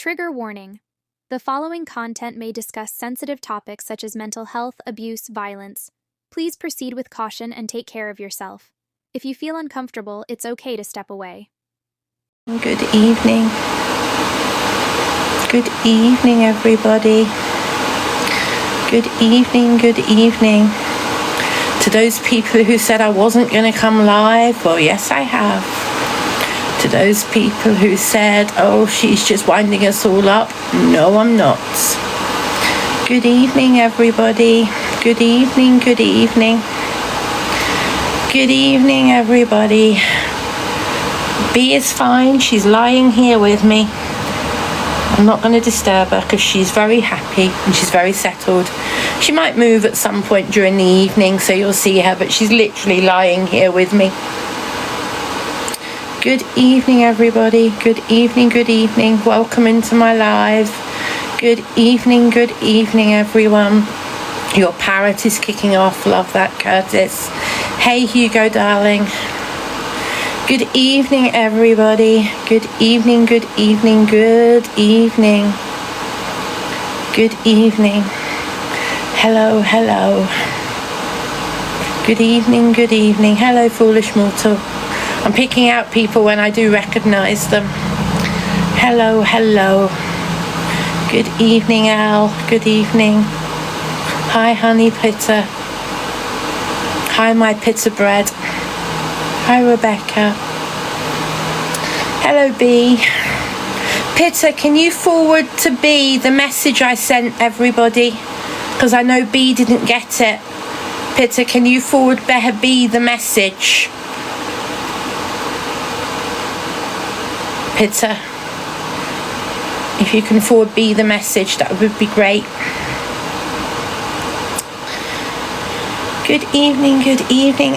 Trigger warning. The following content may discuss sensitive topics such as mental health, abuse, violence. Please proceed with caution and take care of yourself. If you feel uncomfortable, it's okay to step away. Good evening. Good evening, everybody. Good evening, good evening. To those people who said I wasn't going to come live, well, yes, I have. To those people who said, oh, she's just winding us all up, no, I'm not. Good evening, everybody. Good evening, good evening. Good evening, everybody. B is fine. She's lying here with me. I'm not going to disturb her because she's very happy and she's very settled. She might move at some point during the evening, so you'll see her, but she's literally lying here with me. Good evening, everybody. Good evening, good evening. Welcome into my live. Good evening, everyone. Your parrot is kicking off. Love that, Curtis. Hey, Hugo, darling. Good evening, everybody. Good evening, good evening, good evening. Good evening. Hello, hello. Good evening, good evening. Hello, foolish mortal. I'm picking out people when I do recognise them. Hello, hello. Good evening, Al. Good evening. Hi, honey pitta. Hi, my pitta bread. Hi, Rebecca. Hello, B. Pitta, can you forward to B the message I sent everybody? Because I know B didn't get it. Pitta, can you forward B the message? Pitta, if you can forward B the message, that would be great. Good evening,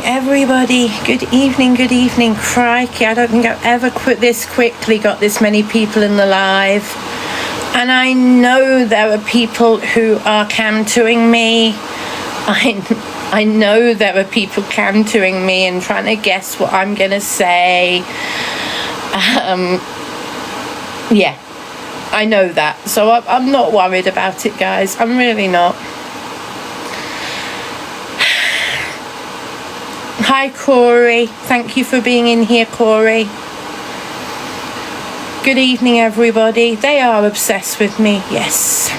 everybody. Good evening. Crikey, I don't think I've ever this quickly got this many people in the live. And I know there are people who are cam-toing me. I know there are people cam-toing me and trying to guess what I'm going to say. Yeah, I know that. So I'm not worried about it, guys. I'm really not. Hi, Corey. Thank you for being in here, Corey. Good evening, everybody. They are obsessed with me, yes.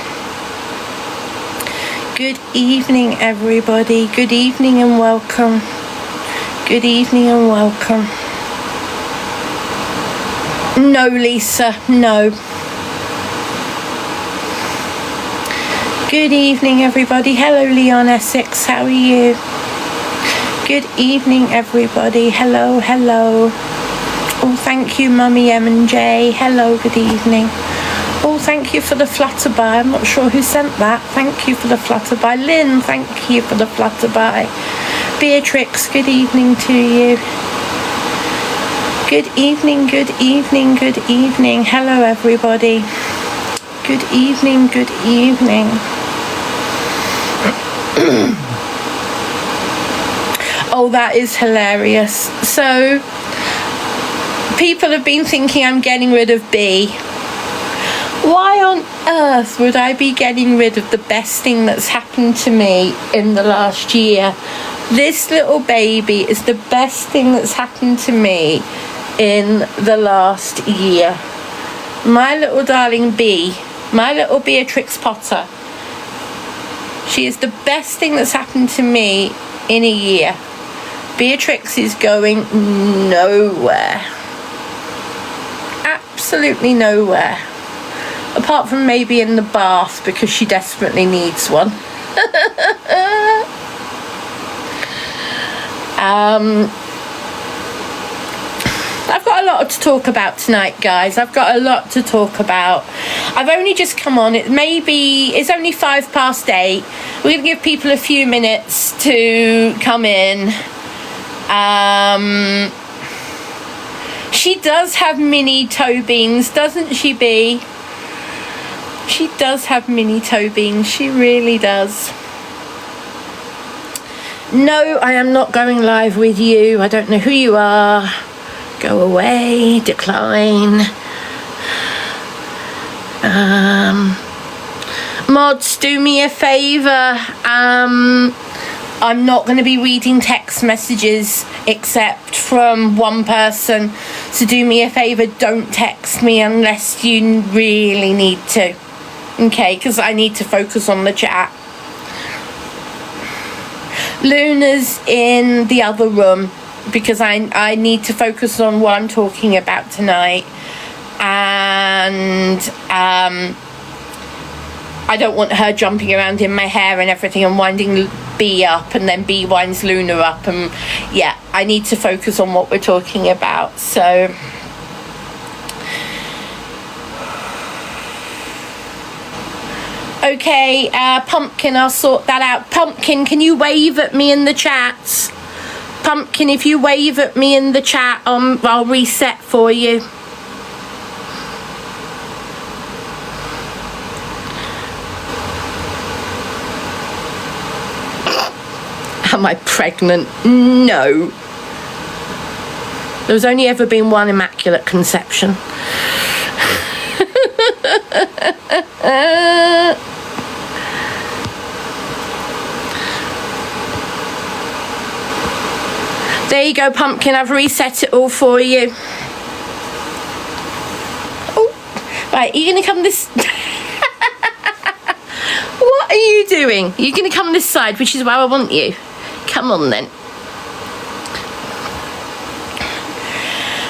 Good evening, everybody. Good evening and welcome. Good evening and welcome. No, Lisa, no. Good evening, everybody. Hello, Leon Essex. How are you? Good evening, everybody. Hello, hello. Oh, thank you, Mummy M and J. Hello, good evening. Oh, thank you for the flutterby. I'm not sure who sent that. Thank you for the flutterby. Lynn, thank you for the flutterby. Beatrix, good evening to you. Good evening, good evening, good evening. Hello, everybody. Good evening, good evening. Oh, that is hilarious. So, people have been thinking I'm getting rid of B. Why on earth would I be getting rid of the best thing that's happened to me in the last year? This little baby is the best thing that's happened to me in the last year. My little darling B, my little Beatrix Potter, she is the best thing that's happened to me in a year. Beatrix is going nowhere. Absolutely nowhere. Apart from maybe in the bath because she desperately needs one. I've got a lot to talk about tonight, guys. I've got a lot to talk about. I've only just come on. It's only 8:05. We're going to give people a few minutes to come in. She does have mini toe beans, doesn't she, B? She does have mini toe beans. She really does. No, I am not going live with you. I don't know who you are. Go away, decline. Mods, do me a favour. I'm not going to be reading text messages except from one person. So do me a favour, don't text me unless you really need to. Okay, because I need to focus on the chat. Luna's in the other room because I need to focus on what I'm talking about tonight. And I don't want her jumping around in my hair and everything and winding B up, and then B winds Luna up, and yeah, I need to focus on what we're talking about. So okay, Pumpkin, I'll sort that out. Pumpkin, can you wave at me in the chat? Pumpkin, if you wave at me in the chat, I'll reset for you. Am I pregnant? No. There's only ever been one immaculate conception. There you go, Pumpkin. I've reset it all for you. Oh, right. Are you going to come this... What are you doing? You're going to come this side, which is where I want you. Come on, then.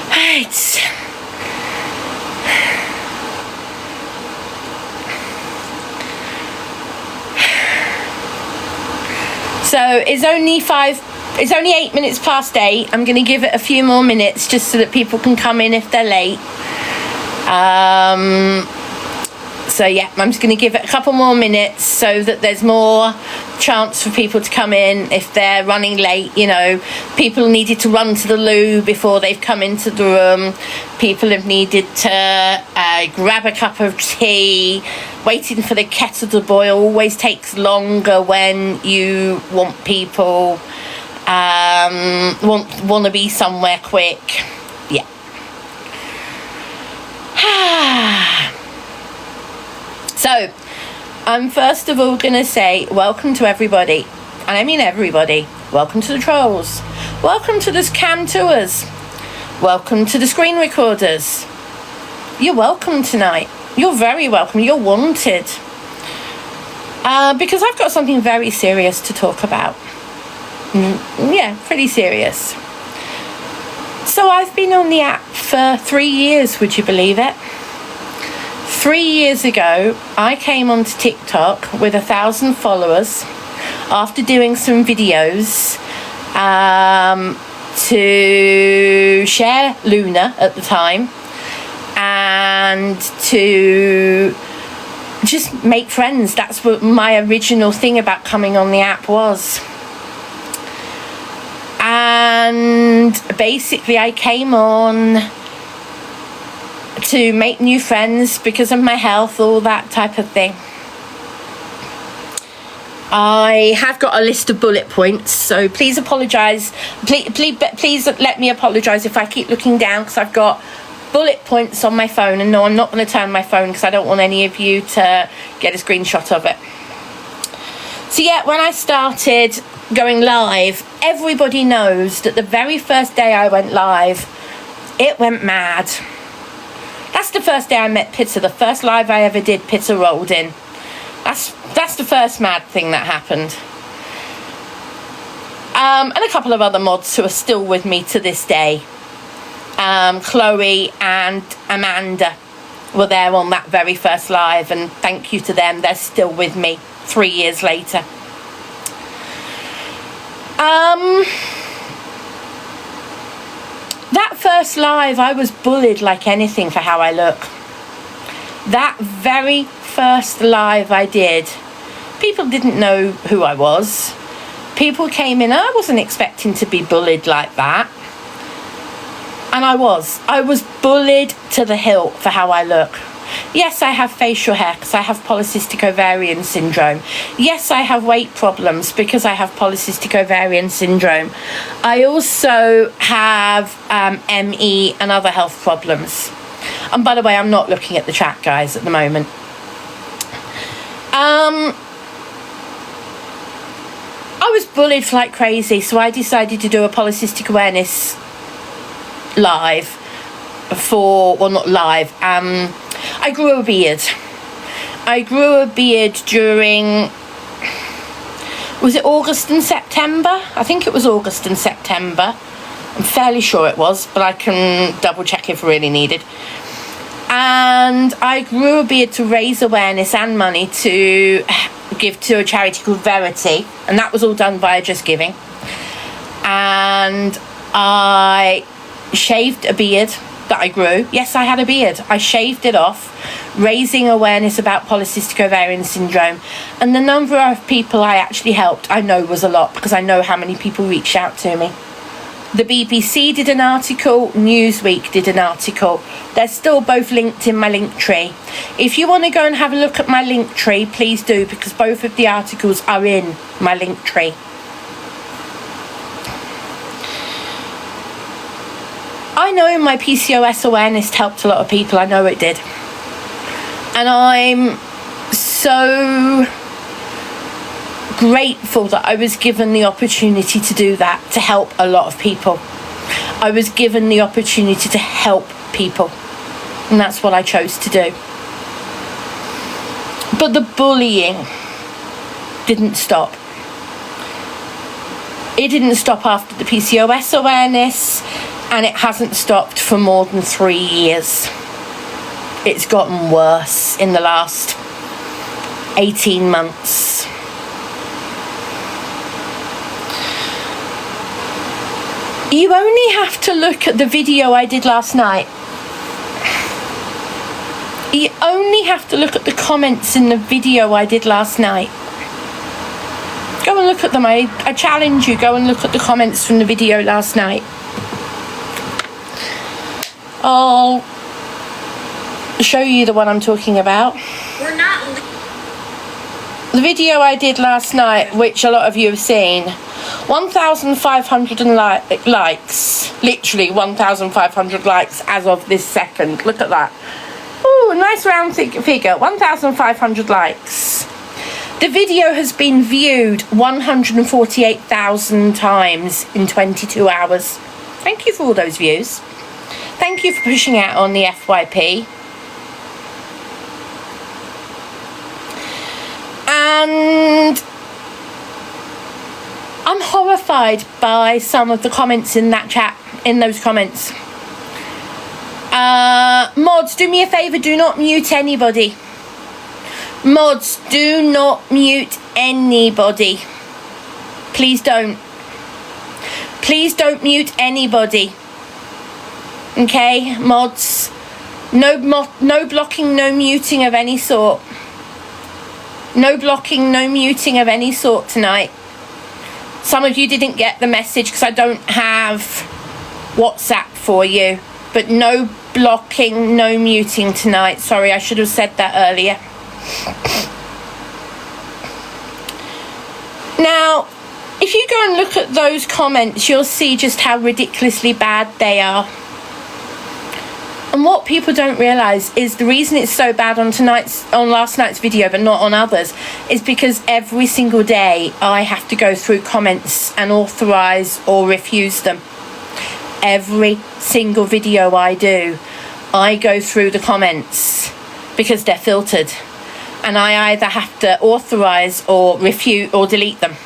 Right. So it's only 8 minutes past 8. I'm going to give it a few more minutes just so that people can come in if they're late. So yeah, I'm just going to give it a couple more minutes so that there's more chance for people to come in if they're running late. You know, people needed to run to the loo before they've come into the room. People have needed to grab a cup of tea. Waiting for the kettle to boil always takes longer when you want people want to be somewhere quick. Yeah. So, I'm first of all going to say welcome to everybody, and I mean everybody. Welcome to the trolls. Welcome to the cam tours. Welcome to the screen recorders. You're welcome tonight. You're very welcome. You're wanted. Because I've got something very serious to talk about. Yeah, pretty serious. So I've been on the app for 3 years, would you believe it? 3 years ago, I came onto TikTok with 1,000 followers after doing some videos to share Luna at the time and to just make friends. That's what my original thing about coming on the app was. And basically I came on to make new friends because of my health, all that type of thing. I have got a list of bullet points, so please apologise. Please let me apologise if I keep looking down, because I've got bullet points on my phone, and no, I'm not going to turn my phone because I don't want any of you to get a screenshot of it. So yeah, when I started going live, everybody knows that the very first day I went live, it went mad. That's the first day I met Pitta. The first live I ever did, Pitta rolled in. That's the first mad thing that happened. And a couple of other mods who are still with me to this day. Chloe and Amanda were there on that very first live, and thank you to them. They're still with me 3 years later. That first live, I was bullied like anything for how I look. That very first live I did, people didn't know who I was. People came in, I wasn't expecting to be bullied like that. And I was bullied to the hilt for how I look. Yes, I have facial hair because I have polycystic ovarian syndrome. Yes, I have weight problems because I have polycystic ovarian syndrome. I also have ME and other health problems. And by the way, I'm not looking at the chat, guys, at the moment. I was bullied like crazy, so I decided to do a polycystic awareness live not live. I grew a beard. I grew a beard during, was it August and September? I think it was August and September. I'm fairly sure it was, but I can double check if really needed. And I grew a beard to raise awareness and money to give to a charity called Verity, and that was all done via Just Giving. And I shaved a beard that I grew. Yes, I had a beard. I shaved it off, raising awareness about polycystic ovarian syndrome. And the number of people I actually helped, I know, was a lot, because I know how many people reached out to me. The BBC did an article, Newsweek did an article. They're still both linked in my link tree. If you want to go and have a look at my link tree, please do, because both of the articles are in my link tree. I know my PCOS awareness helped a lot of people. I know it did. And I'm so grateful that I was given the opportunity to do that, to help a lot of people. I was given the opportunity to help people, and that's what I chose to do. But the bullying didn't stop. It didn't stop after the PCOS awareness, and it hasn't stopped for more than 3 years. It's gotten worse in the last 18 months. You only have to look at the video I did last night. You only have to look at the comments in the video I did last night. Go and look at them. I challenge you, go and look at the comments from the video last night. I'll show you the one I'm talking about. The video I did last night, which a lot of you have seen, 1,500 likes. Literally 1,500 likes as of this second. Look at that. Ooh, a nice round figure. 1,500 likes. The video has been viewed 148,000 times in 22 hours. Thank you for all those views. Thank you for pushing out on the FYP. And I'm horrified by some of the comments in that chat, in those comments. Mods, do me a favour, do not mute anybody. Mods, do not mute anybody. Please don't. Please don't mute anybody. Okay, mods. No blocking, no muting of any sort. No blocking, no muting of any sort tonight. Some of you didn't get the message because I don't have WhatsApp for you. But no blocking, no muting tonight. Sorry, I should have said that earlier. Now, if you go and look at those comments, you'll see just how ridiculously bad they are. And what people don't realise is the reason it's so bad on last night's video but not on others is because every single day I have to go through comments and authorise or refuse them. Every single video I do, I go through the comments because they're filtered, and I either have to authorise or refute or delete them.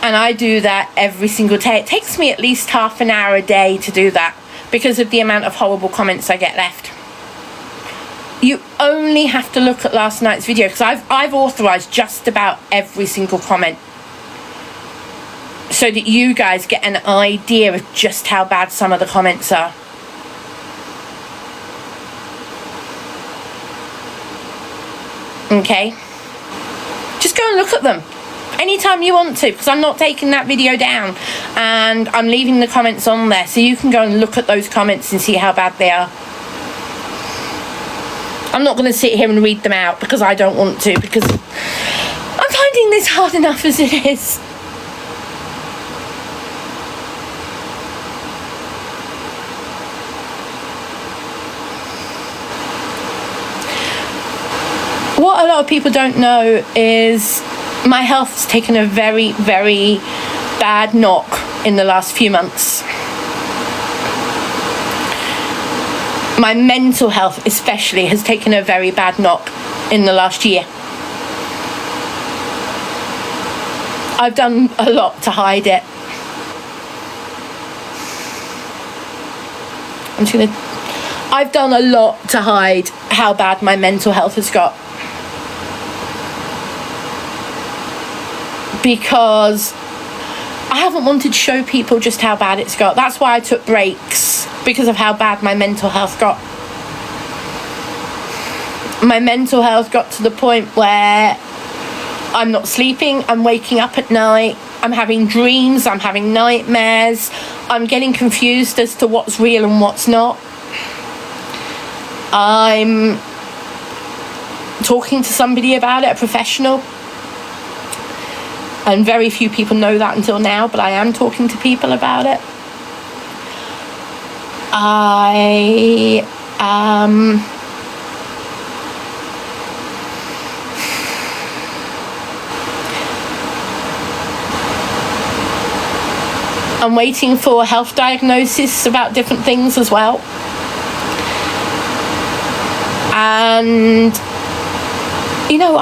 And I do that every single day. It takes me at least half an hour a day to do that because of the amount of horrible comments I get left. You only have to look at last night's video because I've authorised just about every single comment so that you guys get an idea of just how bad some of the comments are. Okay? Just go and look at them anytime you want to, because I'm not taking that video down and I'm leaving the comments on there so you can go and look at those comments and see how bad they are. I'm not going to sit here and read them out because I don't want to, because I'm finding this hard enough as it is. What a lot of people don't know is my health has taken a very, very bad knock in the last few months. My mental health especially has taken a very bad knock in the last year. I've done a lot to hide it. I've done a lot to hide how bad my mental health has got. Because I haven't wanted to show people just how bad it's got. That's why I took breaks, because of how bad my mental health got. My mental health got to the point where I'm not sleeping, I'm waking up at night, I'm having dreams, I'm having nightmares, I'm getting confused as to what's real and what's not. I'm talking to somebody about it, a professional. And very few people know that until now, but I am talking to people about it. I'm waiting for a health diagnosis about different things as well. And, you know,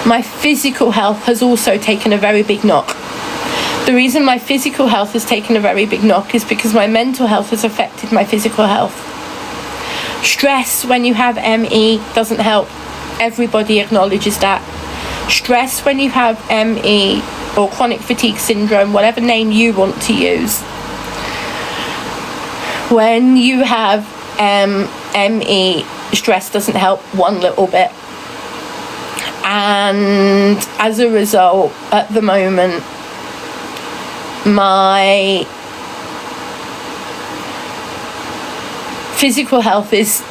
my physical health has also taken a very big knock. The reason my physical health has taken a very big knock is because my mental health has affected my physical health. Stress when you have ME doesn't help. Everybody acknowledges that. Stress when you have ME or chronic fatigue syndrome, whatever name you want to use. When you have ME, stress doesn't help one little bit. And as a result, at the moment, my physical health is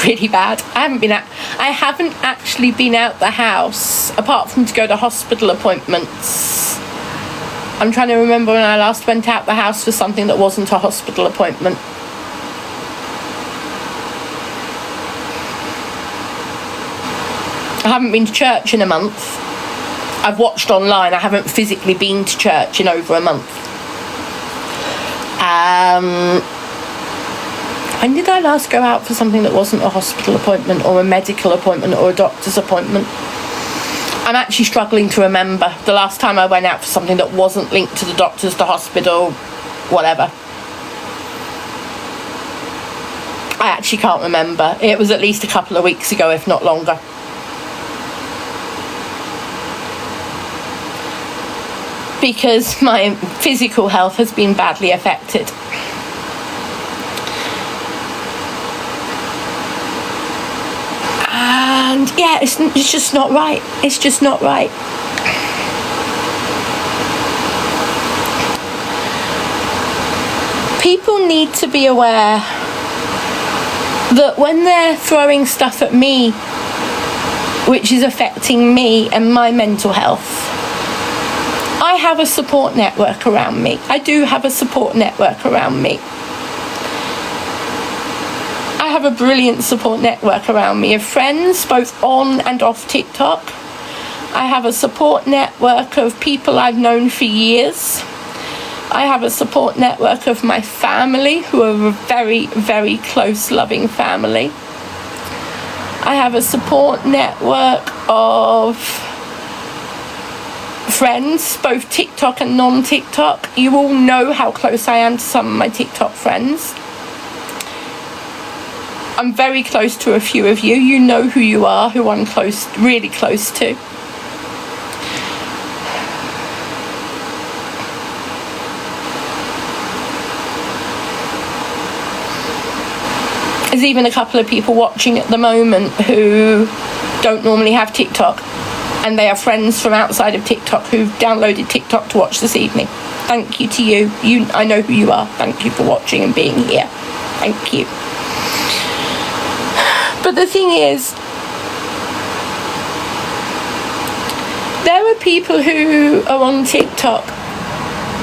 pretty bad. I haven't actually been out the house apart from to go to hospital appointments. I'm trying to remember when I last went out the house for something that wasn't a hospital appointment. I haven't been to church in a month. I've watched online. I haven't physically been to church in over a month. When did I last go out for something that wasn't a hospital appointment or a medical appointment or a doctor's appointment? I'm actually struggling to remember the last time I went out for something that wasn't linked to the doctors, the hospital, whatever. I actually can't remember. It was at least a couple of weeks ago, if not longer. Because my physical health has been badly affected. And yeah, it's just not right. It's just not right. People need to be aware that when they're throwing stuff at me, which is affecting me and my mental health, I have a support network around me. I do have a support network around me. I have a brilliant support network around me of friends, both on and off TikTok. I have a support network of people I've known for years. I have a support network of my family, who are a very, very close, loving family. I have a support network of friends, both TikTok and non-TikTok. You all know how close I am to some of my TikTok friends. I'm very close to a few of you. You know who you are, who I'm close, really close to. There's even a couple of people watching at the moment who don't normally have TikTok, and they are friends from outside of TikTok who've downloaded TikTok to watch this evening. Thank you to you. I know who you are. Thank you for watching and being here. Thank you. But the thing is, there are people who are on TikTok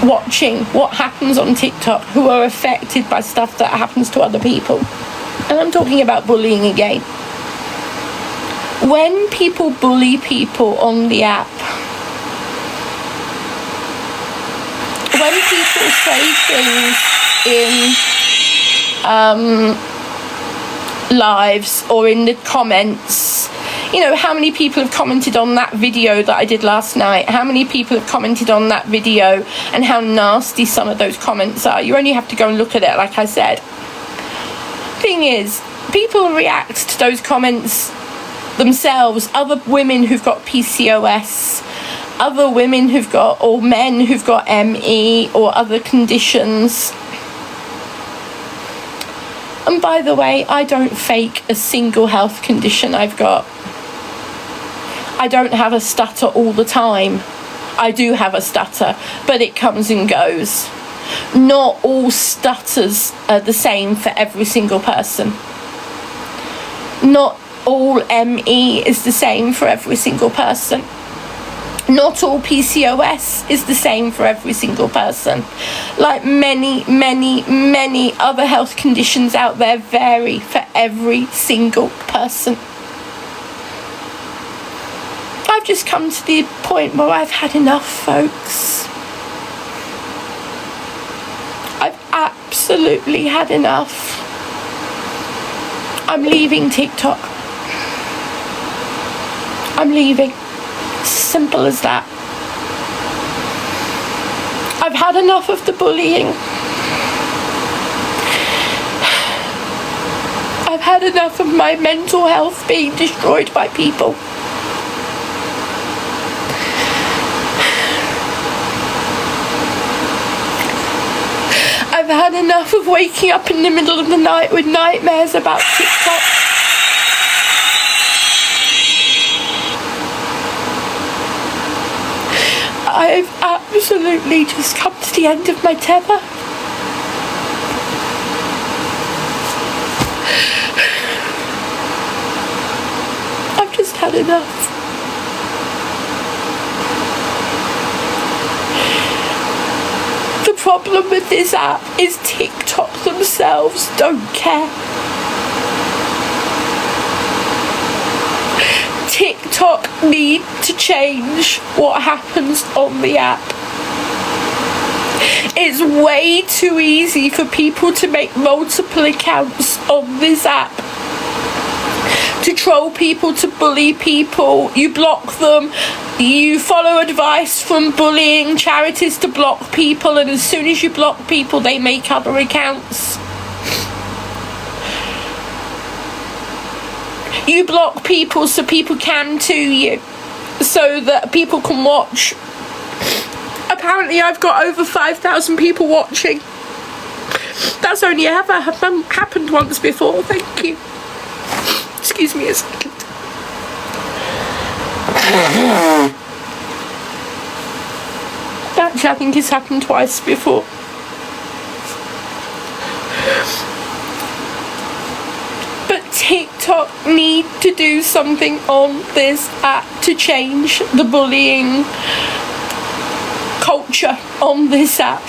watching what happens on TikTok who are affected by stuff that happens to other people. and I'm talking about bullying again, when people bully people on the app, when people say things in lives or in the comments, you know, how many people have commented on that video that I did last night? How many people have commented on that video, and how nasty some of those comments are? You only have to go and look at it, like I said. Thing is, people react to those comments themselves. Other women who've got PCOS, other women who've got, or men who've got ME or other conditions. And by the way, I don't fake a single health condition I've got. I don't have a stutter all the time. I do have a stutter, but it comes and goes. Not all stutters are the same for every single person. Not all ME is the same for every single person. Not all PCOS is the same for every single person. Like many, many, many other health conditions out there vary for every single person. I've just come to the point where I've had enough, folks. I've absolutely had enough. I'm leaving TikTok. I'm leaving. Simple as that. I've had enough of the bullying. I've had enough of my mental health being destroyed by people. I've had enough of waking up in the middle of the night with nightmares about TikTok. I've absolutely just come to the end of my tether. I've just had enough. The problem with this app is TikTok themselves don't care. TikTok need to change what happens on the app. It's way too easy for people to make multiple accounts on this app, to troll people, to bully people. You block them, you follow advice from bullying charities to block people, and as soon as you block people they make other accounts. You block people so people can to you, so that people can watch. Apparently I've got over 5,000 people watching. That's only ever happened once before. Thank you. Excuse me a second. Actually, I think it's happened twice before. TikTok need to do something on this app to change the bullying culture on this app.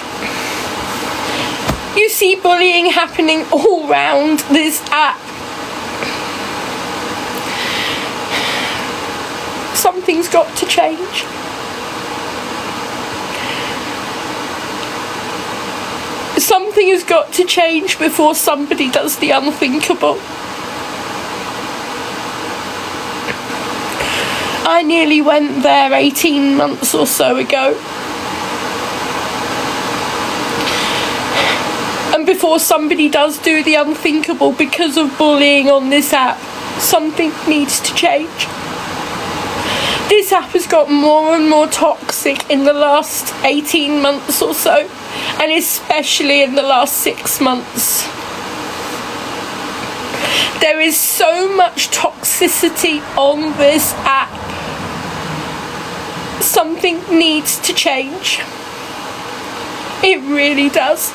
You see bullying happening all round this app. Something's got to change. Something has got to change before somebody does the unthinkable. I nearly went there 18 months or so ago. And before somebody does do the unthinkable because of bullying on this app, something needs to change. This app has got more and more toxic in the last 18 months or so, and especially in the last 6 months. There is so much toxicity on this app. Something needs to change. It really does.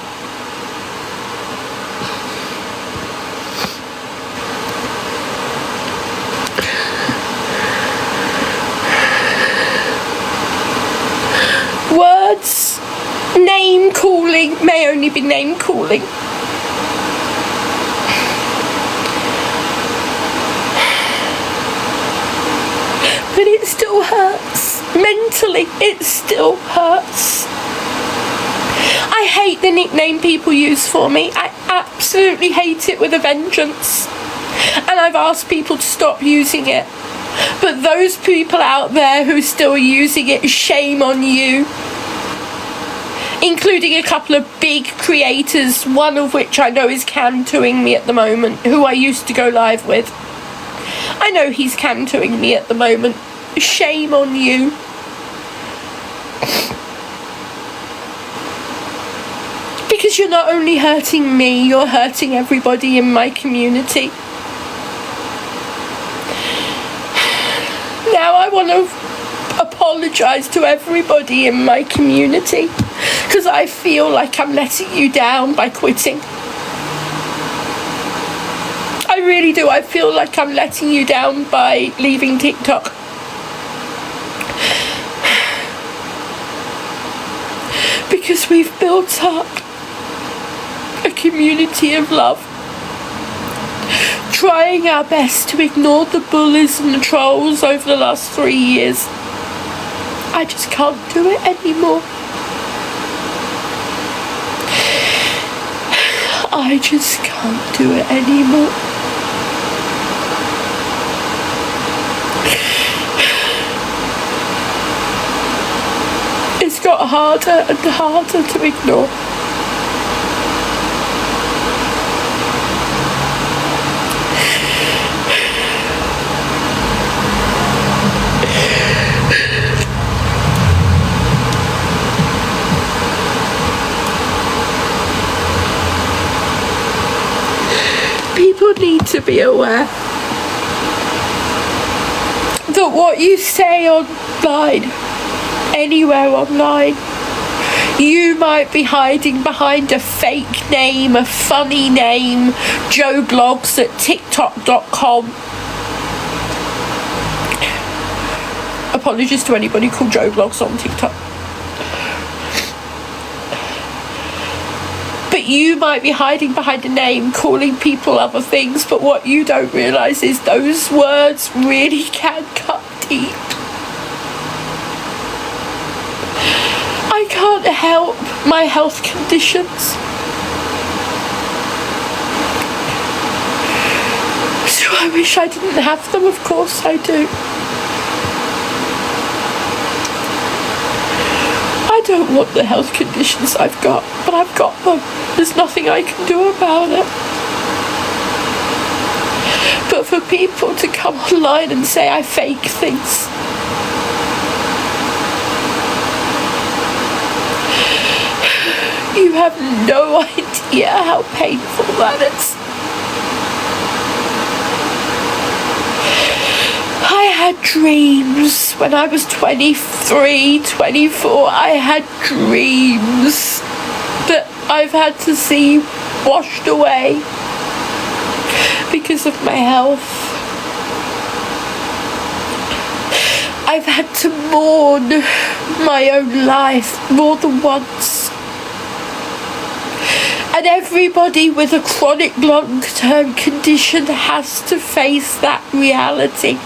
Words, name calling may only be name calling. but it still hurts. Mentally, it still hurts. I hate the nickname people use for me. I absolutely hate it with a vengeance. And I've asked people to stop using it. But those people out there who are still using it, shame on you. Including a couple of big creators, one of which I know is cam-toing me at the moment, who I used to go live with. I know he's cam-toing me at the moment. Shame on you. Because you're not only hurting me, you're hurting everybody in my community. Now I want to apologise to everybody in my community because I feel like I'm letting you down by quitting. I really do. I feel like I'm letting you down by leaving TikTok. Because we've built up a community of love, trying our best to ignore the bullies and the trolls over the last 3 years. I just can't do it anymore. I just can't do it anymore. It's got harder and harder to ignore. People need to be aware that what you say online, anywhere online, you might be hiding behind a fake name, a funny name, Joe Blogs at TikTok.com. Apologies to anybody called Joe Blogs on TikTok. But you might be hiding behind a name, calling people other things, but what you don't realise is those words really can cut deep. I can't help my health conditions. So I wish I didn't have them, of course I do. I don't want the health conditions I've got, but I've got them. There's nothing I can do about it. But for people to come online and say I fake things, you have no idea how painful that is. I had dreams when I was 23, 24. I had dreams that I've had to see washed away because of my health. I've had to mourn my own life more than once. And everybody with a chronic long-term condition has to face that reality.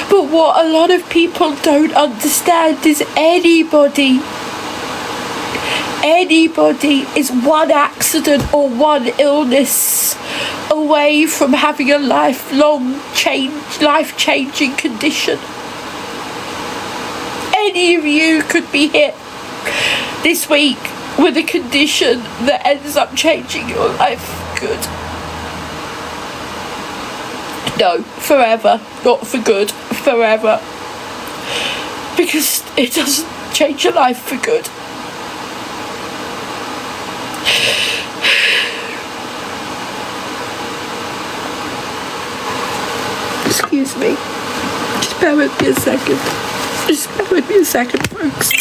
But what a lot of people don't understand is anybody is one accident or one illness away from having a lifelong life-changing condition. Any of you could be hit this week with a condition that ends up changing your life for good. No, forever, not for good, forever. Because it doesn't change your life for good. Excuse me. Just bear with me a second. Just bear with me a second, folks.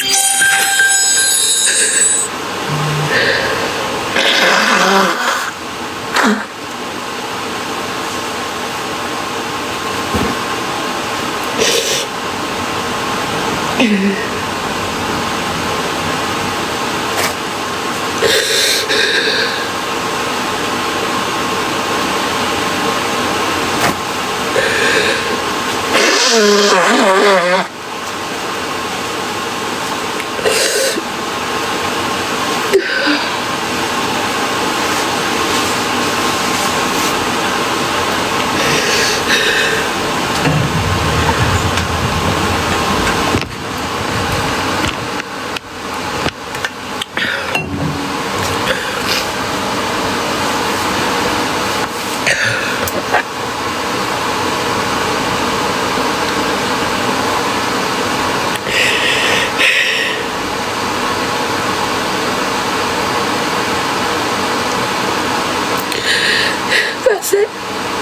That's it.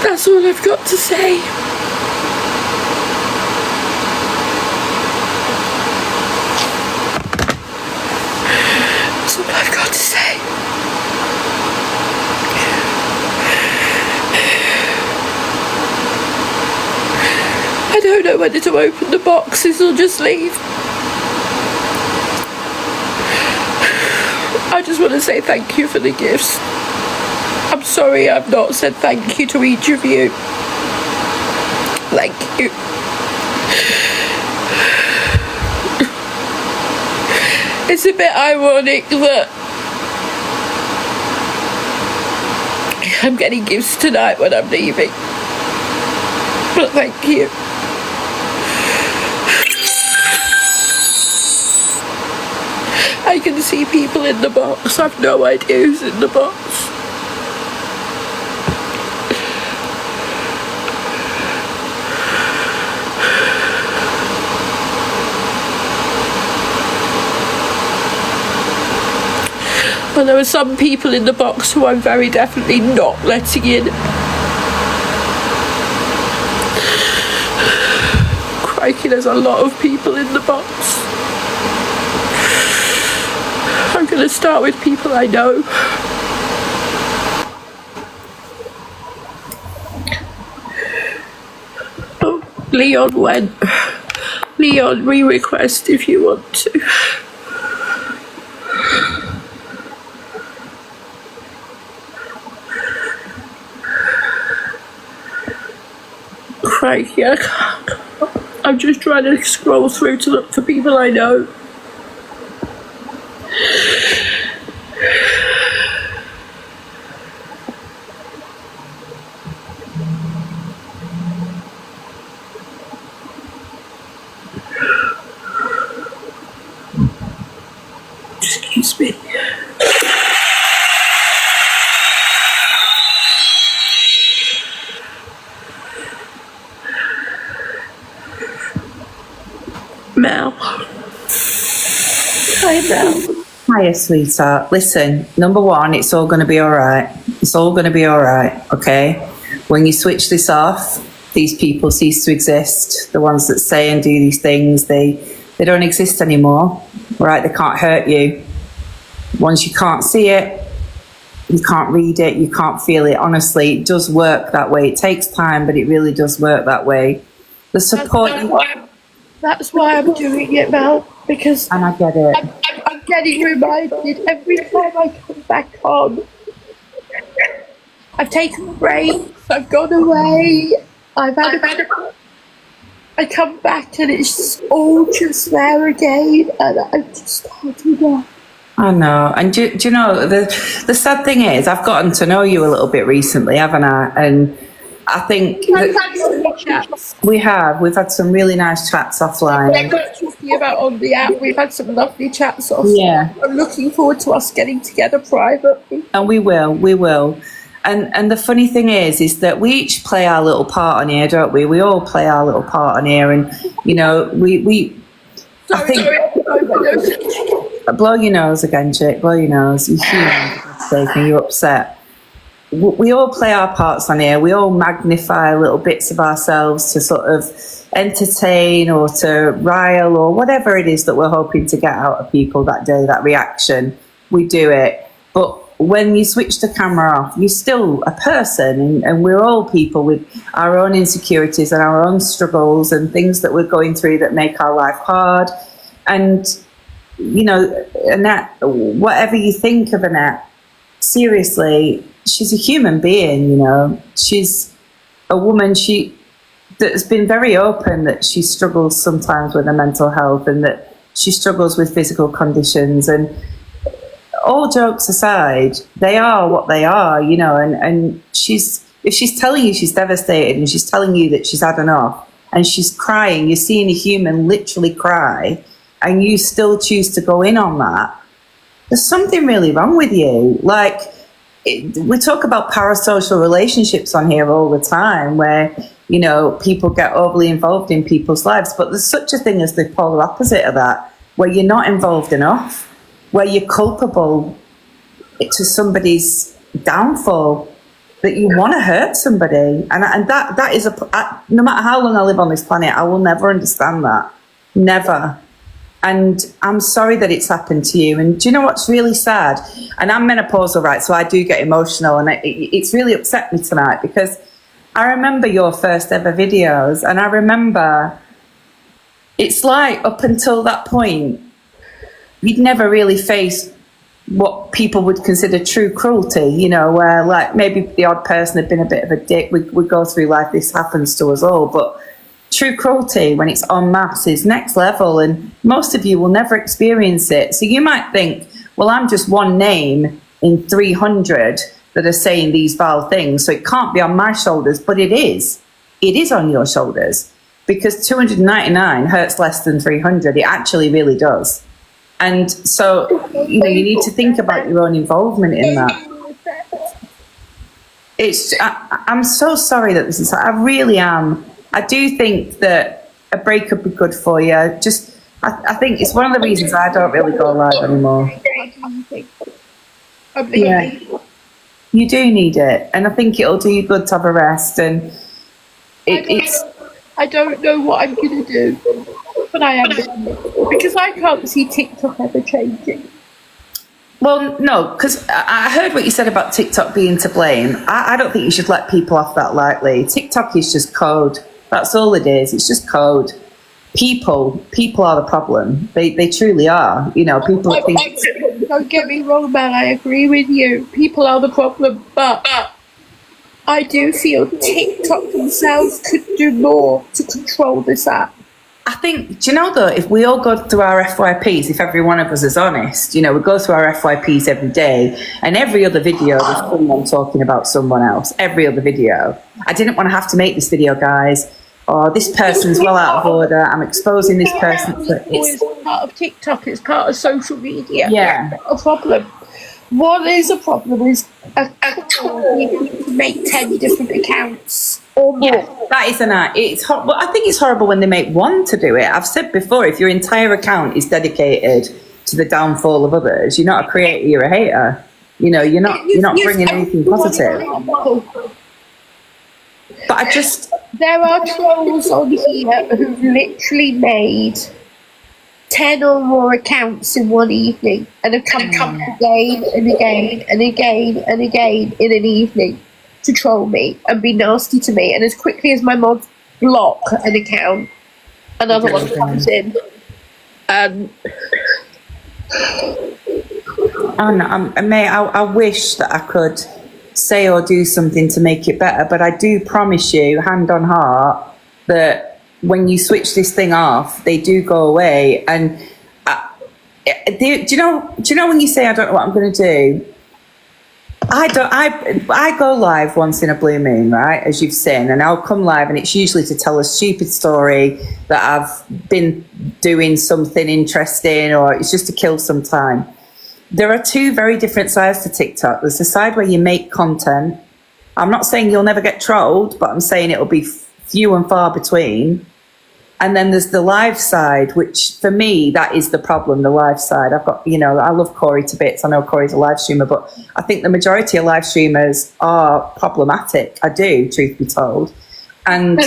That's all I've got to say. That's all I've got to say. I don't know whether to open the boxes or just leave. I just want to say thank you for the gifts. I'm sorry I've not said thank you to each of you. Thank you. It's a bit ironic that I'm getting gifts tonight when I'm leaving. But thank you. I can see people in the box. I've no idea who's in the box. And there are some people in the box who I'm very definitely not letting in. Crikey, there's a lot of people in the box. I'm going to start with people I know. Oh, Leon went. Leon, re-request if you want to. Crikey, I can't. I'm just trying to scroll through to look for people I know. Excuse me. Mel. Hi, Mel. Hiya, sweetheart. Listen, number one, it's all going to be all right. It's all going to be all right, okay? When you switch this off, these people cease to exist. The ones that say and do these things, they don't exist anymore, right? They can't hurt you. Once you can't see it, you can't read it, you can't feel it. Honestly, it does work that way. It takes time, but it really does work that way. The support... That's why I'm doing it, Mel, because and I get it. I'm getting reminded every time I come back on. I've taken breaks, I've gone away, I come back and it's all just there again, and I'm just starting again. I know, and do you know, the sad thing is, I've gotten to know you a little bit recently, haven't I? And I think we've had some really nice chats offline. I'm not talking about on the app. We've had some lovely chats offline. Yeah. I'm looking forward to us getting together privately. And we will. And the funny thing is that we each play our little part on here, don't we? We all play our little part on here, and you know, Sorry. Blow your nose again, chick. Blow your nose. You're human, for God's sake, and you're upset. We all play our parts on here. We all magnify little bits of ourselves to sort of entertain or to rile or whatever it is that we're hoping to get out of people that day, that reaction. We do it. But when you switch the camera off, you're still a person, and we're all people with our own insecurities and our own struggles and things that we're going through that make our life hard. And, you know, Annette, whatever you think of Annette, seriously, she's a human being, you know. She's a woman. She that's been very open that she struggles sometimes with her mental health and that she struggles with physical conditions. And all jokes aside, they are what they are, you know, and if she's telling you she's devastated and she's telling you that she's had enough and she's crying, you're seeing a human literally cry, and you still choose to go in on that, there's something really wrong with you. Like, we talk about parasocial relationships on here all the time where, you know, people get overly involved in people's lives, but there's such a thing as the polar opposite of that, where you're not involved enough, where you're culpable to somebody's downfall, that you want to hurt somebody. And that is no matter how long I live on this planet, I will never understand that. Never. And I'm sorry that it's happened to you. And do you know what's really sad? And I'm menopausal, right? So I do get emotional, and it's really upset me tonight, because I remember your first ever videos, and I remember it's like up until that point, you'd never really faced what people would consider true cruelty, you know, where like maybe the odd person had been a bit of a dick. We go through life, this happens to us all, but true cruelty when it's en masse is next level, and most of you will never experience it. So you might think, well, I'm just one name in 300 that are saying these vile things, so it can't be on my shoulders, but it is. It is on your shoulders, because 299 hurts less than 300. It actually really does. And so, you know, you need to think about your own involvement in that. I'm so sorry that this is, I really am. I do think that a break would be good for you. I think it's one of the reasons I don't really go live anymore. Yeah, you do need it. And I think it'll do you good to have a rest. And I don't know what I'm going to do, but I am, because I can't see TikTok ever changing. Well, no, because I heard what you said about TikTok being to blame. I don't think you should let people off that lightly. TikTok is just code. That's all it is. It's just code. People are the problem. They truly are. You know, people think... Don't get me wrong, man. I agree with you. People are the problem, but I do feel TikTok themselves could do more to control this app. I think, do you know though, if we all go through our FYPs, if every one of us is honest, you know, we go through our FYPs every day, and every other video there's someone talking about someone else. Every other video. I didn't want to have to make this video, guys. Or this person's well out of order. I'm exposing this person. It's part of TikTok. It's part of social media. Yeah. It's not a problem. What is a problem is a tool you need to make 10 different accounts or more. Yeah, that is well, I think it's horrible when they make one to do it. I've said before, if your entire account is dedicated to the downfall of others, you're not a creator, you're a hater. You know, you're not bringing anything positive. But there are trolls on here who've literally made 10 or more accounts in one evening and have come again and again and again and again in an evening to troll me and be nasty to me. And as quickly as my mods block an account, another one comes in. Mate, I wish that I could say or do something to make it better, but I do promise you, hand on heart, that when you switch this thing off, they do go away. And do you know when you say I don't know what I'm going to do? I go live once in a blue moon, right, as you've seen, and I'll come live, and it's usually to tell a stupid story that I've been doing something interesting, or it's just to kill some time. There are two very different sides to TikTok. There's the side where you make content. I'm not saying you'll never get trolled, but I'm saying it'll be few and far between. And then there's the live side, which for me, that is the problem, the live side. I've got, you know, I love Corey to bits. I know Corey's a live streamer, but I think the majority of live streamers are problematic. I do, truth be told. And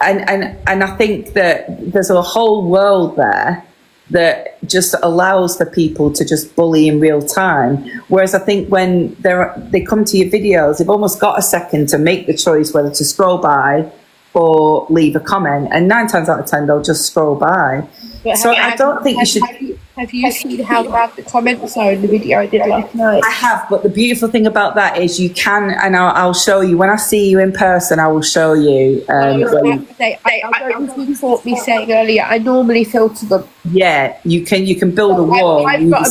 I think that there's a whole world there that just allows for people to just bully in real time. Whereas I think when they come to your videos, they've almost got a second to make the choice whether to scroll by or leave a comment, and 9 times out of 10 they'll just scroll by. But so I don't think you should. Have you seen how bad the comments are in the video I did last night? I have, but the beautiful thing about that is you can, and I'll show you when I see you in person. I will show you. I don't know if you caught me saying earlier. I normally filter them. Yeah, you can build a wall. I've got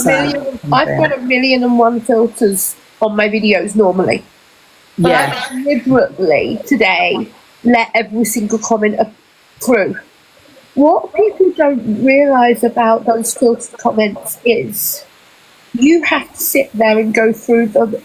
a million and one filters on my videos normally. But Yeah. I deliberately today let every single comment through. What people don't realise about those filtered comments is you have to sit there and go through them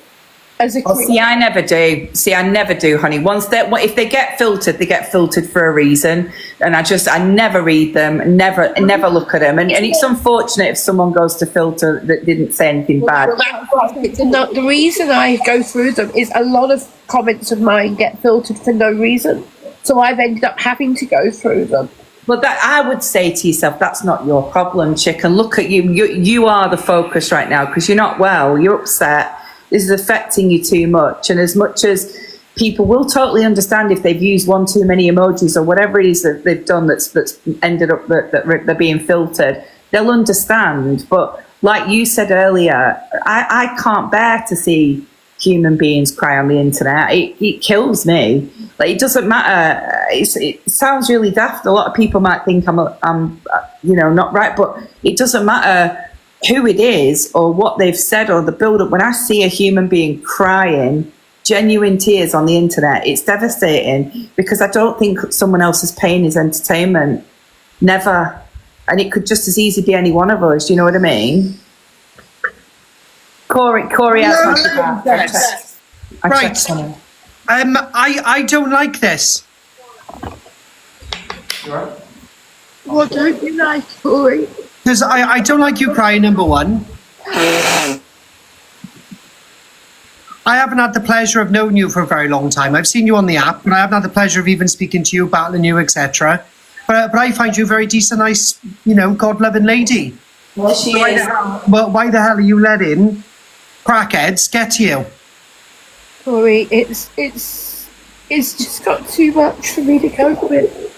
as a Oh, see, I never do. See, I never do, honey. If they get filtered, they get filtered for a reason, and I never read them, never look at them, and it's unfortunate if someone goes to filter that didn't say anything bad. The reason I go through them is a lot of comments of mine get filtered for no reason, so I've ended up having to go through them. Well, that I would say to yourself, that's not your problem, chick. And look at you. You are the focus right now because you're not well. You're upset. This is affecting you too much. And as much as people will totally understand if they've used one too many emojis or whatever it is that they've done that's ended up that they're being filtered, they'll understand. But like you said earlier, I can't bear to see human beings cry on the internet. It kills me. Like, it doesn't matter. It sounds really daft. A lot of people might think I'm not right, but it doesn't matter who it is or what they've said or the build-up. When I see a human being crying, genuine tears on the internet, it's devastating because I don't think someone else's pain is entertainment. Never. And it could just as easily be any one of us. Do you know what I mean? Corey has my right. I don't like this. What don't you like, Corey? Because I don't like you crying, number one. I haven't had the pleasure of knowing you for a very long time. I've seen you on the app, but I haven't had the pleasure of even speaking to you, battling you, etc. But I find you a very decent, nice, God-loving lady. Well, she is. Well, why the hell are you letting crackheads get to you? Corey, it's just got too much for me to cope with.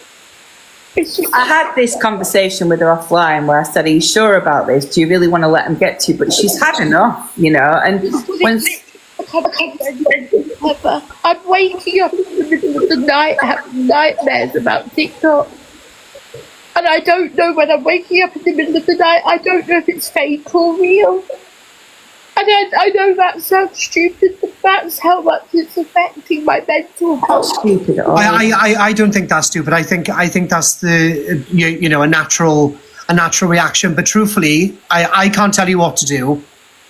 I had this conversation with her offline where I said, "Are you sure about this? Do you really want to let them get to you?" But she's had enough, And when I'm waking up in the middle of the night having nightmares about TikTok. And I don't know when I'm waking up in the middle of the night, I don't know if it's fake or real. And I know that sounds stupid, but that's how much it's affecting my mental health. stupid. I don't think that's stupid. I think that's the a natural reaction. But truthfully, I can't tell you what to do.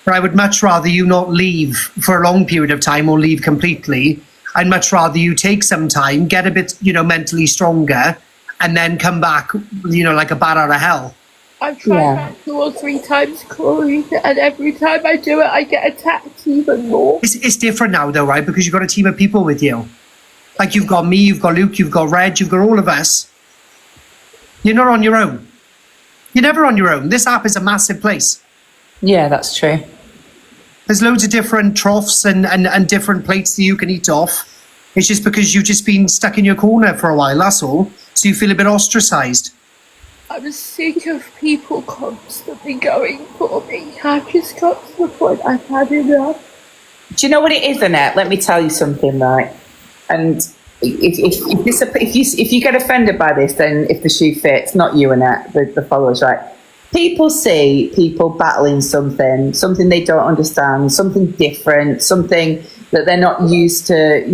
But I would much rather you not leave for a long period of time or leave completely. I'd much rather you take some time, get a bit mentally stronger, and then come back like a bat out of hell. I've tried that 2 or 3 times, Corey, and every time I do it, I get attacked even more. It's different now, though, right? Because you've got a team of people with you. Like, you've got me, you've got Luke, you've got Reg, you've got all of us. You're not on your own. You're never on your own. This app is a massive place. Yeah, that's true. There's loads of different troughs and different plates that you can eat off. It's just because you've just been stuck in your corner for a while, that's all. So you feel a bit ostracised. I'm sick of people constantly going for me. I've just got to the point I've had enough. Do you know what it is, Annette? Let me tell you something, right? And if you get offended by this, then if the shoe fits, not you, Annette, the followers, right? People see people battling something they don't understand, something different, something that they're not used to,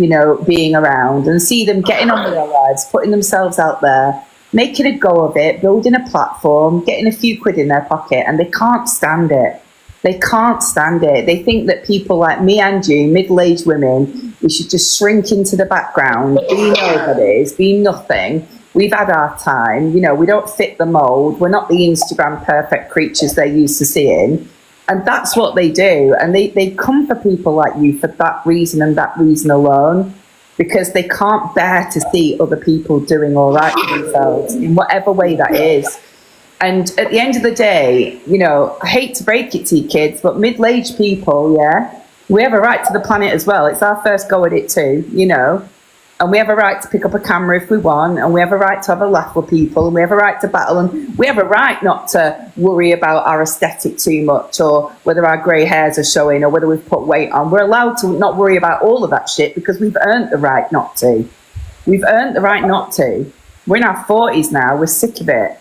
being around, and see them getting on with their lives, putting themselves out there, making a go of it, building a platform, getting a few quid in their pocket, and they can't stand it. They can't stand it. They think that people like me and you, middle-aged women, we should just shrink into the background, be nobodies, be nothing. We've had our time. We don't fit the mold. We're not the Instagram perfect creatures they're used to seeing. And that's what they do. And they come for people like you for that reason and that reason alone, because they can't bear to see other people doing all right for themselves in whatever way that is. And at the end of the day, I hate to break it to you kids, but middle-aged people, we have a right to the planet as well. It's our first go at it too, And we have a right to pick up a camera if we want, and we have a right to have a laugh with people, and we have a right to battle, and we have a right not to worry about our aesthetic too much, or whether our grey hairs are showing, or whether we've put weight on. We're allowed to not worry about all of that shit because we've earned the right not to. We've earned the right not to. We're in our 40s now. We're sick of it.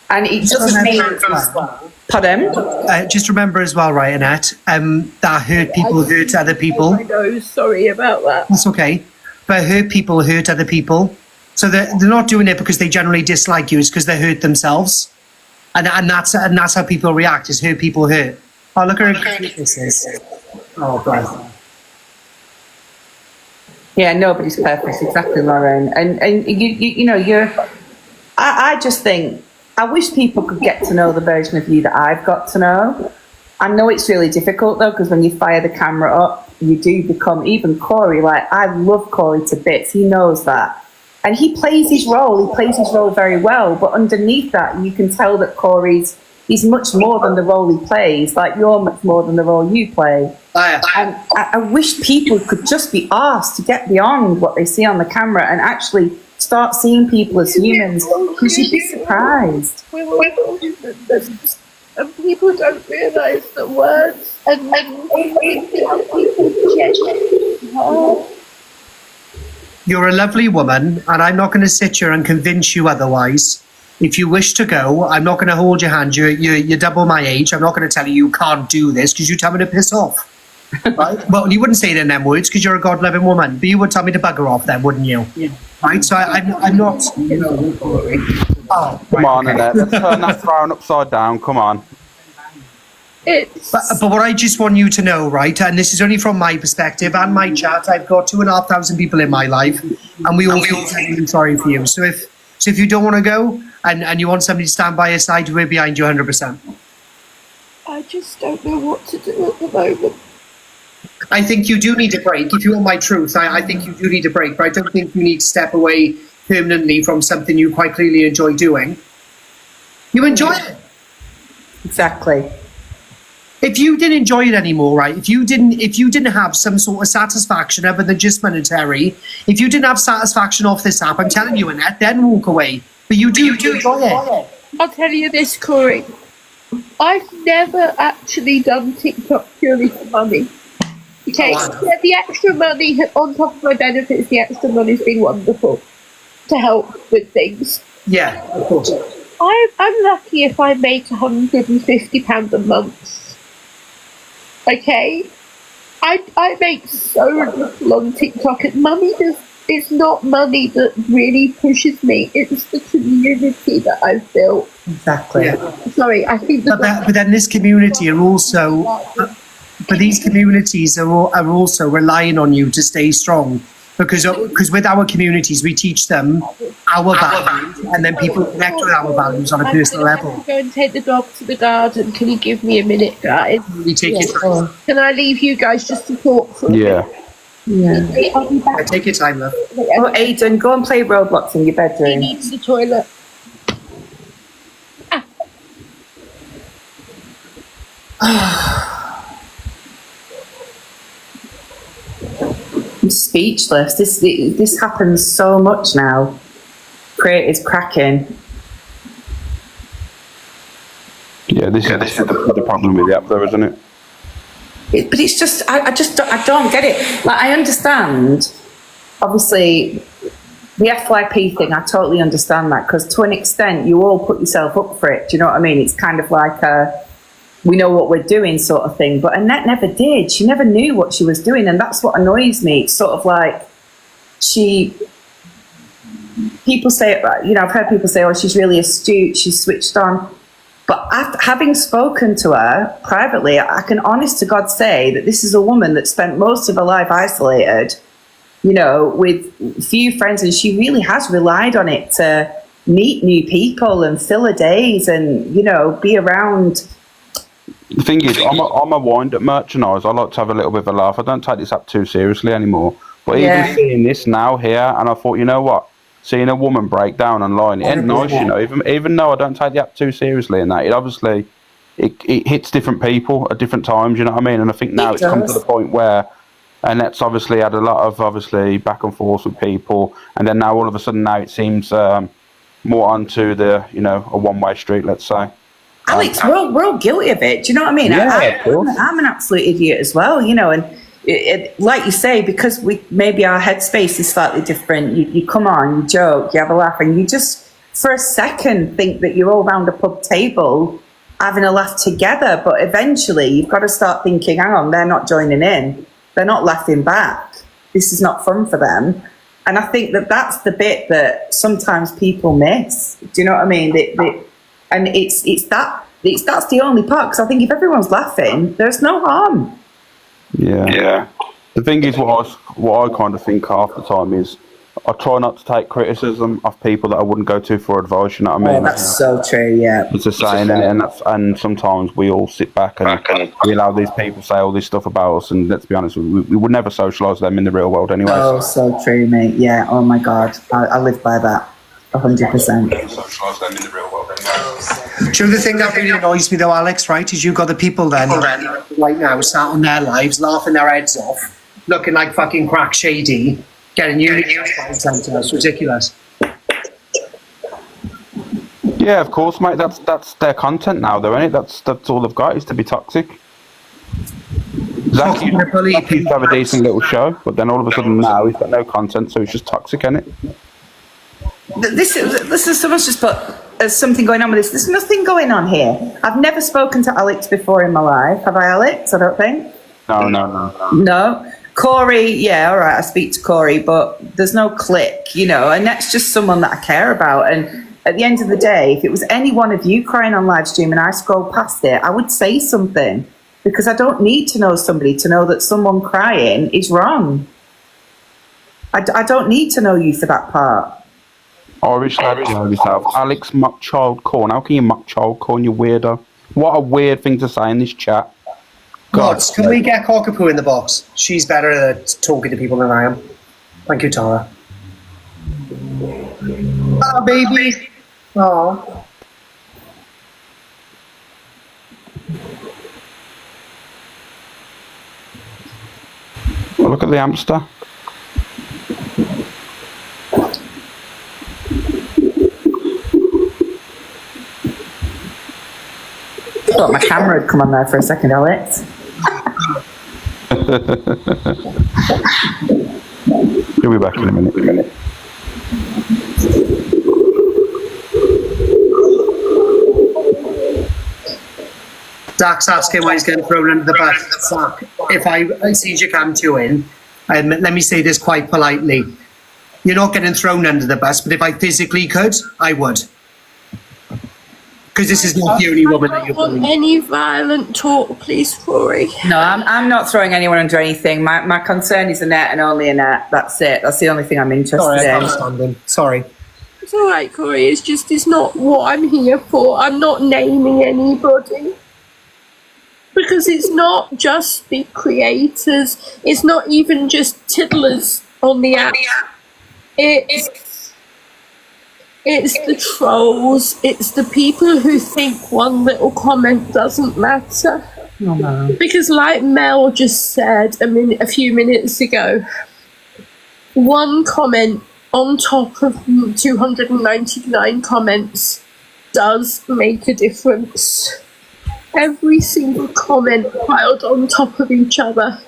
And it doesn't mean... Pardon? Just remember as well, right, Annette, that hurt people hurt other people. I know, sorry about that. That's okay. But hurt people hurt other people. So they're not doing it because they generally dislike you. It's because they hurt themselves. And that's how people react, is hurt people hurt. Oh, look at how cute this is. Oh, God. Yeah, nobody's perfect, exactly, Lauren. And you know, I just think, I wish people could get to know the version of you that I've got to know. I know it's really difficult though, because when you fire the camera up, you do become, even Corey, like, I love Corey to bits, he knows that. And he plays his role very well, but underneath that, you can tell that he's much more than the role he plays, like you're much more than the role you play. And I wish people could just be asked to get beyond what they see on the camera and actually start seeing people as humans, because you'd be surprised. And people don't realise that words and people You're a lovely woman, and I'm not going to sit here and convince you otherwise. If you wish to go, I'm not going to hold your hand. You're double my age. I'm not going to tell you can't do this because you tell me to piss off. Right? Well, you wouldn't say it in them words because you're a God-loving woman, but you would tell me to bugger off then, wouldn't you? Yeah. Right? So I'm not... Oh, come on, Annette. Let's turn that throne upside down. Come on. But what I just want you to know, right, and this is only from my perspective and my chat, I've got 2,500 people in my life, and we all feel genuinely sorry for you. So if you don't want to go and you want somebody to stand by your side, we're behind you 100%. I just don't know what to do at the moment. I think you do need a break. If you want my truth, I think you do need a break, but I don't think you need to step away permanently from something you quite clearly enjoy doing. You enjoy it. Exactly. If you didn't enjoy it anymore, right? If you didn't have some sort of satisfaction other than just monetary, if you didn't have satisfaction off this app, I'm telling you, Annette, then walk away. But you do enjoy it. I'll tell you this, Corey. I've never actually done TikTok purely for money. Okay, the extra money on top of my benefits, the extra money's been wonderful to help with things. Yeah, of course. I'm lucky if I make £150 a month. Okay, I make so little on TikTok, and it's not money that really pushes me. It's the community that I've built. Exactly. Yeah. Sorry, I think but then this community are also, but these communities are also relying on you to stay strong. Because with our communities, we teach them our values, and then people connect with our values on a personal level. Go and take the dog to the garden. Can you give me a minute, guys? We take your time. Can I leave you guys just to talk for a minute? Yeah. I'll be back. Take your time, love. Oh, Aidan, go and play Roblox in your He bedroom. needs the toilet. I'm speechless. This happens so much now. Creative's cracking. Yeah, this is the problem with the app, though, isn't it? But it's just, I don't get it. Like, I understand, obviously, the FYP thing, I totally understand that, because to an extent, you all put yourself up for it. Do you know what I mean? It's kind of like a, we know what we're doing sort of thing. But Annette never did. She never knew what she was doing, and that's what annoys me. It's sort of like people say, you know, I've heard people say, oh, she's really astute, she's switched on. But after having spoken to her privately, I can honest to God say that this is a woman that spent most of her life isolated, you know, with few friends, and she really has relied on it to meet new people and fill her days and, you know, be around. The thing is, I'm a wind-up merchandise. I like to have a little bit of a laugh. I don't take this app too seriously anymore. But even seeing this now here, and I thought, you know what? Seeing a woman break down online, it ain't nice, you know. Even though I don't take the app too seriously, and that it obviously it hits different people at different times. You know what I mean? And I think now it's come to the point where Annette's obviously had a lot of obviously back and forth with people, and then now all of a sudden now it seems more onto the a one-way street, let's say. Alex, we're all guilty of it. Do you know what I mean? Of course. I'm an absolute idiot as well, and like you say, because maybe our headspace is slightly different. You come on, you joke, you have a laugh, and you just for a second think that you're all round a pub table having a laugh together. But eventually, you've got to start thinking, hang on, they're not joining in. They're not laughing back. This is not fun for them. And I think that's the bit that sometimes people miss. Do you know what I mean? And that's the only part, because I think if everyone's laughing, there's no harm. Yeah. The thing is, what I kind of think half the time is, I try not to take criticism of people that I wouldn't go to for advice. You know what I mean? Oh, that's so true. Yeah, it's a saying, and sometimes we all sit back and we allow these people say all this stuff about us. And let's be honest, we would never socialise them in the real world anyway. Oh, so true, mate. Yeah. Oh my God, I live by that. 100%. Do the thing that really annoys me though, Alex, right, is you've got the people then right now sat on their lives, laughing their heads off, looking like fucking crack shady, getting you centre. It's ridiculous. Yeah, of course, mate. That's their content now, though, isn't it? That's all they've got, is to be toxic. Zach used to have a decent little show, but then all of a sudden now he's got no content, so he's just toxic, isn't it? This is someone's just put there's something going on with this. There's nothing going on here. I've never spoken to Alex before in my life. Have I, Alex? I don't think. No. Corey, yeah, all right, I speak to Corey, but there's no click, and that's just someone that I care about. And at the end of the day, if it was any one of you crying on live stream and I scrolled past it, I would say something, because I don't need to know somebody to know that someone crying is wrong. I don't need to know you for that part. Irish lad, yourself. Alex mock child corn. How can you mock child corn, you weirdo? What a weird thing to say in this chat. God, can we get Cockapoo in the box? She's better at talking to people than I am. Thank you, Tara. Oh, baby. Oh. Well, look at the hamster. I thought my camera had come on there for a second, Alex. He'll be back in a minute. Zach's asking why he's getting thrown under the bus. Zach, if I see you come to in, let me say this quite politely. You're not getting thrown under the bus, but if I physically could, I would. Because this is not the only woman that you're bullying. Any violent talk, please, Corey. No, I'm not throwing anyone under anything. My concern is Annette and only Annette. That's it. That's the only thing I'm interested Sorry, I in. can't stand him. Sorry. It's all right, Corey. It's not what I'm here for. I'm not naming anybody. Because it's not just the creators. It's not even just tiddlers on the app. It's the trolls. It's the people who think one little comment doesn't matter. Oh, no. Because like Mel just said a few minutes ago, one comment on top of 299 comments does make a difference. Every single comment piled on top of each other,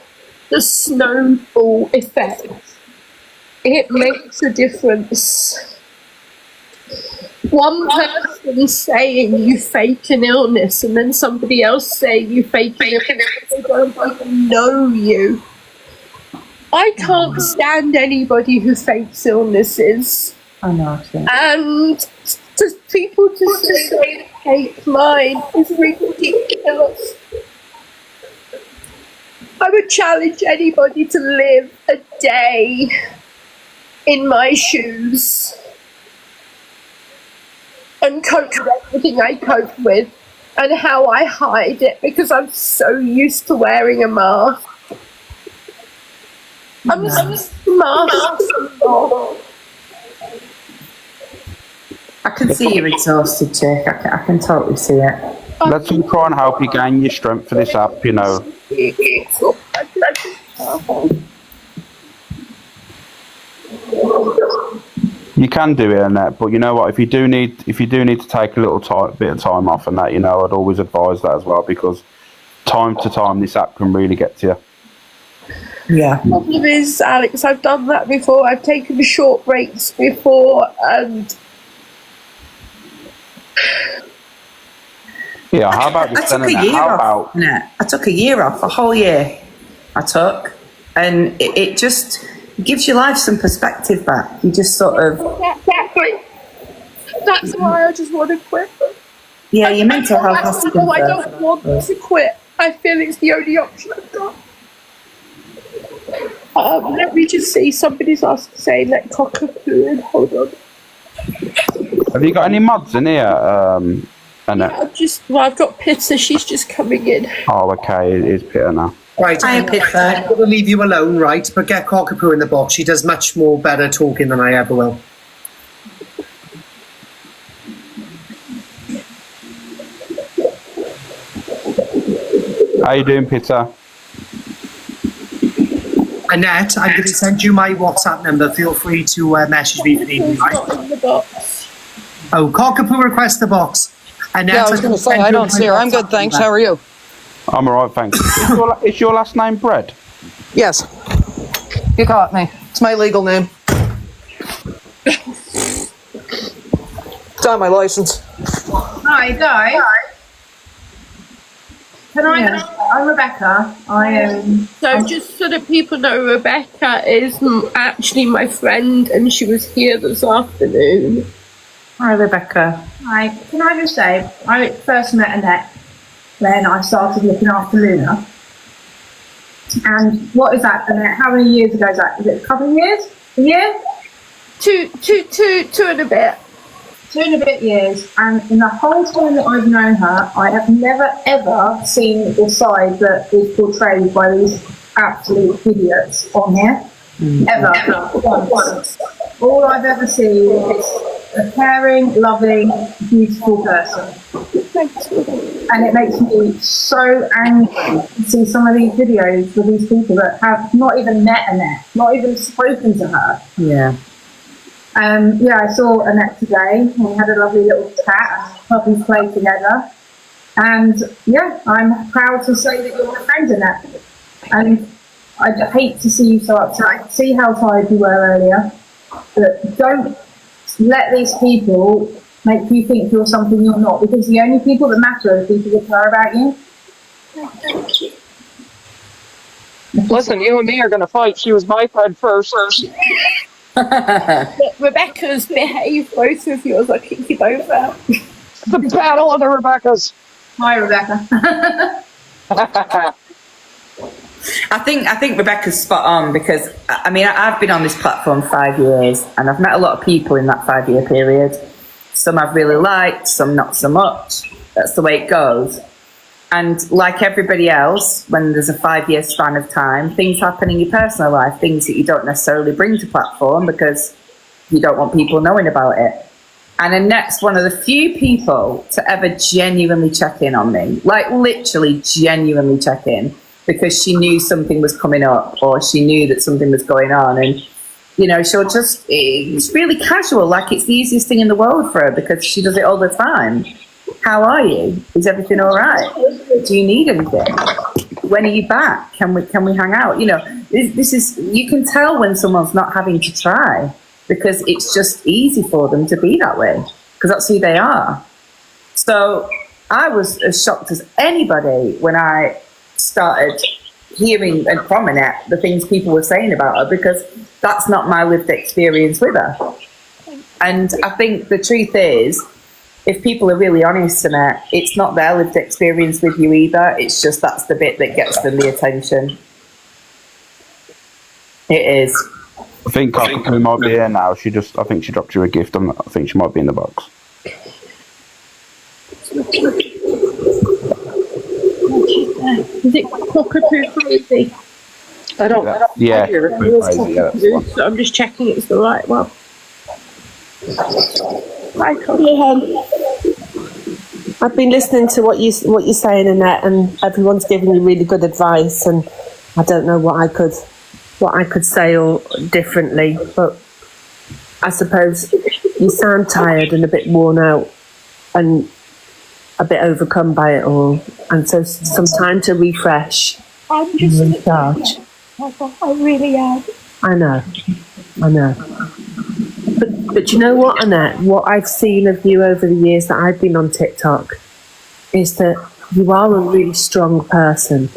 the snowball effect, it makes a difference. One person saying you fake an illness and then somebody else saying you fake an illness, they don't even know you. I can't stand anybody who fakes illnesses. I know. And for people to say hate mine is ridiculous. I would challenge anybody to live a day in my shoes and cope with everything I cope with and how I hide it, because I'm so used to wearing a mask. I'm just masked. I can see you're exhausted, chick. I can totally see it. Let's try and help you gain your strength for this app, You can do it, Annette, but you know what? If you do need to take a little bit of time off and that, you know, I'd always advise that as well, because time to time this app can really get to you. Yeah. The problem is, Alex, I've done that before. I've taken short breaks before, and Yeah, how about this then, Annette? How about... I took a year off, a whole year I took, and it just gives your life some perspective back. You just sort of... Exactly. That's why I just want to quit. Yeah, your mental health has to come I first. don't want to quit. I feel it's the only option I've got. Let me just see. Somebody's asked to say, let cockapoo in. Hold on. Have you got any mods in here, Annette? I've got Pizza. She's just coming in. Oh, okay. It is Peter now. Right, I'm going to leave you alone, right? But get Cockapoo in the box. She does much more better talking than I ever will. How you doing, Peter? Annette, I'm going to send you my WhatsApp number. Feel free to message me if you need me. Not in the box. Oh, Cockapoo request the box. Annette, Yeah, I was going to say, I don't see her. I'm good, thanks. How are you? I'm all right, thanks. Is your last name Bread? Yes. You caught me. It's my legal name. It's on my license. Hi, guys. I'm Rebecca. I am. So just so that people know, Rebecca is actually my friend, and she was here this afternoon. Hi, Rebecca. Hi. Can I just say, I first met Annette when I started looking after Luna. And what is that, Annette? How many years ago is that? Is it a couple of years? A year? Two and a bit. 2.5 years, and in the whole time that I've known her, I have never ever seen the side that is portrayed by these absolute idiots on here. Ever. Once. All I've ever seen is a caring, loving, beautiful person. And it makes me so angry to see some of these videos with these people that have not even met Annette, not even spoken to her. Yeah. I saw Annette today. We had a lovely little chat and puppies play together. And yeah, I'm proud to say that you're my friend, Annette. And I hate to see you so upset. I see how tired you were earlier. But don't let these people make you think you're something you're not, because the only people that matter are the people that care about you. Listen, you and me are going to fight. She was my friend first. Rebecca's behaved, both of yours. I'll kick you both out. The battle of the Rebeccas. Hi, Rebecca. I think Rebecca's spot on, because I mean, I've been on this platform 5 years and I've met a lot of people in that 5-year period. Some I've really liked, some not so much. That's the way it goes. And like everybody else, when there's a 5-year span of time, things happen in your personal life, things that you don't necessarily bring to platform because you don't want people knowing about it. And Annette's one of the few people to ever genuinely check in on me, like literally genuinely check in, because she knew something was coming up or she knew that something was going on. And, you know, she'll just, it's really casual, like it's the easiest thing in the world for her because she does it all the time. How are you? Is everything all right? Do you need anything? When are you back? Can we hang out? You know, this is, you can tell when someone's not having to try because it's just easy for them to be that way because that's who they are. So I was as shocked as anybody when I started hearing from Annette the things people were saying about her, because that's not my lived experience with her. And I think the truth is, if people are really honest, Annette, it's not their lived experience with you either. It's just that's the bit that gets them the attention. It is. I think Cockapoo might be here now. I think she dropped you a gift. I think she might be in the box. Is it Cockapoo Crazy? I don't Yeah, hear it. crazy, yeah, that's one. So I'm just checking it's the right one. Hi, Cockapoo. I've been listening to what you're saying, Annette, and everyone's giving you really good advice, and I don't know what I could say or differently, but I suppose you sound tired and a bit worn out and a bit overcome by it all, and so some time to refresh. I'm just recharge. I really am. I know. But you know what, Annette? What I've seen of you over the years that I've been on TikTok is that you are a really strong person.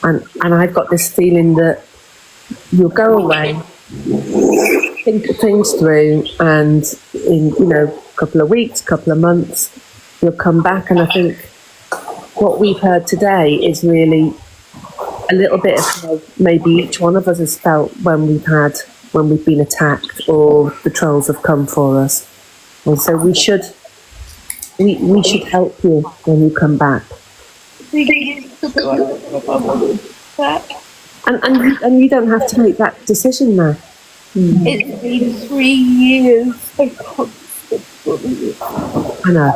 And I've got this feeling that you'll go away, think things through, and in, a couple of weeks, couple of months, you'll come back. And I think what we've heard today is really a little bit of how maybe each one of us has felt when we've been attacked or the trolls have come for us. And so we should help you when you come back. And you don't have to make that decision now. It's been 3 years of constant bullying. I know.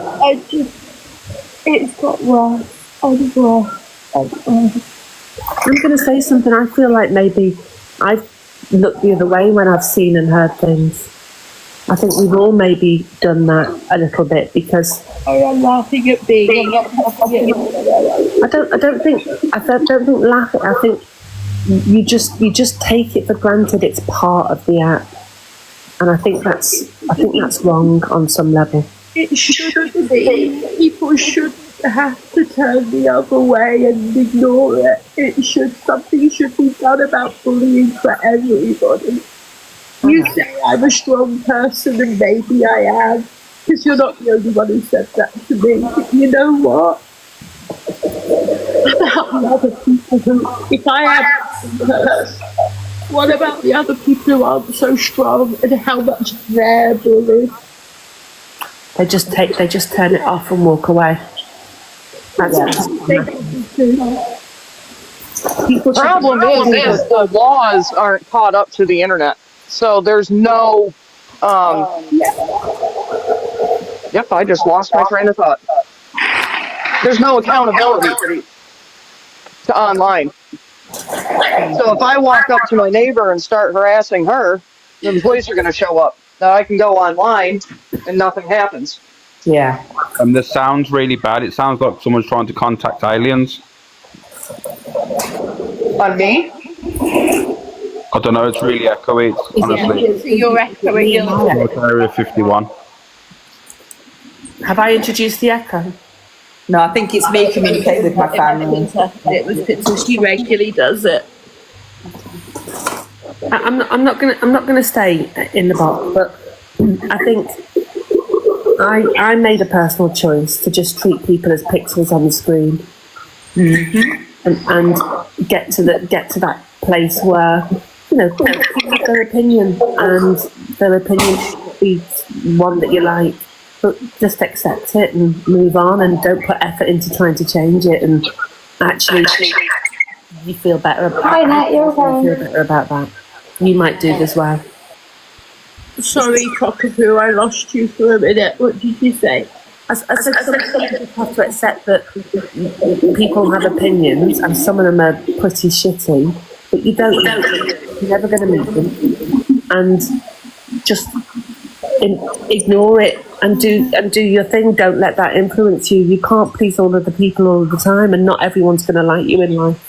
It's got worse and worse and worse. I'm going to say something. I feel like maybe I've looked the other way when I've seen and heard things. I think we've all maybe done that a little bit because I am laughing at me. I'm not laughing at I don't think laughing. I think you just take it for granted. It's part of the app, and I think that's wrong on some level. It shouldn't be. People shouldn't have to turn the other way and ignore it. Something should be done about bullying for everybody. You say I'm a strong person, and maybe I am, because you're not the only one who said that to me. But you know what? About the other people who, if I am hurt, what about the other people who aren't so strong and how much they're bullied? They just turn it off and walk away. That's The problem is the laws aren't caught up to the internet. So there's no, yep, I just lost my train of thought. There's no accountability to online. So if I walk up to my neighbor and start harassing her, the police are going to show up. Now I can go online and nothing happens. Yeah. This sounds really bad. It sounds like someone's trying to contact aliens. On me? I don't know, it's really echoey, honestly. You're echoing. Area 51. Have I introduced the echo? No, I think it's me communicating with my family. It was because she regularly does it. I'm not gonna stay in the box, but I think I made a personal choice to just treat people as pixels on the screen, and get to that place where people have their opinion, and their opinion should be one that you like, but just accept it and move on, and don't put effort into trying to change it. And actually you feel better about Hi, Annette, you're okay. feel better about that. You might do this well. Sorry, Cockapoo, I lost you for a minute. What did you say? I said sometimes you have to accept that people have opinions, and some of them are pretty shitty, but you're never going to meet them, and just ignore it and do your thing. Don't let that influence you. You can't please all of the people all the time, and not everyone's going to like you in life.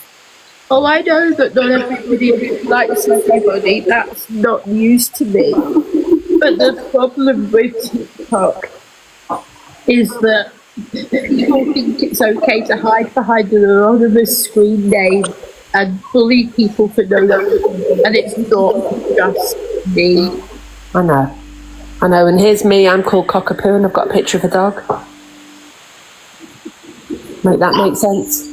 Oh, I know that not everybody likes everybody. That's not news to me. But the problem with TikTok is that people think it's okay to hide behind an anonymous screen name and bully people for no reason. And it's not just me. I know. And here's me. I'm called Cockapoo, and I've got a picture of a dog. Make that make sense?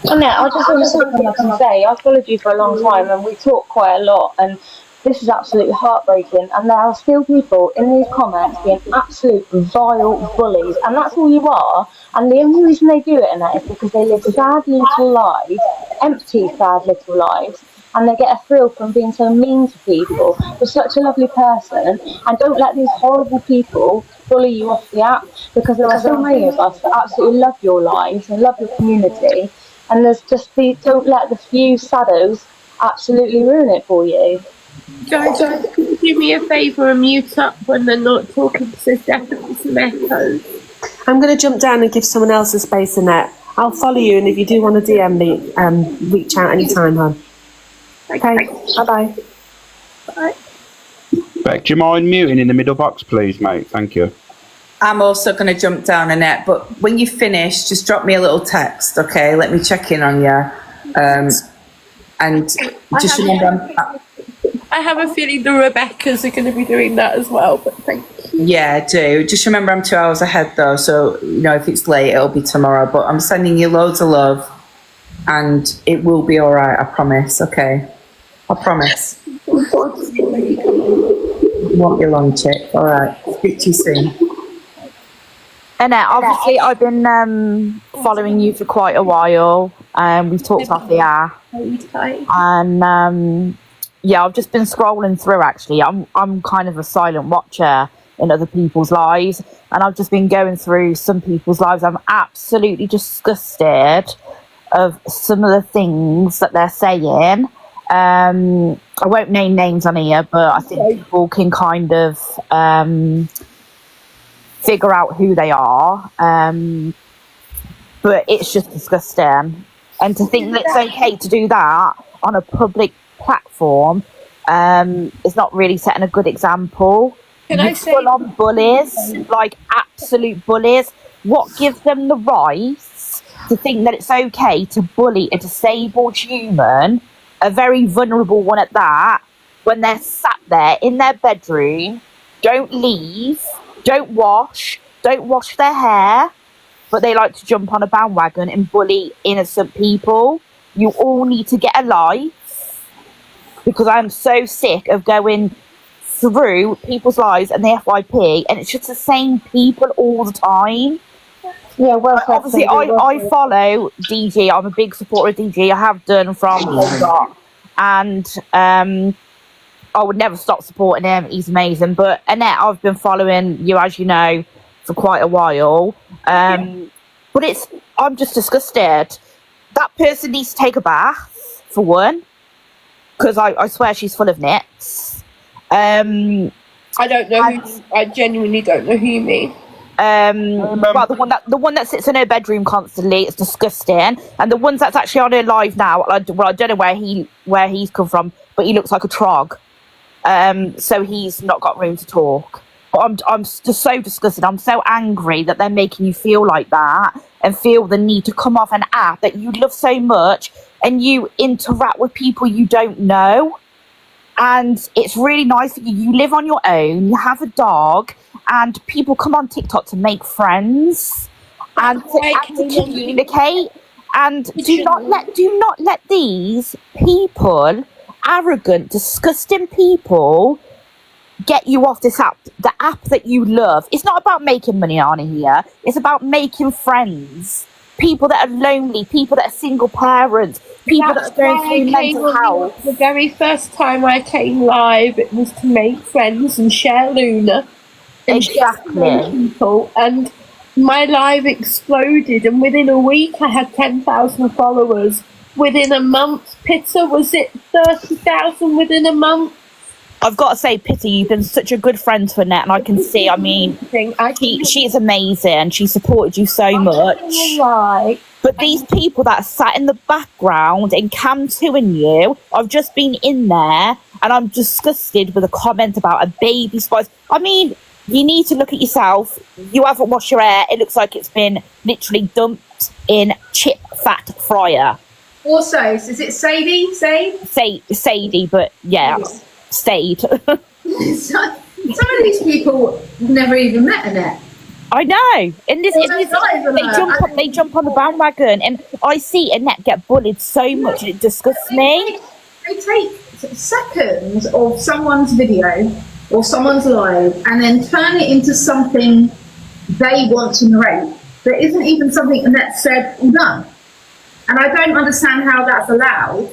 Annette, I just want to say something I can say. I've followed you for a long time and we talk quite a lot, and this is absolutely heartbreaking, and there are still people in these comments being absolute vile bullies, and that's all you are. And the only reason they do it, Annette, is because they live sad little lives, empty sad little lives, and they get a thrill from being so mean to people. You're such a lovely person, and don't let these horrible people bully you off the app, because there are so many of us that absolutely love your lives and love your community, and don't let the few shadows absolutely ruin it for you. Guys, could you do me a favour and mute up when they're not talking, because there's definitely some echoes. I'm going to jump down and give someone else a space, Annette. I'll follow you, and if you do want to DM me, reach out anytime, hon. Okay, bye-bye. Bye. Beck, do you mind muting in the middle box, please, mate? Thank you. I'm also going to jump down, Annette, but when you finish, just drop me a little text, okay? Let me check in on you. And just remember... I have a feeling the Rebeccas are going to be doing that as well, but thank you. Yeah, do. Just remember I'm 2 hours ahead, though, so, if it's late, it'll be tomorrow. But I'm sending you loads of love, and it will be all right, I promise, okay? I promise. Want your long chick. All right. Speak to you soon. Annette, obviously I've been following you for quite a while. We've talked off the air. And yeah, I've just been scrolling through actually. I'm kind of a silent watcher in other people's lives, and I've just been going through some people's lives. I'm absolutely disgusted of some of the things that they're saying. I won't name names on here, but I think people can kind of figure out who they are. But it's just disgusting. And to think that it's okay to do that on a public platform is not really setting a good example. Full on bullies, like absolute bullies. What gives them the rights to think that it's okay to bully a disabled human, a very vulnerable one at that, when they're sat there in their bedroom, don't leave, don't wash their hair, but they like to jump on a bandwagon and bully innocent people? You all need to get a life, because I'm so sick of going through people's lives and the FYP, and it's just the same people all the time. Yeah, well, obviously, I follow DG. I'm a big supporter of DG. I have done from the start, and I would never stop supporting him. He's amazing. But Annette, I've been following you, as you know, for quite a while. But I'm just disgusted. That person needs to take a bath, for one, because I swear she's full of nits. I don't know I genuinely don't know who you mean. Well, the one that sits in her bedroom constantly, it's disgusting. And the ones that's actually on her live now, I don't know where he's come from, but he looks like a trog. So he's not got room to talk. But I'm just so disgusted. I'm so angry that they're making you feel like that and feel the need to come off an app that you love so much and you interact with people you don't know. And it's really nice for you. You live on your own, you have a dog, and people come on TikTok to make friends and to communicate. And do not let these people, arrogant, disgusting people, get you off this app, the app that you love. It's not about making money on here. It's about making friends. People that are lonely, people that are single parents, people that are going through mental health. The very first time I came live, it was to make friends and share Luna. And exactly. People, and my live exploded, and within a week I had 10,000 followers. Within a month, Pitta, was it 30,000 within a month? I've got to say, Pitty, you've been such a good friend to Annette, and I can see, I mean, she's amazing. She supported you so much. Right. But these people that sat in the background in Cam 2 and you, I've just been in there, and I'm disgusted with a comment about a baby spice. I mean, you need to look at yourself. You haven't washed your hair. It looks like it's been literally dumped in chip fat fryer. Also, is it Sadie? Sadie, but yeah. Yes. Stayed. Some of these people never even met Annette. I know. They jump on the bandwagon, and I see Annette get bullied so much, and it disgusts me. They take seconds of someone's video or someone's live and then turn it into something they want to narrate that isn't even something Annette said or done. And I don't understand how that's allowed.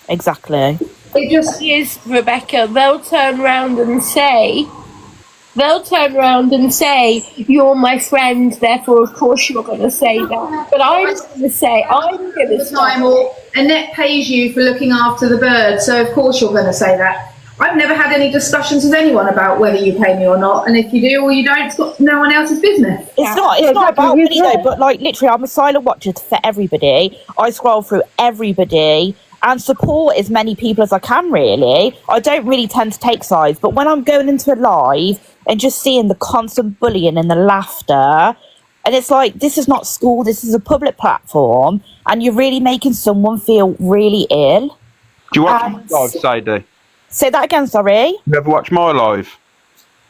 Exactly. It just is, Rebecca. They'll turn around and say they'll turn around and say, "You're my friend, therefore, of course, you're going to say that." But I'm going to say, I'm going to time, or Annette pays you for looking after the bird, so of course you're going to say that. I've never had any discussions with anyone about whether you pay me or not, and if you do or you don't, it's got no one else's business. It's not about money though, but like literally, I'm a silent watcher for everybody. I scroll through everybody and support as many people as I can. Really, I don't really tend to take sides, but when I'm going into a live and just seeing the constant bullying and the laughter, and it's like, this is not school, this is a public platform, and you're really making someone feel really ill. Do you watch my live, Sadie? Say that again, sorry. You ever watch my live?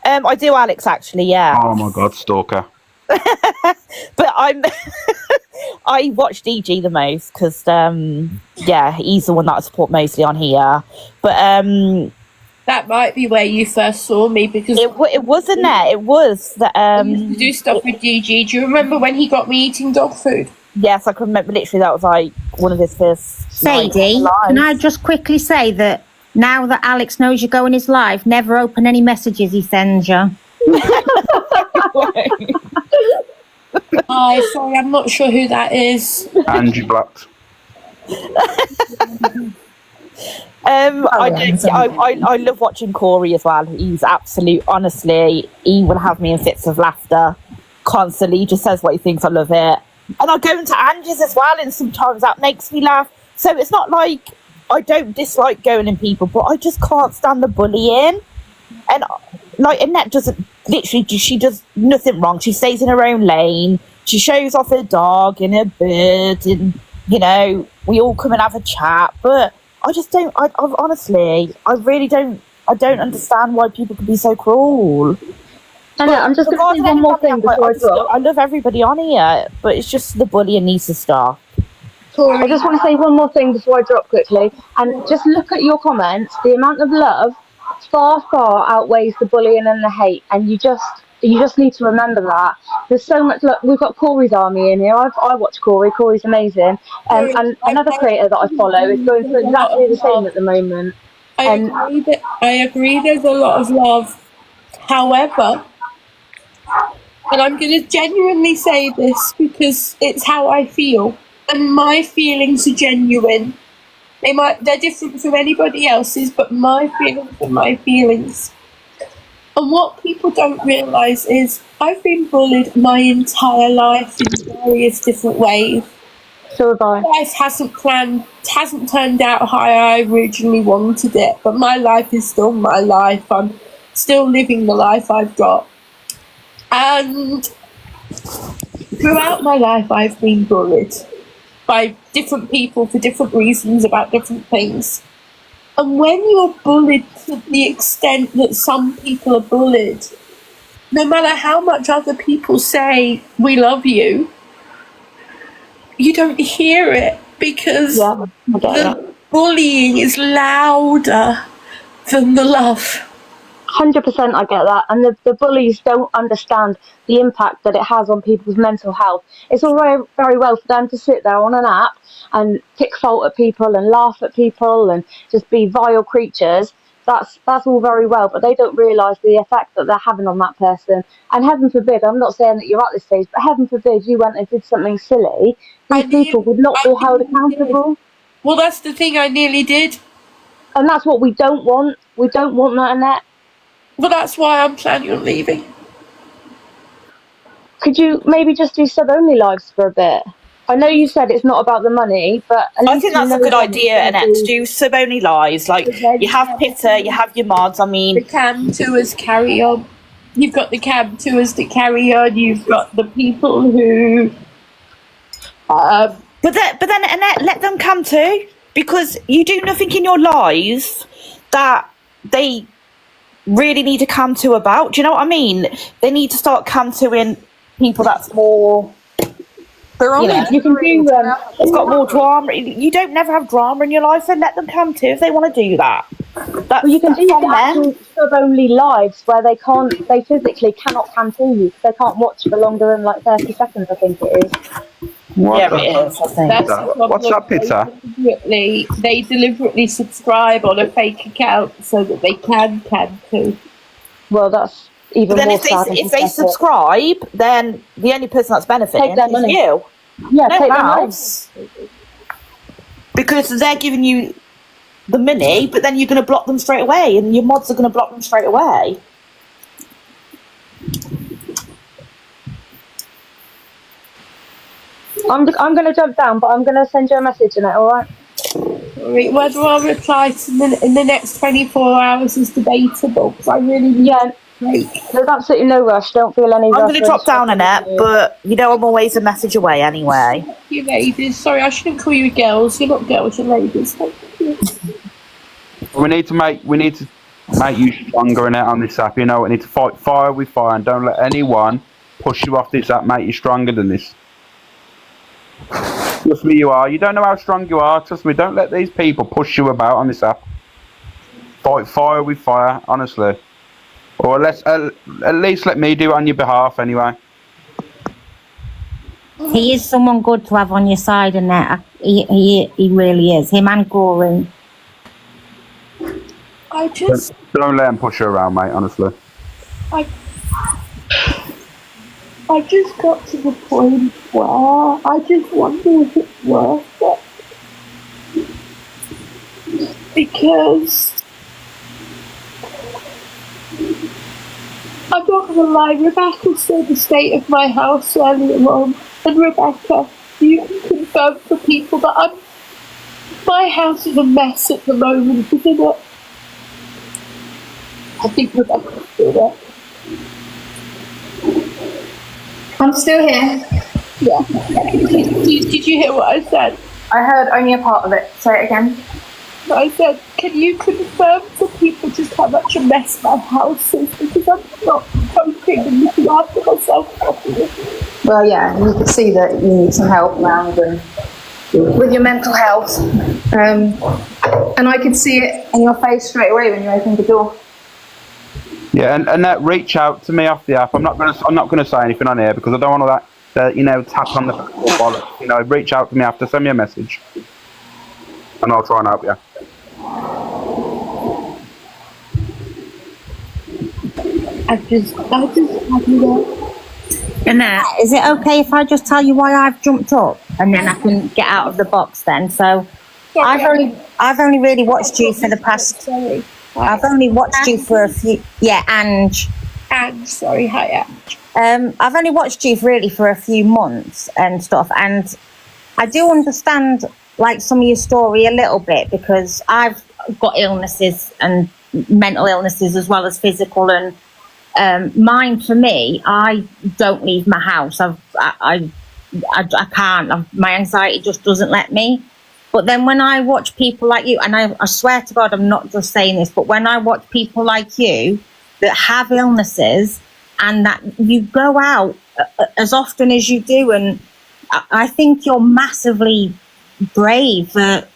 I do, Alex, actually, yeah. Oh my God, stalker. But I watch DG the most because, yeah, he's the one that I support mostly on here. But that might be where you first saw me, because it wasn't there. It was that I used to do stuff with DG. Do you remember when he got me eating dog food? Yes, I can remember. Literally, that was like one of his first. Sadie, can I just quickly say that now that Alex knows you're going his live, never open any messages he sends you. Hi, sorry, I'm not sure who that is. Angie blocked. I love watching Corey as well. He's absolute, honestly, he will have me in fits of laughter constantly. He just says what he thinks. I love it. And I go into Angie's as well, and sometimes that makes me laugh. So it's not like I don't dislike going in people, but I just can't stand the bullying. And like Annette doesn't, literally, she does nothing wrong. She stays in her own lane. She shows off her dog and her bird, and you know, we all come and have a chat. But I just don't. I honestly, I really don't. I don't understand why people can be so cruel. I'm just going to say one more thing before I drop. I love everybody on here, but it's just the bullying needs to stop. I just want to say one more thing before I drop quickly, and just look at your comments. The amount of love far outweighs the bullying and the hate, and you just need to remember that. There's so much. Look, we've got Corey's army in here. I watch Corey. Corey's amazing, and another creator that I follow is going through exactly the same at the moment. I agree. There's a lot of love. However, and I'm going to genuinely say this because it's how I feel, and my feelings are genuine. They're different from anybody else's, but my feelings are my feelings. And what people don't realise is I've been bullied my entire life in various different ways. So have I. Life hasn't turned out how I originally wanted it, but my life is still my life. I'm still living the life I've got. And throughout my life, I've been bullied by different people for different reasons about different things. And when you're bullied to the extent that some people are bullied, no matter how much other people say, "We love you," you don't hear it because the bullying is louder than the love. 100% I get that, and the bullies don't understand the impact that it has on people's mental health. It's all very well for them to sit there on an app and pick fault at people and laugh at people and just be vile creatures. That's all very well, but they don't realise the effect that they're having on that person. And heaven forbid, I'm not saying that you're at this stage, but heaven forbid you went and did something silly, these people would not be held accountable. Well, that's the thing, I nearly did. And that's what we don't want. We don't want that, Annette. Well, that's why I'm planning on leaving. Could you maybe just do sub-only lives for a bit? I know you said it's not about the money, but I think that's a good idea, Annette, to do sub-only lives. Like, you have Pitter, you have your mods, I mean... The cam tours carry on. You've got the cam tours that carry on, you've got the people who... But then, Annette, let them come too, because you do nothing in your lives that they really need to come to about. Do you know what I mean? They need to start come to in people that's more... You can do it's got more drama. You don't never have drama in your life, so let them come too if they want to do that. You can do actual sub-only lives where they physically cannot come to you because they can't watch for longer than like 30 seconds, I think it is. Yeah, it is, I think. What's that, Peter? They deliberately subscribe on a fake account so that they can too. Well, that's even Then more if sad. they subscribe, then the only person that's benefiting Take their is money. you. Yeah, No take their one money. else. Because they're giving you the money, but then you're going to block them straight away, and your mods are going to block them straight away. I'm going to jump down, but I'm going to send you a message in it, alright? Whether I'll reply to in the next 24 hours is debatable, because I really there's absolutely no rush. Don't feel any rush. I'm going to drop down, Annette, but you know I'm always a message away anyway. Thank you, ladies. Sorry, I shouldn't call you girls. You're not girls, you're ladies. Thank you. We need to make you stronger in it on this app. You know, we need to fight fire with fire, and don't let anyone push you off this app. Make you stronger than this. Trust me, you are. You don't know how strong you are. Trust me. Don't let these people push you about on this app. Fight fire with fire, honestly. Or at least let me do it on your behalf, anyway. He is someone good to have on your side, Annette. He really is. Him and Goring. Don't let them push you around, mate. Honestly. I just got to the point where I just wonder if it's worth it. Because I'm not gonna lie, Rebecca said the state of my house earlier on, and Rebecca, you can confirm for people that my house is a mess at the moment, isn't it? I think Rebecca's still there. I'm still here. Yeah. Did you hear what I said? I heard only a part of it. Say it again. I said, can you confirm to people just how much a mess my house is? Because I'm not coping and looking after myself properly. Well, yeah, you can see that you need some help around and with your mental health. And I could see it in your face straight away when you opened the door. Yeah, and that reach out to me off the app. I'm not gonna say anything on here because I don't want that tap on the bollocks. Reach out to me after, send me a message, and I'll try and help you. I just Annette, is it okay if I just tell you why I've jumped up and then I can get out of the box then? So I've only really watched you for the past. I've only watched you for a few. Yeah, Ange. Sorry, hi, Ange. I've only watched you really for a few months and stuff, and I do understand like some of your story a little bit because I've got illnesses and mental illnesses as well as physical, and mine for me, I don't leave my house. I can't. My anxiety just doesn't let me. But then when I watch people like you, and I swear to God, I'm not just saying this, but when I watch people like you that have illnesses and that you go out as often as you do, and I think you're massively brave, and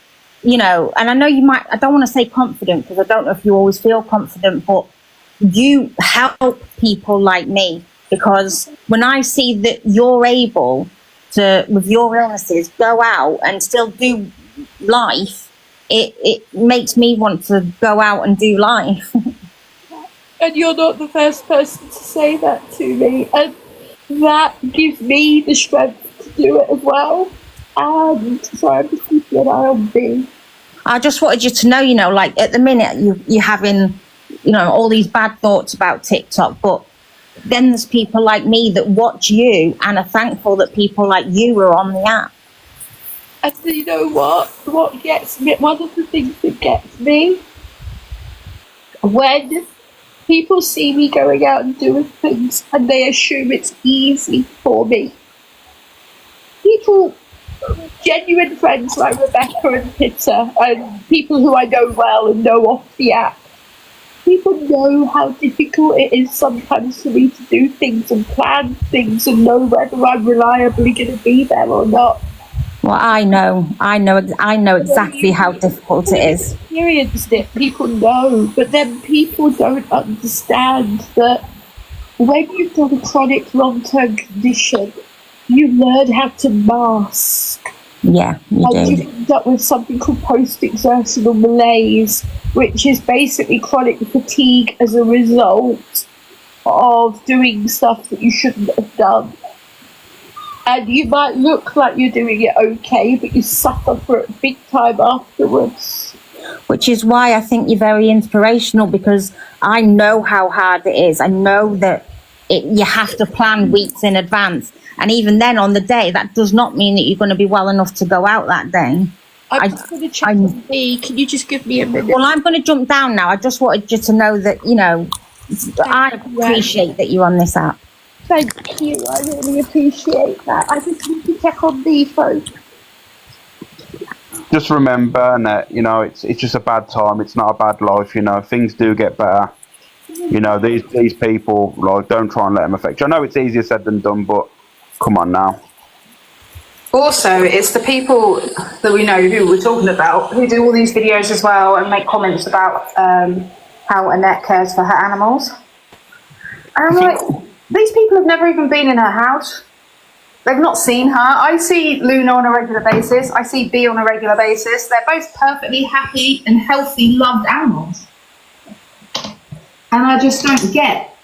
I know you might, I don't want to say confident because I don't know if you always feel confident, but you help people like me because when I see that you're able to, with your illnesses, go out and still do life, it makes me want to go out and do life. And you're not the first person to say that to me, and that gives me the strength to do it as well. And so I'm just keeping an eye on me. I just wanted you to know, like at the minute you're having, all these bad thoughts about TikTok, but then there's people like me that watch you and are thankful that people like you are on the app. And you know what gets me, one of the things that gets me, when people see me going out and doing things and they assume it's easy for me. People, genuine friends like Rebecca and Peter, and people who I know well and know off the app, people know how difficult it is sometimes for me to do things and plan things and know whether I'm reliably going to be there or not. Well, I know exactly how difficult it is. Experienced it, people know, but then people don't understand that when you've got a chronic long-term condition, you learn how to mask. Yeah, you do. You end up with something called post-exertional malaise, which is basically chronic fatigue as a result of doing stuff that you shouldn't have done. And you might look like you're doing it okay, but you suffer for it big time afterwards. Which is why I think you're very inspirational, because I know how hard it is. I know that you have to plan weeks in advance. And even then, on the day, that does not mean that you're going to be well enough to go out that day. I'm just going to check on me. Can you just give me a minute? Well, I'm going to jump down now. I just wanted you to know that, you know, I appreciate that you're on this app. Thank you. I really appreciate that. I just need to check on me, folks. Just remember, Annette, you know, it's just a bad time. It's not a bad life. You know, things do get better. You know, these people, like, don't try and let them affect you. I know it's easier said than done, but come on now. Also, it's the people that we know who we're talking about who do all these videos as well and make comments about how Annette cares for her animals. And I'm like, these people have never even been in her house. They've not seen her. I see Luna on a regular basis. I see Bee on a regular basis. They're both perfectly happy and healthy, loved animals. And I just don't get.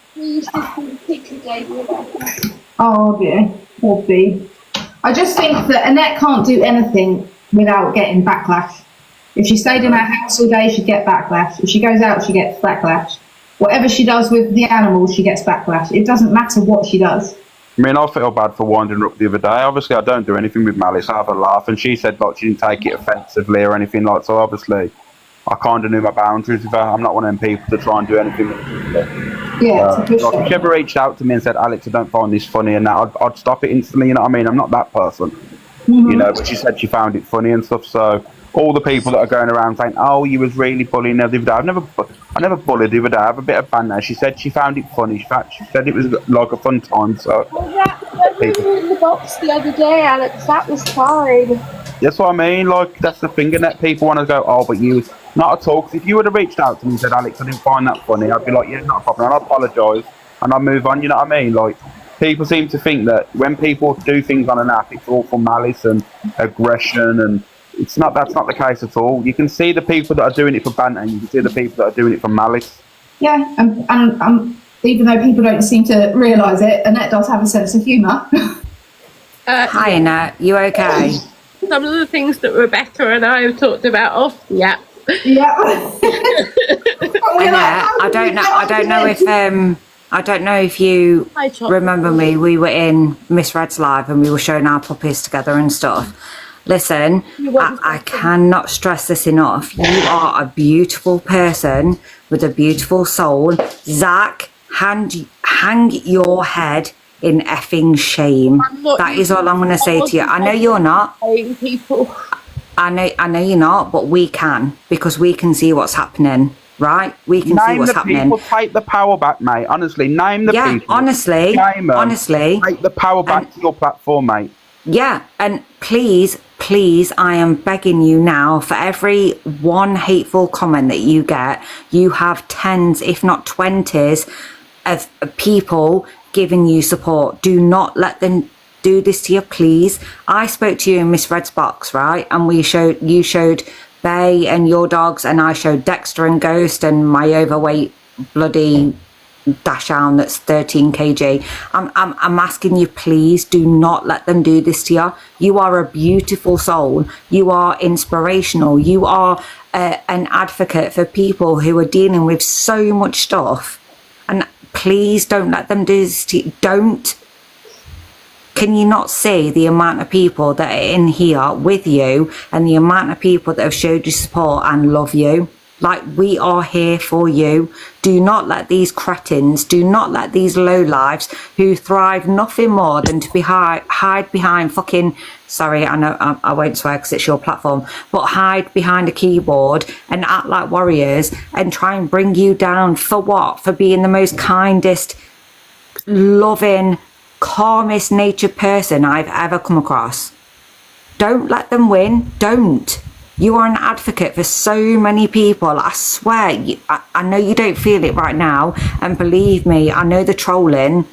Oh dear, poor Bee. I just think that Annette can't do anything without getting backlash. If she stayed in her house all day, she'd get backlash. If she goes out, she gets backlash. Whatever she does with the animals, she gets backlash. It doesn't matter what she does. I mean, I felt bad for winding her up the other day. Obviously, I don't do anything with malice. I have a laugh, and she said like she didn't take it offensively or anything like. So obviously, I kind of knew my boundaries with her. I'm not one of them people to try and do anything. Yeah, like if she ever reached out to me and said, "Alex, I don't find this funny," and that, I'd stop it instantly. You know what I mean? I'm not that person. You know, but she said she found it funny and stuff. So all the people that are going around saying, "Oh, you was really bullying her the other day," I never bullied the other day. I have a bit of banter. She said she found it funny. She said it was like a fun time. So We were in the box the other day, Alex. That was fine. that's what I mean. Like, that's the thing, and that people want to go, "Oh, but you," not at all. Because if you would have reached out to me and said, "Alex, I didn't find that funny," I'd be like, "Yeah, not a problem," and I'd apologise and I'd move on. You know what I mean? Like, people seem to think that when people do things on an app, it's all for malice and aggression, and it's not. That's not the case at all. You can see the people that are doing it for banter, and you can see the people that are doing it for malice. Yeah, and even though people don't seem to realise it, Annette does have a sense of humour. Hi, Annette. You okay? Some of the things that Rebecca and I have talked about off the app. Yeah. Annette, I don't know if you remember me. We were in Miss Red's live and we were showing our puppies together and stuff. Listen, I cannot stress this enough. You are a beautiful person with a beautiful soul. Zach, hang your head in effing shame. That is all I'm going to say to you. I know you're not. People. I know you're not, but we can, because we can see what's happening, right? We can see what's happening. People, take the power back, mate. Honestly, name the people. Honestly, take the power back to your platform, mate. Yeah, and please, I am begging you now, for every one hateful comment that you get, you have tens, if not 20s, of people giving you support. Do not let them do this to you, please. I spoke to you in Miss Red's box, right? And you showed Bay and your dogs, and I showed Dexter and Ghost and my overweight bloody Dachshund that's 13 kg. I'm asking you, please do not let them do this to you. You are a beautiful soul. You are inspirational. You are an advocate for people who are dealing with so much stuff. And please don't let them do this to you. Don't. Can you not see the amount of people that are in here with you and the amount of people that have showed you support and love you? Like, we are here for you. Do not let these cretins, do not let these lowlifes who thrive nothing more than to hide behind fucking, sorry, I know I won't swear because it's your platform, but hide behind a keyboard and act like warriors and try and bring you down. For what? For being the most kindest, loving, calmest natured person I've ever come across. Don't let them win. Don't. You are an advocate for so many people. I swear, I know you don't feel it right now. And believe me, I know the trolling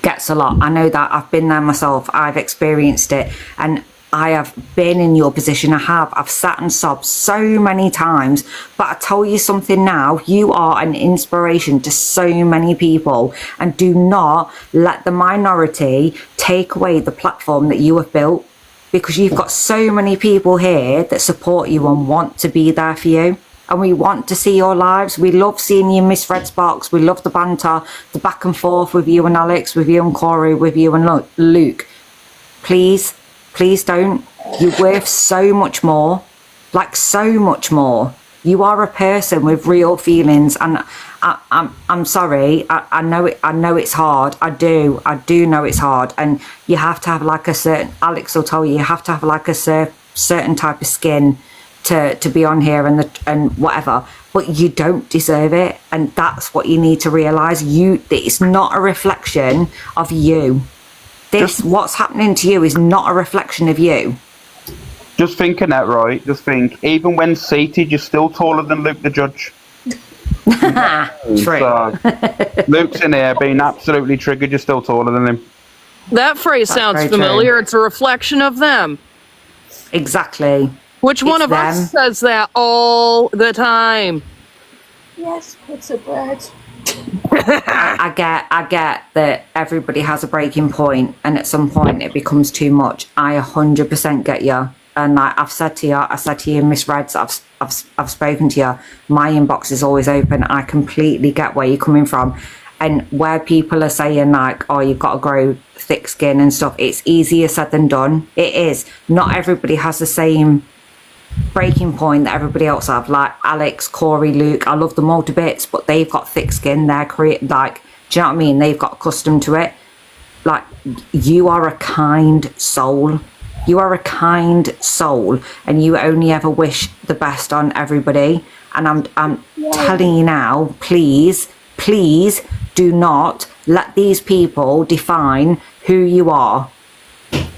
gets a lot. I know that. I've been there myself. I've experienced it. And I have been in your position. I've sat and sobbed so many times, but I tell you something now, you are an inspiration to so many people, and do not let the minority take away the platform that you have built, because you've got so many people here that support you and want to be there for you. And we want to see your lives. We love seeing you in Miss Red's box. We love the banter, the back and forth with you and Alex, with you and Corey, with you and Luke. Please don't. You're worth so much more. Like, so much more. You are a person with real feelings, and I'm sorry. I know it's hard. I do know it's hard, and you have to have like a certain. Alex will tell you, you have to have like a certain type of skin to be on here and whatever. But you don't deserve it, and that's what you need to realise. It's not a reflection of you. What's happening to you is not a reflection of you. Just think, Annette, right? Just think, even when seated, you're still taller than Luke the judge. True. So, Luke's in here being absolutely triggered, you're still taller than him. That phrase sounds familiar. It's a reflection of them. Exactly. Which one of us says that all the time? Yes, it's a bird. I get that everybody has a breaking point, and at some point it becomes too much. I 100% get you. And like I said to you, Miss Reds, I've spoken to you. My inbox is always open. I completely get where you're coming from, and where people are saying like, "Oh, you've got to grow thick skin and stuff." It's easier said than done. It is. Not everybody has the same breaking point that everybody else have. Like Alex, Corey, Luke. I love them all to bits, but they've got thick skin. They're like, do you know what I mean? They've got accustomed to it. Like, you are a kind soul. You are a kind soul, and you only ever wish the best on everybody. And I'm telling you now, please do not let these people define who you are.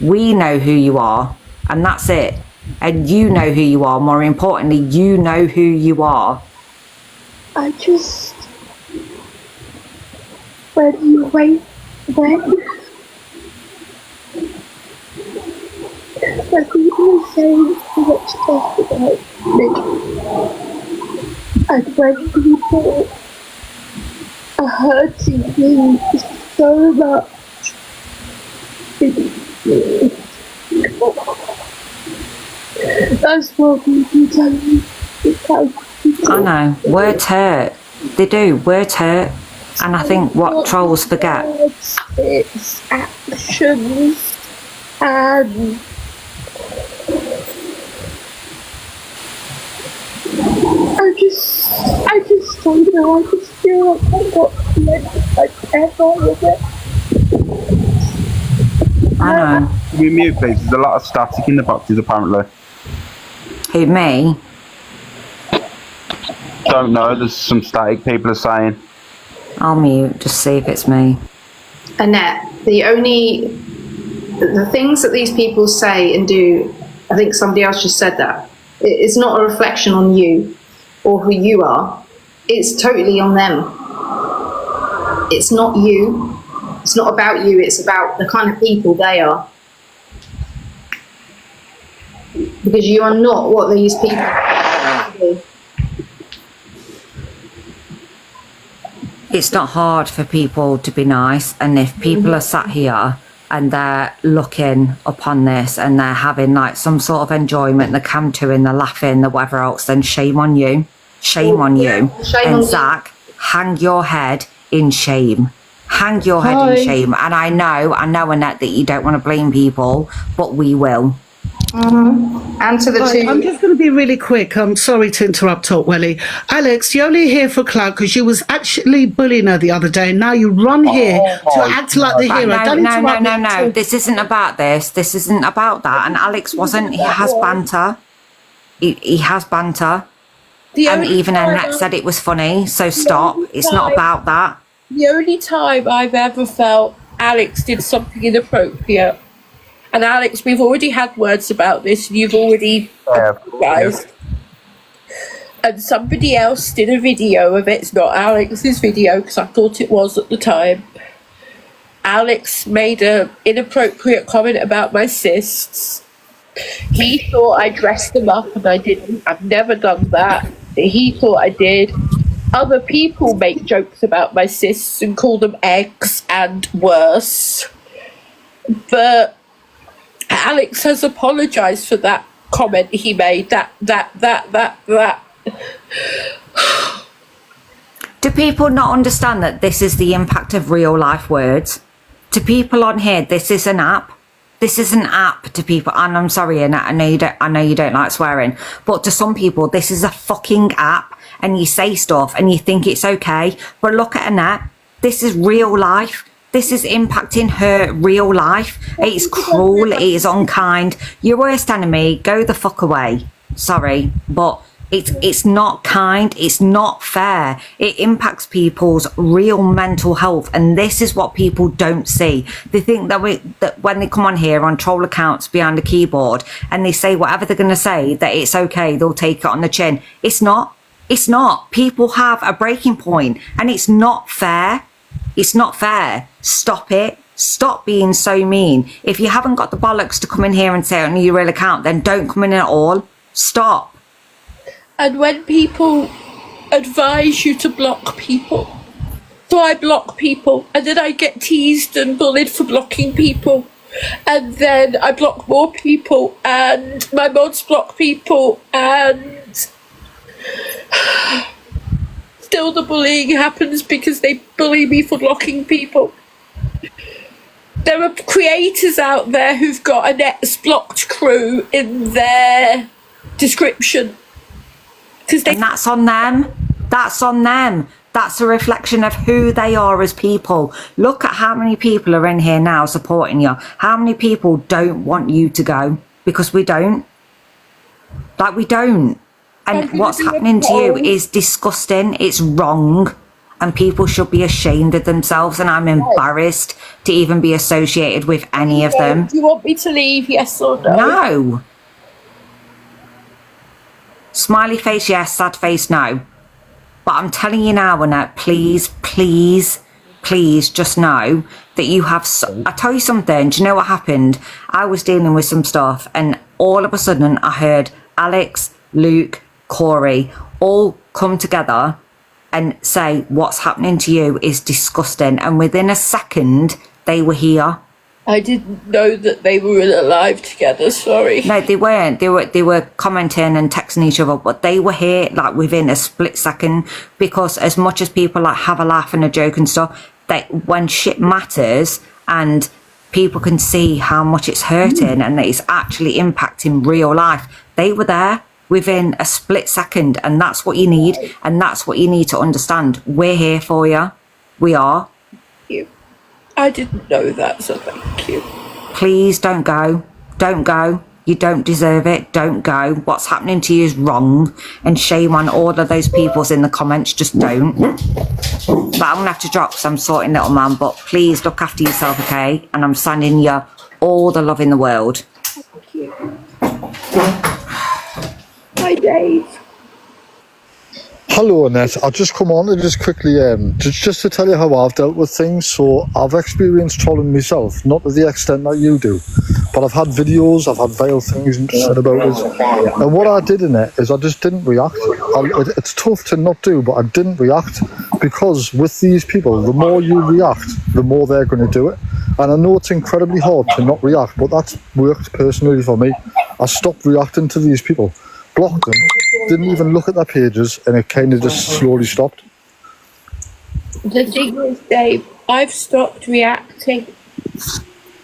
We know who you are, and that's it. And you know who you are. More importantly, you know who you are. When people say too much stuff about me, and when people are hurting me so much, that's what people tell me. I know. Words hurt. They do. Words hurt. And I think what trolls forget. It's actions, and I just don't know. I just feel like I got like ever with it. I know. Can you mute, please? There's a lot of static in the boxes, apparently. Who, me? Don't know. There's some static people are saying. I'll mute. Just see if it's me. Annette, the things that these people say and do, I think somebody else just said that. It's not a reflection on you or who you are. It's totally on them. It's not you. It's not about you. It's about the kind of people they are. Because you are not what these people do. It's not hard for people to be nice, and if people are sat here and they're looking upon this and they're having like some sort of enjoyment, they're cantering, they're laughing, they're whatever else, then shame on you. Shame on you. And Zach, hang your head in shame. Hang your head in shame. And I know, Annette, that you don't want to blame people, but we will. And to the two. I'm just going to be really quick. I'm sorry to interrupt, Talk Welly. Alex, you're only here for clout because you was actually bullying her the other day, and now you run here to act like the hero. No. This isn't about this. This isn't about that. And Alex wasn't. He has banter. He has banter. And even Annette said it was funny. So stop. It's not about that. The only time I've ever felt Alex did something inappropriate, and Alex, we've already had words about this, and you've already apologised. And somebody else did a video of it. It's not Alex's video, because I thought it was at the time. Alex made an inappropriate comment about my cysts, He thought I dressed them up and I didn't. I've never done that. He thought I did. Other people make jokes about my cysts and call them eggs and worse. But Alex has apologised for that comment he made. That. Do people not understand that this is the impact of real life words? To people on here, this is an app. This is an app to people, and I'm sorry, Annette, I know you don't like swearing, but to some people, this is a fucking app, and you say stuff and you think it's okay. But look at Annette. This is real life. This is impacting her real life. It's cruel. It is unkind. Your worst enemy, go the fuck away. Sorry, but it's not kind. It's not fair. It impacts people's real mental health, and this is what people don't see. They think that when they come on here on troll accounts behind a keyboard and they say whatever they're going to say, that it's okay, they'll take it on the chin. It's not. It's not. People have a breaking point, and it's not fair. It's not fair. Stop it. Stop being so mean. If you haven't got the bollocks to come in here and say it on your real account, then don't come in at all. Stop. And when people advise you to block people, so I block people, and then I get teased and bullied for blocking people, and then I block more people, and my mods block people, and still the bullying happens because they bully me for blocking people. There are creators out there who've got Annette's blocked crew in their description. And that's on them. That's on them. That's a reflection of who they are as people. Look at how many people are in here now supporting you. How many people don't want you to go? Because we don't. Like, we don't. And what's happening to you is disgusting. It's wrong. And people should be ashamed of themselves. And I'm embarrassed to even be associated with any of them. Do you want me to leave, yes or no? No. Smiley face, yes. Sad face, no. But I'm telling you now, Annette, please, please, please just know that you have... I tell you something. Do you know what happened? I was dealing with some stuff, and all of a sudden I heard Alex, Luke, Corey all come together and say what's happening to you is disgusting. And within a second, they were here. I didn't know that they were alive together, sorry. No, they weren't. They were commenting and texting each other, but they were here like within a split second, because as much as people like have a laugh and a joke and stuff, that when shit matters and people can see how much it's hurting and that it's actually impacting real life, they were there within a split second, and that's what you need, and that's what you need to understand. We're here for you. We are. I didn't know that, so thank you. Please don't go. Don't go. You don't deserve it. Don't go. What's happening to you is wrong. And shame on all of those peoples in the comments. Just don't. But I'm going to have to drop because I'm sorting, little man. But please look after yourself, okay? And I'm sending you all the love in the world. Thank you. Hi, Dave. Hello, Annette. I'll just come on and just quickly, just to tell you how I've dealt with things. So I've experienced trolling myself, not to the extent that you do, but I've had videos, I've had vile things said about it. And what I did in it is I just didn't react. It's tough to not do, but I didn't react, because with these people, the more you react, the more they're going to do it. And I know it's incredibly hard to not react, but that's worked personally for me. I stopped reacting to these people, blocked them, didn't even look at their pages, and it kind of just slowly stopped. The thing is, Dave, I've stopped reacting.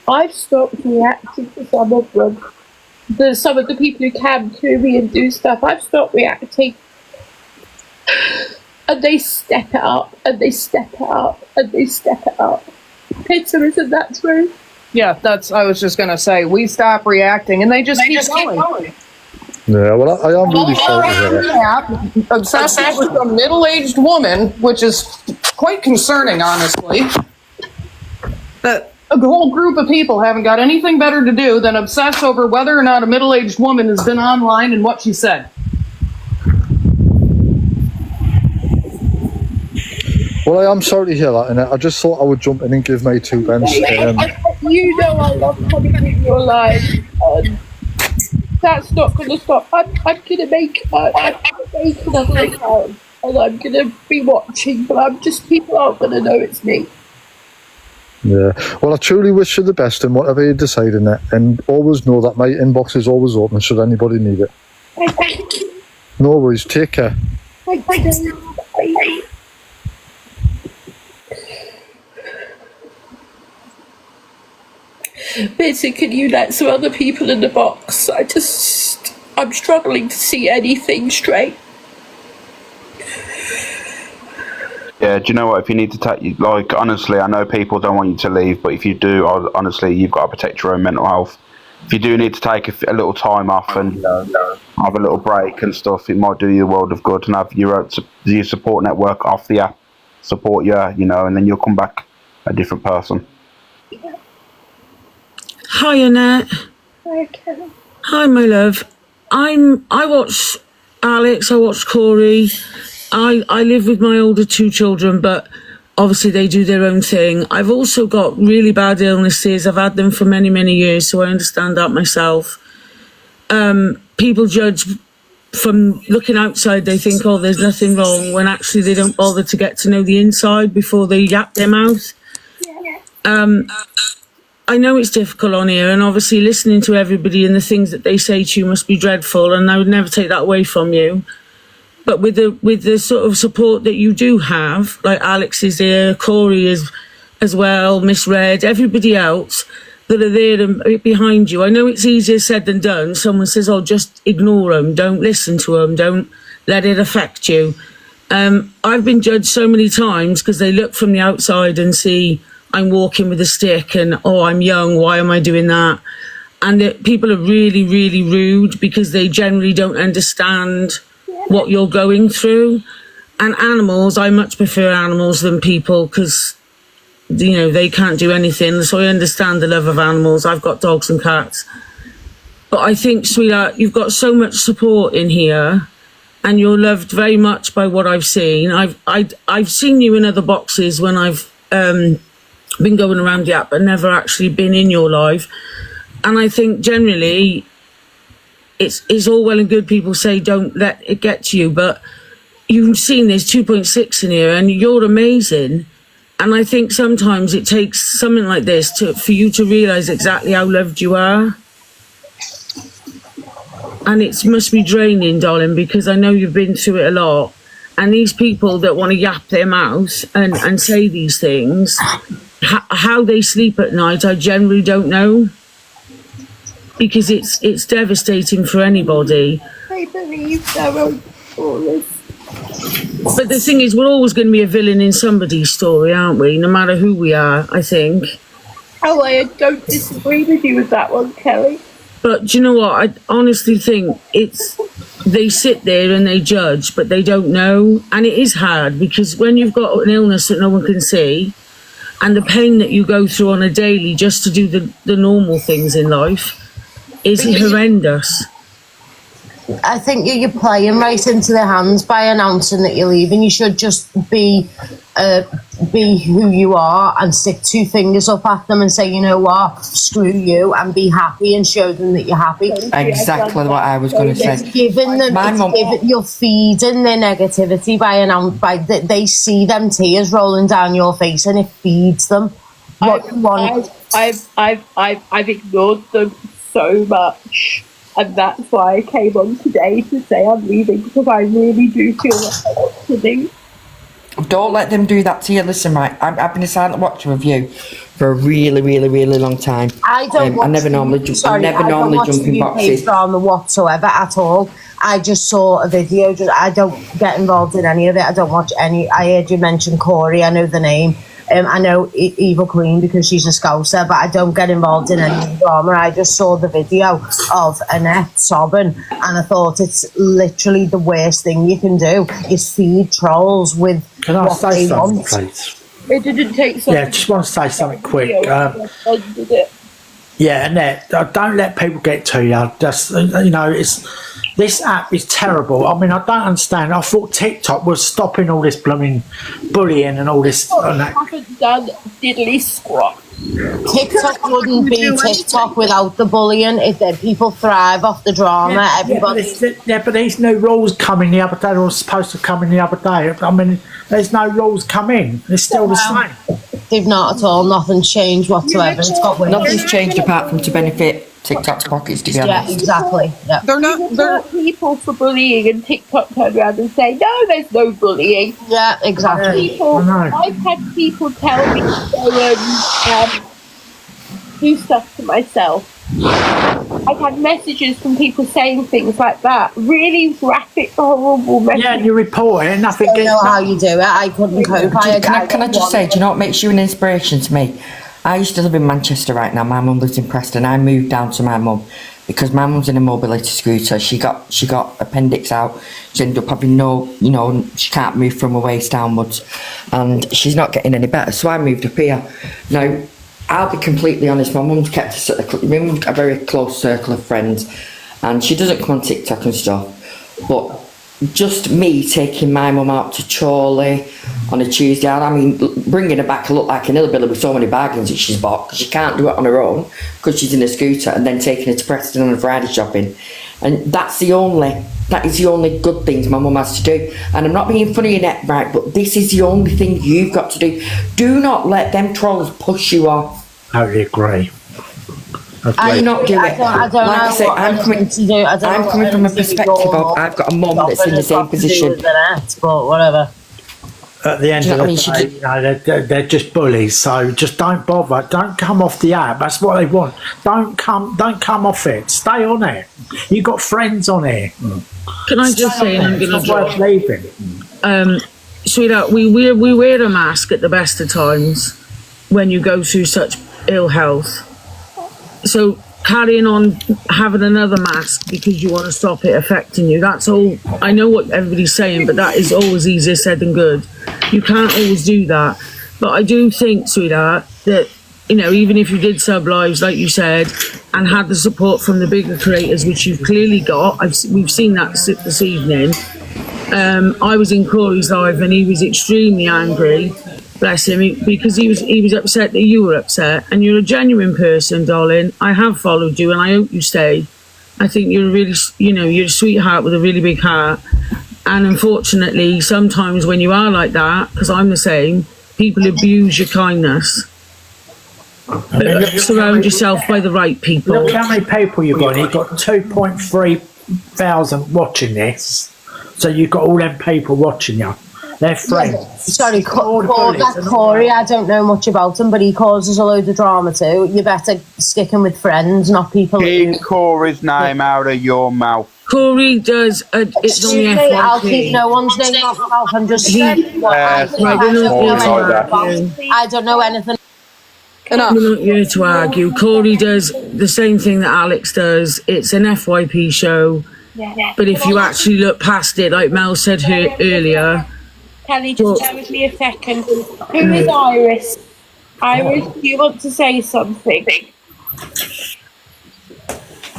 I've stopped reacting to some of them. Some of the people who come to me and do stuff, I've stopped reacting. And they step it up, and they step it up, and they step it up. Peter, isn't that true? Yeah, I was just going to say, we stop reacting, and they just keep going. Yeah, well, I am really sorry to hear that. Obsessed with a middle-aged woman, which is quite concerning, honestly. That a whole group of people haven't got anything better to do than obsess over whether or not a middle-aged woman has been online and what she said. Well, I am sorry to hear that, and I just thought I would jump in and give my 2 pence. You know I love coming in your life. That's not going to stop. I'm going to make another account, and I'm going to be watching, but people aren't going to know it's me. Yeah. Well, I truly wish you the best in whatever you decide in it, and always know that my inbox is always open should anybody need it. Thank you. No worries. Take care. Thank you. Bye. Bitsy, can you let some other people in the box? I'm struggling to see anything straight. Yeah, do you know what? If you need to take, like, honestly, I know people don't want you to leave, but if you do, honestly, you've got to protect your own mental health. If you do need to take a little time off and have a little break and stuff, it might do you a world of good, and have your support network off the app support you, and then you'll come back a different person. Hi, Annette. Okay. Hi, my love. I watch Alex, I watch Corey. I live with my older two children, but obviously they do their own thing. I've also got really bad illnesses. I've had them for many, many years, so I understand that myself. People judge from looking outside, they think, oh, there's nothing wrong, when actually they don't bother to get to know the inside before they yap their mouth. I know it's difficult on here, and obviously listening to everybody and the things that they say to you must be dreadful, and I would never take that away from you. But with the sort of support that you do have, like Alex is here, Corey is as well, Miss Red, everybody else that are there and behind you. I know it's easier said than done. Someone says, oh, just ignore them, don't listen to them, don't let it affect you. I've been judged so many times because they look from the outside and see I'm walking with a stick and, oh, I'm young, why am I doing that? And people are really, really rude because they generally don't understand what you're going through. And animals, I much prefer animals than people because, they can't do anything. So I understand the love of animals. I've got dogs and cats. But I think, sweetheart, you've got so much support in here and you're loved very much by what I've seen. I've seen you in other boxes when I've been going around the app but never actually been in your life. And I think generally it's all well and good people say don't let it get to you, but you've seen there's 2.6 in here and you're amazing. And I think sometimes it takes something like this for you to realise exactly how loved you are. And it must be draining, darling, because I know you've been through it a lot. And these people that want to yap their mouth and say these things, how they sleep at night, I generally don't know. Because it's devastating for anybody. I believe their own stories. But the thing is, we're always going to be a villain in somebody's story, aren't we? No matter who we are, I think. Oh, I don't disagree with you with that one, Kelly. But do you know what? I honestly think they sit there and they judge, but they don't know. And it is hard because when you've got an illness that no one can see, and the pain that you go through on a daily just to do the normal things in life is horrendous. I think you're playing right into their hands by announcing that you're leaving. You should just be who you are and stick two fingers up at them and say, you know what, screw you, and be happy and show them that you're happy. Exactly what I was going to say. You're feeding their negativity by they see them tears rolling down your face and it feeds them what you want. I've ignored them so much. And that's why I came on today to say I'm leaving, because I really do feel like I want to do. Don't let them do that to you. Listen, right, I've been a silent watcher of you for a really, really, really long time. I never normally jump in boxes. Drama whatsoever at all. I just saw a video. I don't get involved in any of it. I don't watch any. I heard you mention Corey. I know the name. I know Evil Queen because she's a Scouser, but I don't get involved in any drama. I just saw the video of Annette sobbing, and I thought it's literally the worst thing you can do is feed trolls with what they want. Please? It didn't take so. Yeah, I just want to say something quick. Yeah, Annette, don't let people get to you. Just this app is terrible. I mean, I don't understand. I thought TikTok was stopping all this blooming bullying and all this. I haven't done diddly squat. TikTok wouldn't be TikTok without the bullying. People thrive off the drama. Everybody. But these new rules coming the other day, or supposed to come in the other day. I mean, there's no rules come in. It's still the same. They've not at all. Nothing's changed whatsoever. It's got worse. Nothing's changed apart from to benefit TikTok's pockets, to be honest. Yeah, exactly. Yeah. They're people for bullying, and TikTok turn around and say, "No, there's no bullying." Yeah, exactly. I've had people tell me to go and do stuff to myself. I've had messages from people saying things like that. Really graphic, horrible messages. Yeah, and you report it and nothing I don't know how you do it. I couldn't cope. Can I just say, do you know what makes you an inspiration to me? I used to live in Manchester right now. My mum lives in Preston. I moved down to my mum because my mum's in a mobility scooter. She got appendix out. She ended up having she can't move from her waist downwards, and she's not getting any better. So I moved up here. Now, I'll be completely honest, my mum's kept a very close circle of friends, and she doesn't come on TikTok and stuff, but just me taking my mum out to Chorley on a Tuesday, I mean, bringing her back, I look like an hillbilly with so many bargains that she's bought, because she can't do it on her own, because she's in a scooter, and then taking her to Preston on a Friday shopping. And that is the only good things my mum has to do. And I'm not being funny, Annette, right, but this is the only thing you've got to do. Do not let them trolls push you off. I agree. I not do it. I don't like know I say, what I'm coming from a perspective of I've got a mum that's in the same position. But whatever. At the end of the day, they're just bullies. So just don't bother. Don't come off the app. That's what they want. Don't come off it. Stay on it. You got friends on it. Can I just say, and I'm going to worth leaving. Sweetheart, we wear a mask at the best of times when you go through such ill health. So carrying on having another mask because you want to stop it affecting you, that's all. I know what everybody's saying, but that is always easier said than good. You can't always do that. But I do think, sweetheart, that, even if you did sub lives, like you said, and had the support from the bigger creators, which you've clearly got, we've seen that this evening. I was in Corey's live and he was extremely angry, bless him, because he was upset that you were upset, and you're a genuine person, darling. I have followed you and I hope you stay. I think you're really, you're a sweetheart with a really big heart. And unfortunately, sometimes when you are like that, because I'm the same, people abuse your kindness. But surround yourself by the right people. Look how many people you've got. You've got 2.3 thousand watching this. So you've got all them people watching you. They're friends. Sorry, Corey, I don't know much about him, but he causes a load of drama too. You better stick him with friends, not people. Keep Corey's name out of your mouth. Corey does. It's on the FYP. I'll keep no one's name out of my mouth. I'm just saying. I don't know anything. We're not here to argue. Corey does the same thing that Alex does. It's an FYP show. But if you actually look past it, like Mel said earlier. Kelly, just bear with me a second. Who is Iris? Iris, do you want to say something?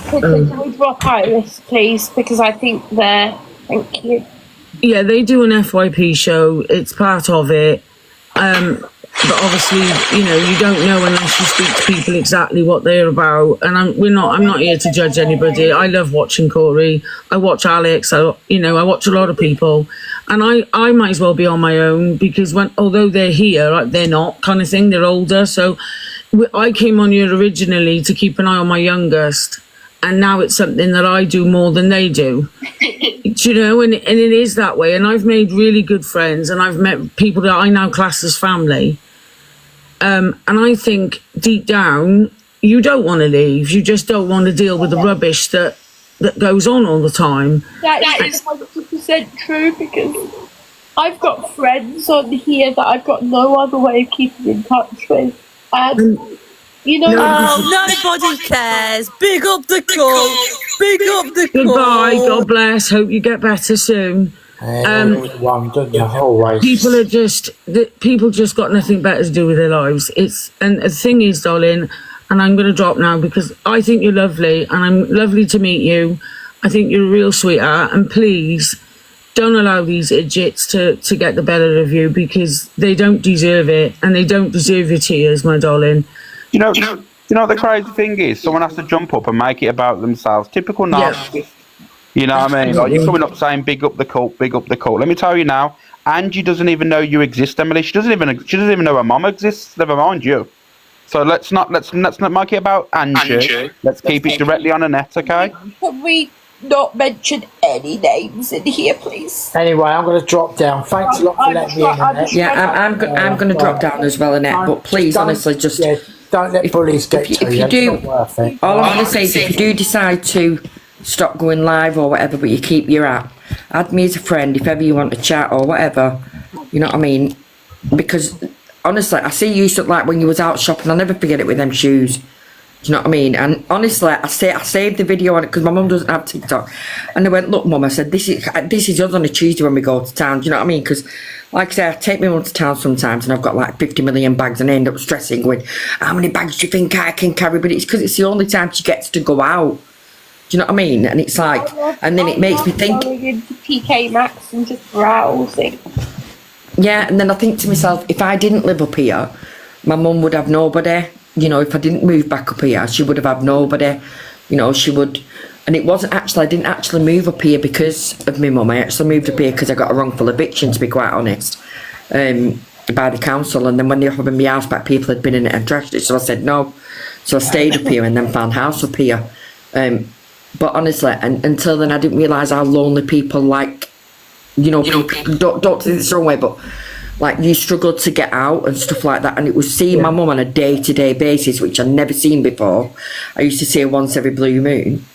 Can we drop Iris, please? Because I think thank you. Yeah, they do an FYP show. It's part of it. But obviously, you don't know unless you speak to people exactly what they're about. And I'm not here to judge anybody. I love watching Corey. I watch Alex. I watch a lot of people. And I might as well be on my own because although they're here, they're not kind of thing. They're older. So I came on here originally to keep an eye on my youngest. And now it's something that I do more than they do. And it is that way. And I've made really good friends and I've met people that I now class as family. And I think deep down, you don't want to leave. You just don't want to deal with the rubbish that goes on all the time. That is 100% true because I've got friends on here that I've got no other way of keeping in touch with. And nobody cares. Big up the call. Big up the call. Goodbye. God bless. Hope you get better soon. People just got nothing better to do with their lives. And the thing is, darling, and I'm going to drop now because I think you're lovely and I'm lovely to meet you. I think you're a real sweetheart, and please don't allow these idiots to get the better of you because they don't deserve it and they don't deserve your tears, my darling. You know what the crazy thing is? Someone has to jump up and make it about themselves. Typical narcissist. You know what I mean? Like, you're coming up saying, big up the cult, big up the cult. Let me tell you now, Angie doesn't even know you exist, Emily. She doesn't even know her mum exists, never mind you. So let's not make it about Angie. Let's keep it directly on Annette, okay? Can we not mention any names in here, please? Anyway, I'm going to drop down. Thanks a lot for letting me in, Annette. Yeah, I'm going to drop down as well, Annette. But please, honestly, just don't let bullies get to you. If you It's not worth it. all I'm going to say is, if you do decide to stop going live or whatever, but you keep your app, add me as a friend if ever you want to chat or whatever. You know what I mean? Because honestly, I see you like when you was out shopping. I'll never forget it with them shoes. Do you know what I mean? And honestly, I saved the video on it because my mum doesn't have TikTok. And I went, look, Mum, I said, this is us on a Tuesday when we go to town. Do you know what I mean? Because, like I say, I take my mum to town sometimes and I've got like 50 million bags and I end up stressing with, how many bags do you think I can carry? But it's because it's the only time she gets to go out. Do you know what I mean? And it's like, and then it makes me think. Going into TK Maxx and just browsing. Yeah, and then I think to myself, if I didn't live up here, my mum would have nobody. You know, if I didn't move back up here, she would have had nobody. You know, she would. And it wasn't actually, I didn't actually move up here because of my mum. I actually moved up here because I got a wrongful eviction, to be quite honest, by the council. And then when they offered me my house back, people had been in it and trashed it. So I said no. So I stayed up here and then found a house up here. But honestly, and until then, I didn't realise how lonely people like, you know, people, don't take this the wrong way, but like you struggled to get out and stuff like that. And it was seeing my mum on a day-to-day basis, which I'd never seen before. I used to see her once every blue moon.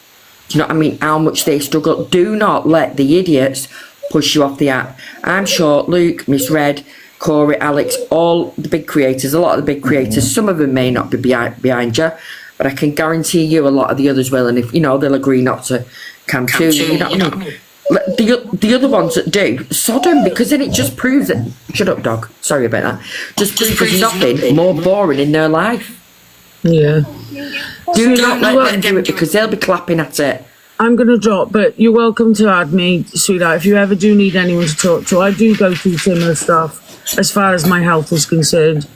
Do you know what I mean? How much they struggle. Do not let the idiots push you off the app. I'm sure Luke, Miss Red, Corey, Alex, all the big creators, a lot of the big creators, some of them may not be behind you, but I can guarantee you a lot of the others will. And if, you know, they'll agree not to come too, you know what I mean? The other ones that do, sod them, because then it just proves that, shut up dog, sorry about that, just proves there's nothing more boring in their life. Yeah. Do not let them do it because they'll be clapping at it. I'm going to drop, but you're welcome to add me, sweetheart, if you ever do need anyone to talk to. I do go through similar stuff as far as my health is concerned.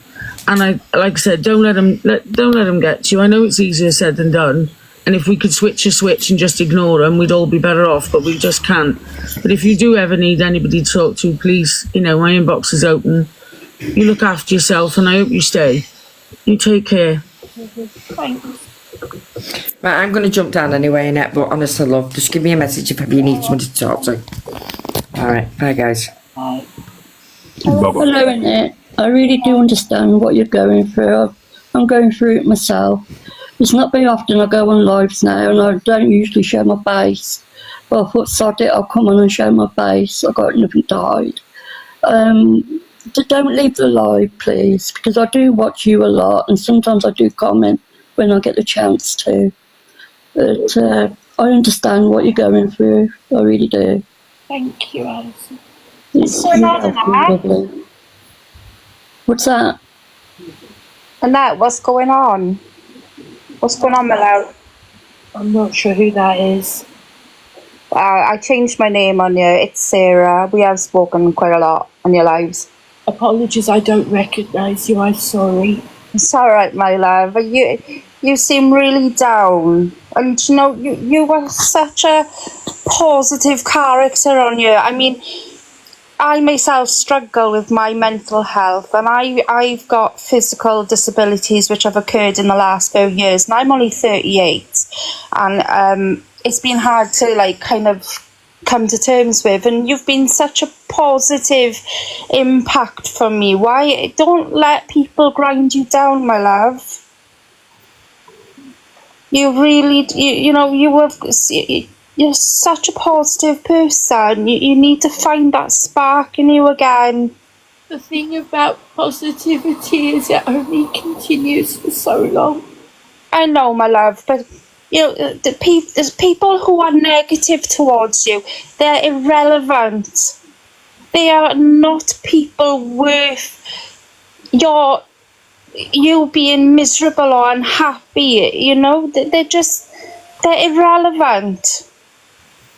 And I, like I said, don't let them get to you. I know it's easier said than done. And if we could switch a switch and just ignore them, we'd all be better off, but we just can't. But if you do ever need anybody to talk to, please, you know, my inbox is open. You look after yourself, and I hope you stay. You take care. Thanks. Right, I'm going to jump down anyway, Annette, but honestly, love, just give me a message if ever you need somebody to talk to. Alright, bye guys. Bye. Hello, Annette. I really do understand what you're going through. I'm going through it myself. It's not very often I go on lives now, and I don't usually show my face. But I thought, sod it, I'll come on and show my face. I've got nothing to hide. Don't leave the live, please, because I do watch you a lot, and sometimes I do comment when I get the chance to. But I understand what you're going through. I really do. Thank you, Alison. It's lovely. What's that? Annette, what's going on? What's going on, my love? I'm not sure who that is. I changed my name on you. It's Sarah. We have spoken quite a lot on your lives. Apologies, I don't recognise you. I'm sorry. It's all right, my love. You seem really down. And, you know, you were such a positive character on you. I mean, I myself struggle with my mental health, and I've got physical disabilities which have occurred in the last few years, and I'm only 38, and it's been hard to like kind of come to terms with, and you've been such a positive impact for me. Why don't let people grind you down, my love? You really, you know, you're such a positive person. You need to find that spark in you again. The thing about positivity is it only continues for so long. I know, my love, but you know, there's people who are negative towards you. They're irrelevant. They are not people worth you being miserable or unhappy. You know, they're irrelevant.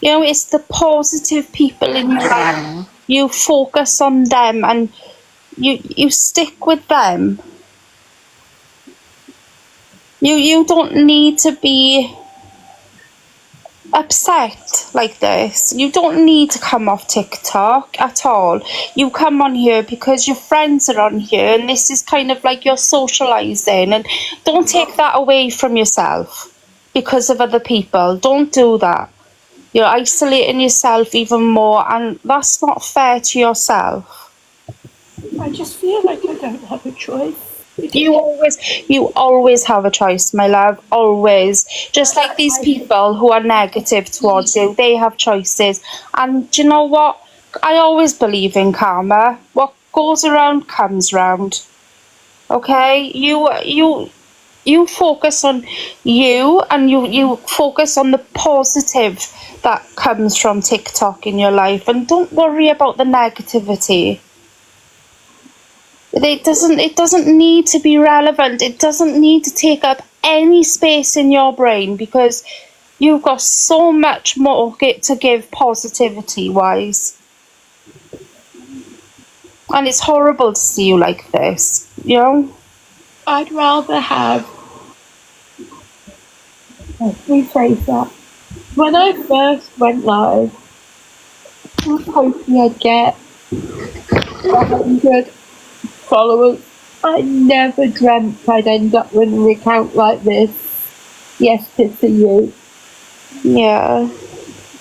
You know, it's the positive people in your life. You focus on them and you stick with them. You don't need to be upset like this. You don't need to come off TikTok at all. You come on here because your friends are on here, and this is kind of like you're socializing, and don't take that away from yourself because of other people. Don't do that. You're isolating yourself even more, and that's not fair to yourself. I just feel like I don't have a choice. You always have a choice, my love. Always. Just like these people who are negative towards you, they have choices. And do you know what? I always believe in karma. What goes around comes round. Okay? You focus on you, and you focus on the positive that comes from TikTok in your life, and don't worry about the negativity. It doesn't need to be relevant. It doesn't need to take up any space in your brain, because you've got so much more to give positivity wise. And it's horrible to see you like this, you know? I'd rather have. Let me phrase that. When I first went live, I was hoping I'd get 100 followers. I never dreamt I'd end up with an account like this. Yes, Pizza You. Yeah.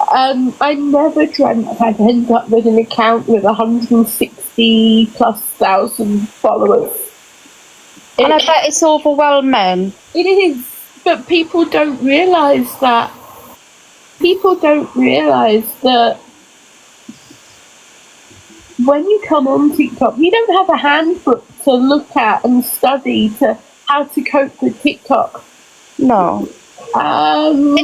I never dreamt I'd end up with an account with 160,000+ followers. And I bet it's overwhelming. It is, but people don't realise that. People don't realise that when you come on TikTok, you don't have a handbook to look at and study to how to cope with TikTok. No. And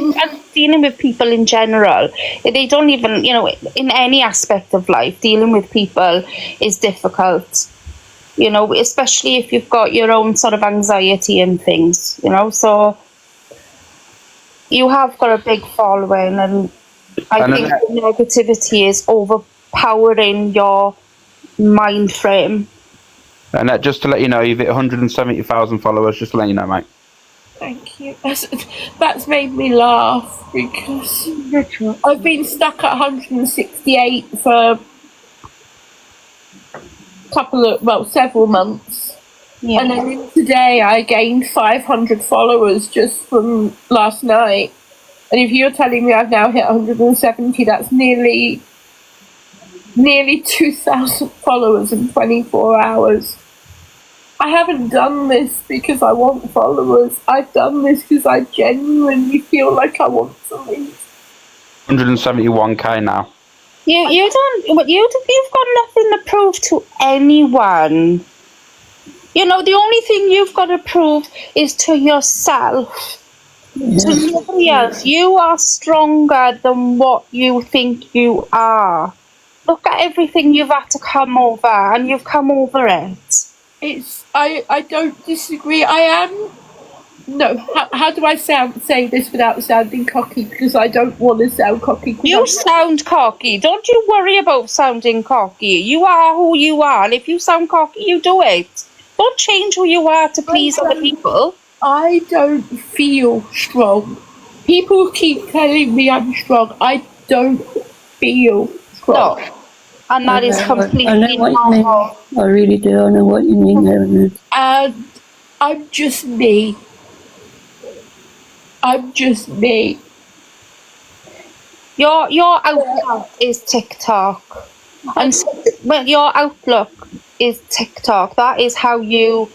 dealing with people in general, they don't even, in any aspect of life, dealing with people is difficult, especially if you've got your own sort of anxiety and things, so you have got a big following, and I think the negativity is overpowering your mind frame. And just to let you know, you've hit 170,000 followers, just to let you know, mate. Thank you. That's made me laugh, because I've been stuck at 168 for several months. Yeah. And then today I gained 500 followers just from last night. And if you're telling me I've now hit 170, that's nearly 2,000 followers in 24 hours. I haven't done this because I want followers. I've done this because I genuinely feel like I want to leave. 171k now. You've got nothing to prove to anyone. The only thing you've got to prove is to yourself. To nobody else. You are stronger than what you think you are. Look at everything you've had to come over, and you've come over it. I don't disagree. I am. No, how do I say this without sounding cocky? Because I don't want to sound cocky. You sound cocky. Don't you worry about sounding cocky. You are who you are, and if you sound cocky, you do it. Don't change who you are to please other people. I don't feel strong. People keep telling me I'm strong. I don't feel strong. No. And that is completely I know what you mean. I really do. I know what you mean, Annette. And I'm just me. I'm just me. Your outlook is TikTok. And your outlook is TikTok. That is how you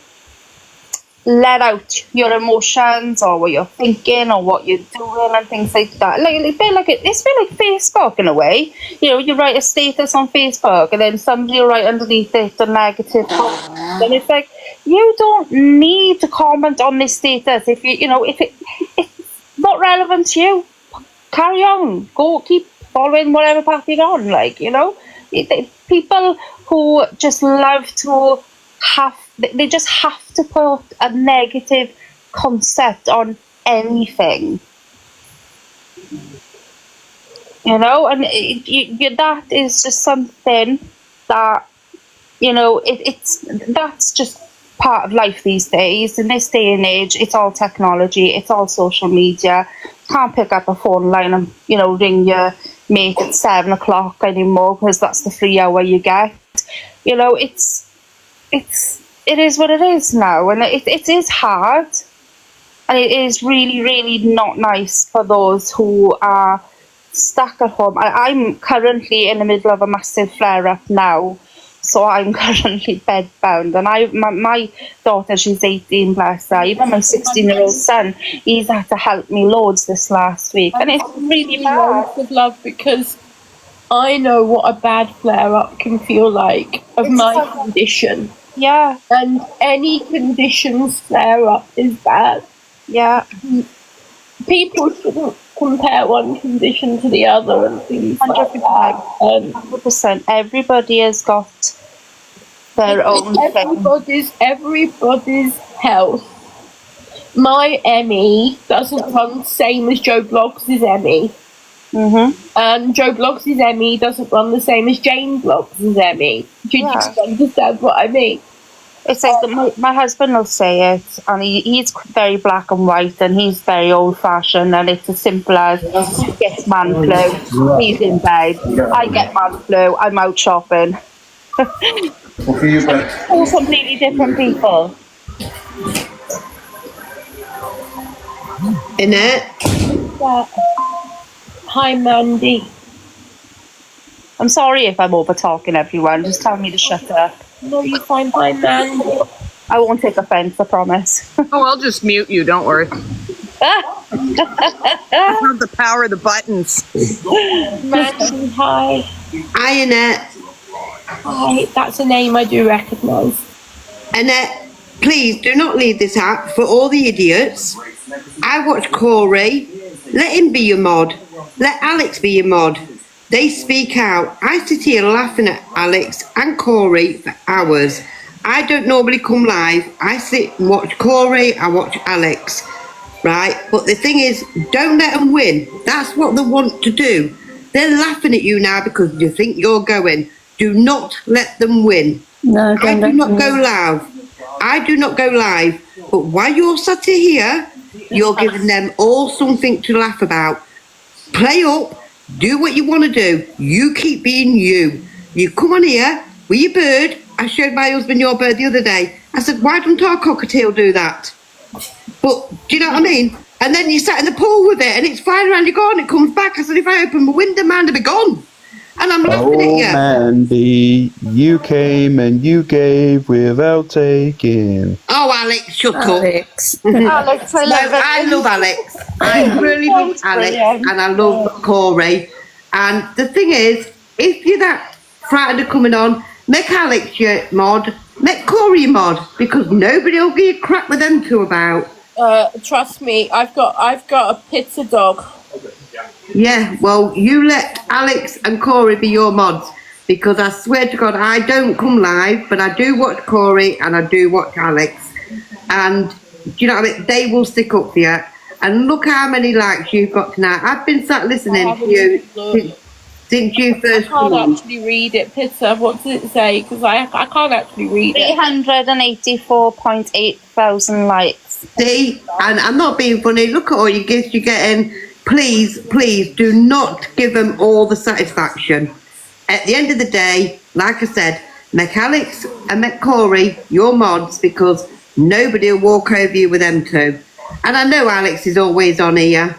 let out your emotions, or what you're thinking, or what you're doing, and things like that. It's a bit like Facebook in a way. You write a status on Facebook, and then somebody will write underneath it a negative comment. And it's like, you don't need to comment on this status if if it's not relevant to you. Carry on. Go keep following whatever path you're on. People who just love to they just have to put a negative concept on anything, and that is just something that that's just part of life these days. In this day and age, it's all technology, it's all social media. Can't pick up a phone line and, you know, ring your mate at 7 o'clock anymore because that's the free hour you get. You know, it is what it is now, and it is hard, and it is really, really not nice for those who are stuck at home. I'm currently in the middle of a massive flare-up now, so I'm currently bedbound, and my daughter, she's 18, bless her, even my 16-year-old son, he's had to help me loads this last week, and it's really bad. Loads of love, because I know what a bad flare-up can feel like of my condition. Yeah. And any conditions flare-up is bad. Yeah. People shouldn't compare one condition to the other and things 100%. like that. 100%. Everybody has got their own thing. Everybody's health. My Emmy doesn't run the same as Joe Bloggs' Emmy. And Joe Bloggs' Emmy doesn't run the same as Jane Bloggs' Emmy. Do you just understand what I mean? It's like my husband will say it, and he's very black and white, and he's very old-fashioned, and it's as simple as he gets man flu, he's in bed, I get man flu, I'm out shopping. All completely different people. Annette? Yeah. Hi, Mandy. I'm sorry if I'm over-talking everyone, just tell me to shut up. No, you're fine. Hi, Mandy. I won't take offence, I promise. Oh, I'll just mute you, don't worry. I have the power of the buttons. Mandy, hi. Hi, Annette. Hi, that's a name I do recognise. Annette, please do not leave this app for all the idiots. I watch Corey. Let him be your mod. Let Alex be your mod. They speak out. I sit here laughing at Alex and Corey for hours. I don't normally come live. I sit and watch Corey, I watch Alex, right? But the thing is, don't let them win. That's what they want to do. They're laughing at you now because you think you're going. Do not let them win. No, I do not go live. I do not go live. But while you're sat here, you're giving them all something to laugh about. Play up. Do what you want to do. You keep being you. You come on here with your bird. I showed my husband your bird the other day. I said, why don't our cockatiel do that? But, do you know what I mean? And then you sat in the pool with it and it's flying around your garden, it comes back. I said, if I open my window, man, it'll be gone. And I'm laughing at you. Mandy, you came and you gave without taking. Oh, Alex, shut Alex. up. Alex, I love it. I love Alex. I really love Alex and I love Corey. And the thing is, if you're that frightened of coming on, make Alex your mod, make Corey your mod, because nobody will give you crap with them two about. Trust me, I've got a pizza dog. Yeah, well, you let Alex and Corey be your mods, because I swear to God, I don't come live, but I do watch Corey and I do watch Alex. And, do you know what I mean? They will stick up for you. And look how many likes you've got tonight. I've been sat listening to you since you first come on. I can't actually read it, Pizza. What does it say? Because I can't actually read it. 384.8 thousand likes. See? And I'm not being funny. Look at all your gifts you're getting. Please, please do not give them all the satisfaction. At the end of the day, like I said, make Alex and make Corey your mods, because nobody will walk over you with them two. And I know Alex is always on here.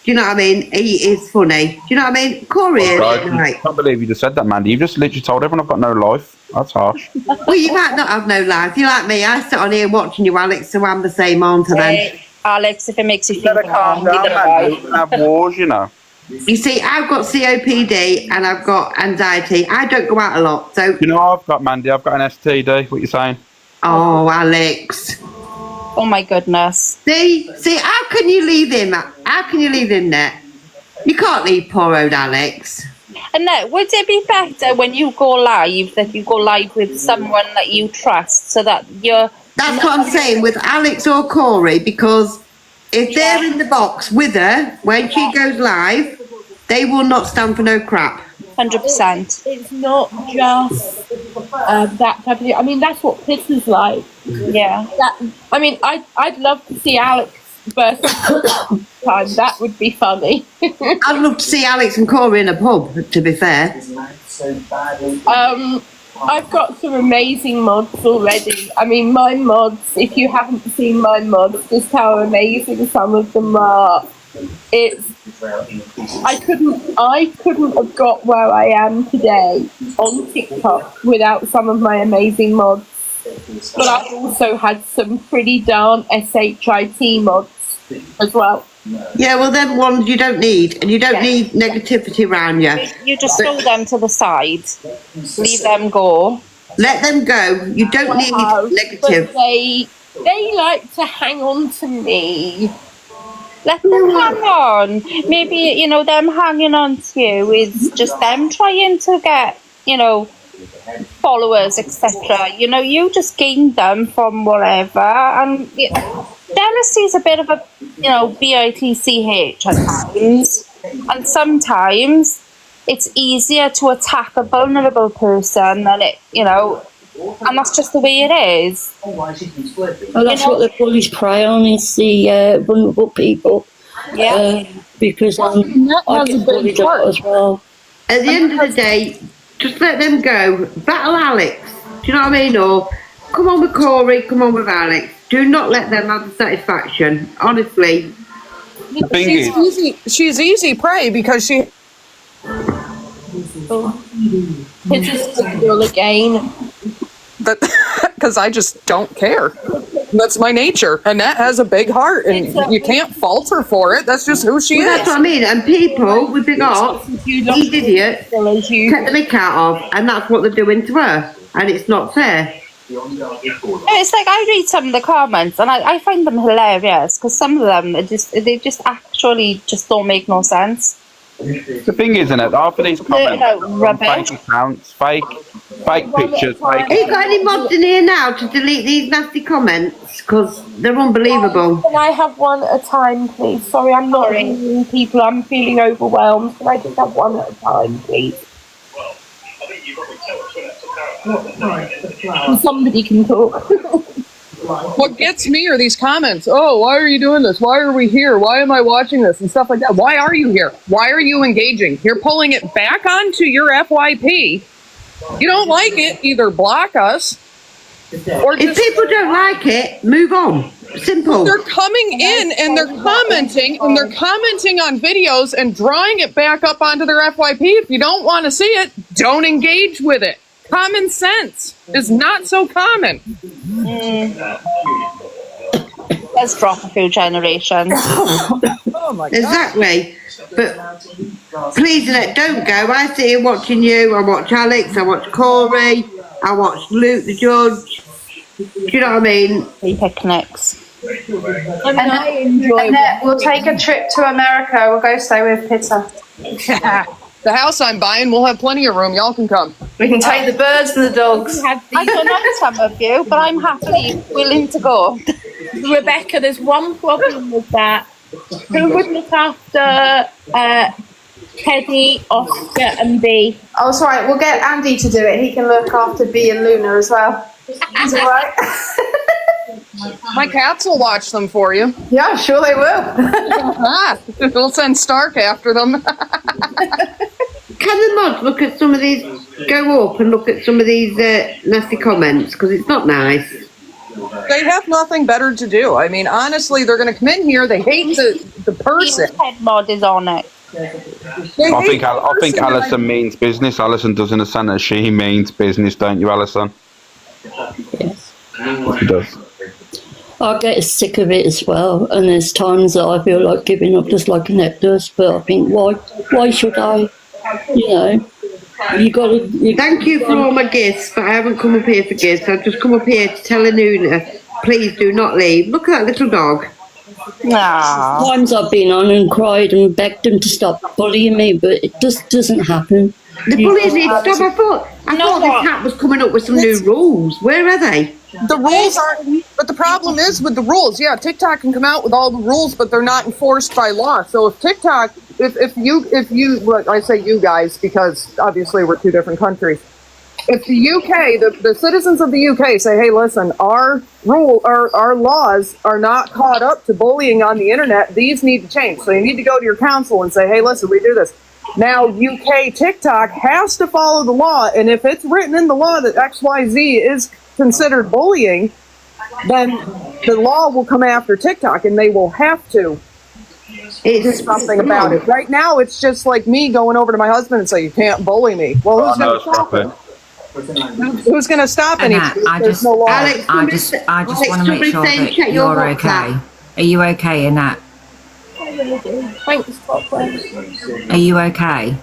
Do you know what I mean? He is funny. Do you know what I mean? Corey is I can't believe you just said that, Mandy. You've just literally told everyone I've got no life. That's harsh. Well, you might not have no life. You're like me. I sit on here watching you, Alex, so I'm the same, aren't I then? Alex, if it makes you feel better, calm down, man. You can have wars, you know. You see, I've got COPD and I've got anxiety. I don't go out a lot, so... You know, I've got, Mandy, I've got an STD. What you saying? Oh, Alex. Oh, my goodness. See, how can you leave him? How can you leave him there? You can't leave poor old Alex. Annette, would it be better when you go live that you go live with someone that you trust, so that you're... That's what I'm saying with Alex or Corey, because if they're in the box with her when she goes live, they will not stand for no crap. 100%. It's not just that type of thing. I mean, that's what piss is like. Yeah. I mean, I'd love to see Alex versus time. That would be funny. I'd love to see Alex and Corey in a pub, to be fair. I've got some amazing mods already. I mean, my mods, if you haven't seen my mods, just how amazing some of them are. I couldn't have got where I am today on TikTok without some of my amazing mods. But I've also had some pretty darn SHIT mods as well. Yeah, well, them ones you don't need, and you don't need negativity around you. You just throw them to the side, leave them go. Let them go. You don't need negative. But they like to hang on to me. Let them hang on. Maybe, you know, them hanging on to you is just them trying to get, you know, followers, etc. You know, you just gained them from whatever, and jealousy is a bit of a, you know, bitch at times, and sometimes it's easier to attack a vulnerable person than it, you know, and that's just the way it is. Well, that's what the bullies prey on, is the vulnerable people. Yeah. Because I get bullied a lot as well. At the end of the day, just let them go. Battle Alex. Do you know what I mean? Or come on with Corey, come on with Alex. Do not let them have the satisfaction. Honestly. The thing is, she's easy prey because she. It's just girl again. Because I just don't care. That's my nature. Annette has a big heart, and you can't fault her for it. That's just who she is. That's what I mean. And people with big hearts, these idiots, take the mick out of, and that's what they're doing to her. And it's not fair. It's like I read some of the comments and I find them hilarious because some of them are they just actually just don't make no sense. The thing is, isn't it? Half of these comments are fake accounts, fake pictures. Have you got any mods in here now to delete these nasty comments? Because they're unbelievable. Can I have one at a time, please? Sorry, I'm not reading people. I'm feeling overwhelmed. Can I just have one at a time, please? Somebody can talk. What gets me are these comments. Oh, why are you doing this? Why are we here? Why am I watching this? And stuff like that. Why are you here? Why are you engaging? You're pulling it back onto your FYP. You don't like it, either block us or if people don't like it, move on. Simple. They're coming in and they're commenting on videos and drawing it back up onto their FYP. If you don't want to see it, don't engage with it. Common sense is not so common. Let's drop a few generations. Oh my God. Exactly. But please, Annette, don't go. I sit here watching you. I watch Alex. I watch Corey. I watch Luke the Judge. Do you know what I mean? Picnics. And I enjoy. Annette, we'll take a trip to America. We'll go stay with Peter. The house I'm buying will have plenty of room. Y'all can come. We can take the birds and the dogs. I don't know some of you, but I'm happily willing to go. Rebecca, there's one problem with that. Who would look after Teddy, Oscar, and B? Oh, it's all right. We'll get Andy to do it. He can look after B and Luna as well. It's all right. My cats will watch them for you. Yeah, sure they will. We'll send Stark after them. Can the mods look at some of these, go up and look at some of these nasty comments? Because it's not nice. They have nothing better to do. I mean, honestly, they're going to come in here. They hate the person. Head mod is on it. I think Alison means business. Alison doesn't understand that she means business, don't you, Alison? Yes. She does. I get sick of it as well, and there's times that I feel like giving up, just like Annette does. But I think, why should I? You know, you got to. Thank you for all my gifts, but I haven't come up here for gifts. I've just come up here to tell Anuna, please do not leave. Look at that little dog. Times I've been on and cried and begged them to stop bullying me, but it just doesn't happen. The bullies need to stop. I thought this cat was coming up with some new rules. Where are they? The rules aren't, but the problem is with the rules. Yeah, TikTok can come out with all the rules, but they're not enforced by law. So if TikTok if you, like I say you guys, because obviously we're two different countries. If the UK, the citizens of the UK say, hey, listen, our laws are not caught up to bullying on the internet. These need to change. So you need to go to your council and say, hey, listen, we do this. Now, UK TikTok has to follow the law. And if it's written in the law that XYZ is considered bullying, then the law will come after TikTok and they will have to do something about it. Right now, it's just like me going over to my husband and say, you can't bully me. Well, who's going to stop it? Who's going to stop anything? There's no law. I just want to make sure that you're okay. Are you okay, Annette? Thanks, Papa. Are you okay?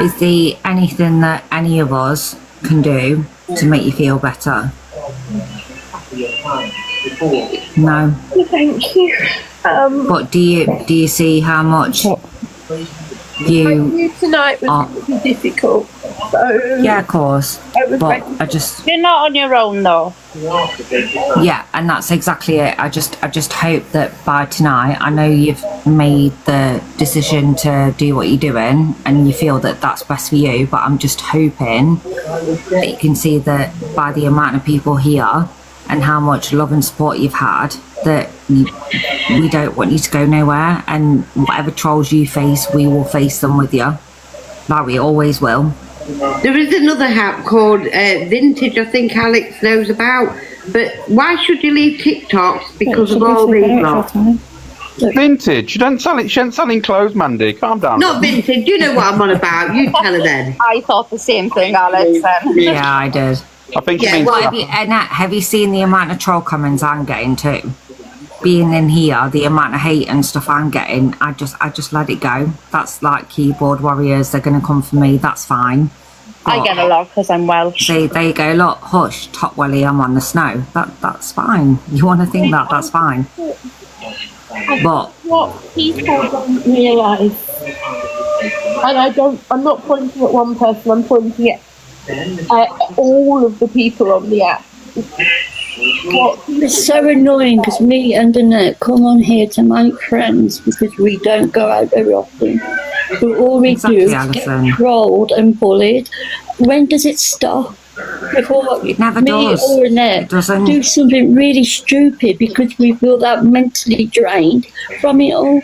Is there anything that any of us can do to make you feel better? No. Thank you. But do you see how much you tonight was really difficult. So yeah, of course. But I just You're not on your own though. yeah, and that's exactly it. I just hope that by tonight, I know you've made the decision to do what you're doing and you feel that that's best for you, but I'm just hoping that you can see that by the amount of people here and how much love and support you've had, that we don't want you to go nowhere, and whatever trolls you face, we will face them with you, like we always will. There is another app called Vintage, I think Alex knows about. But why should you leave TikToks because of all these lot? Vintage? You don't sell it. She ain't selling clothes, Mandy. Calm down. Not Vintage. You know what I'm on about. You tell her then. I thought the same thing, Alex. Yeah, I did. I think Yeah, she means well, Annette, have you seen the amount of troll comments I'm getting too? Being in here, the amount of hate and stuff I'm getting, I just let it go. That's like keyboard warriors. They're going to come for me. That's fine. I get a lot because I'm Welsh. See, there you go. Look, hush, Top Welly, I'm on the snow. That's fine. You want to think that? That's fine. But what people don't realise, and I'm not pointing at one person, I'm pointing at all of the people on the app. It's so annoying because me and Annette come on here to make friends because we don't go out very often. But all we do is get trolled and bullied. When does it stop? Before it never me does. or Annette do something really stupid because we feel that mentally drained from it all.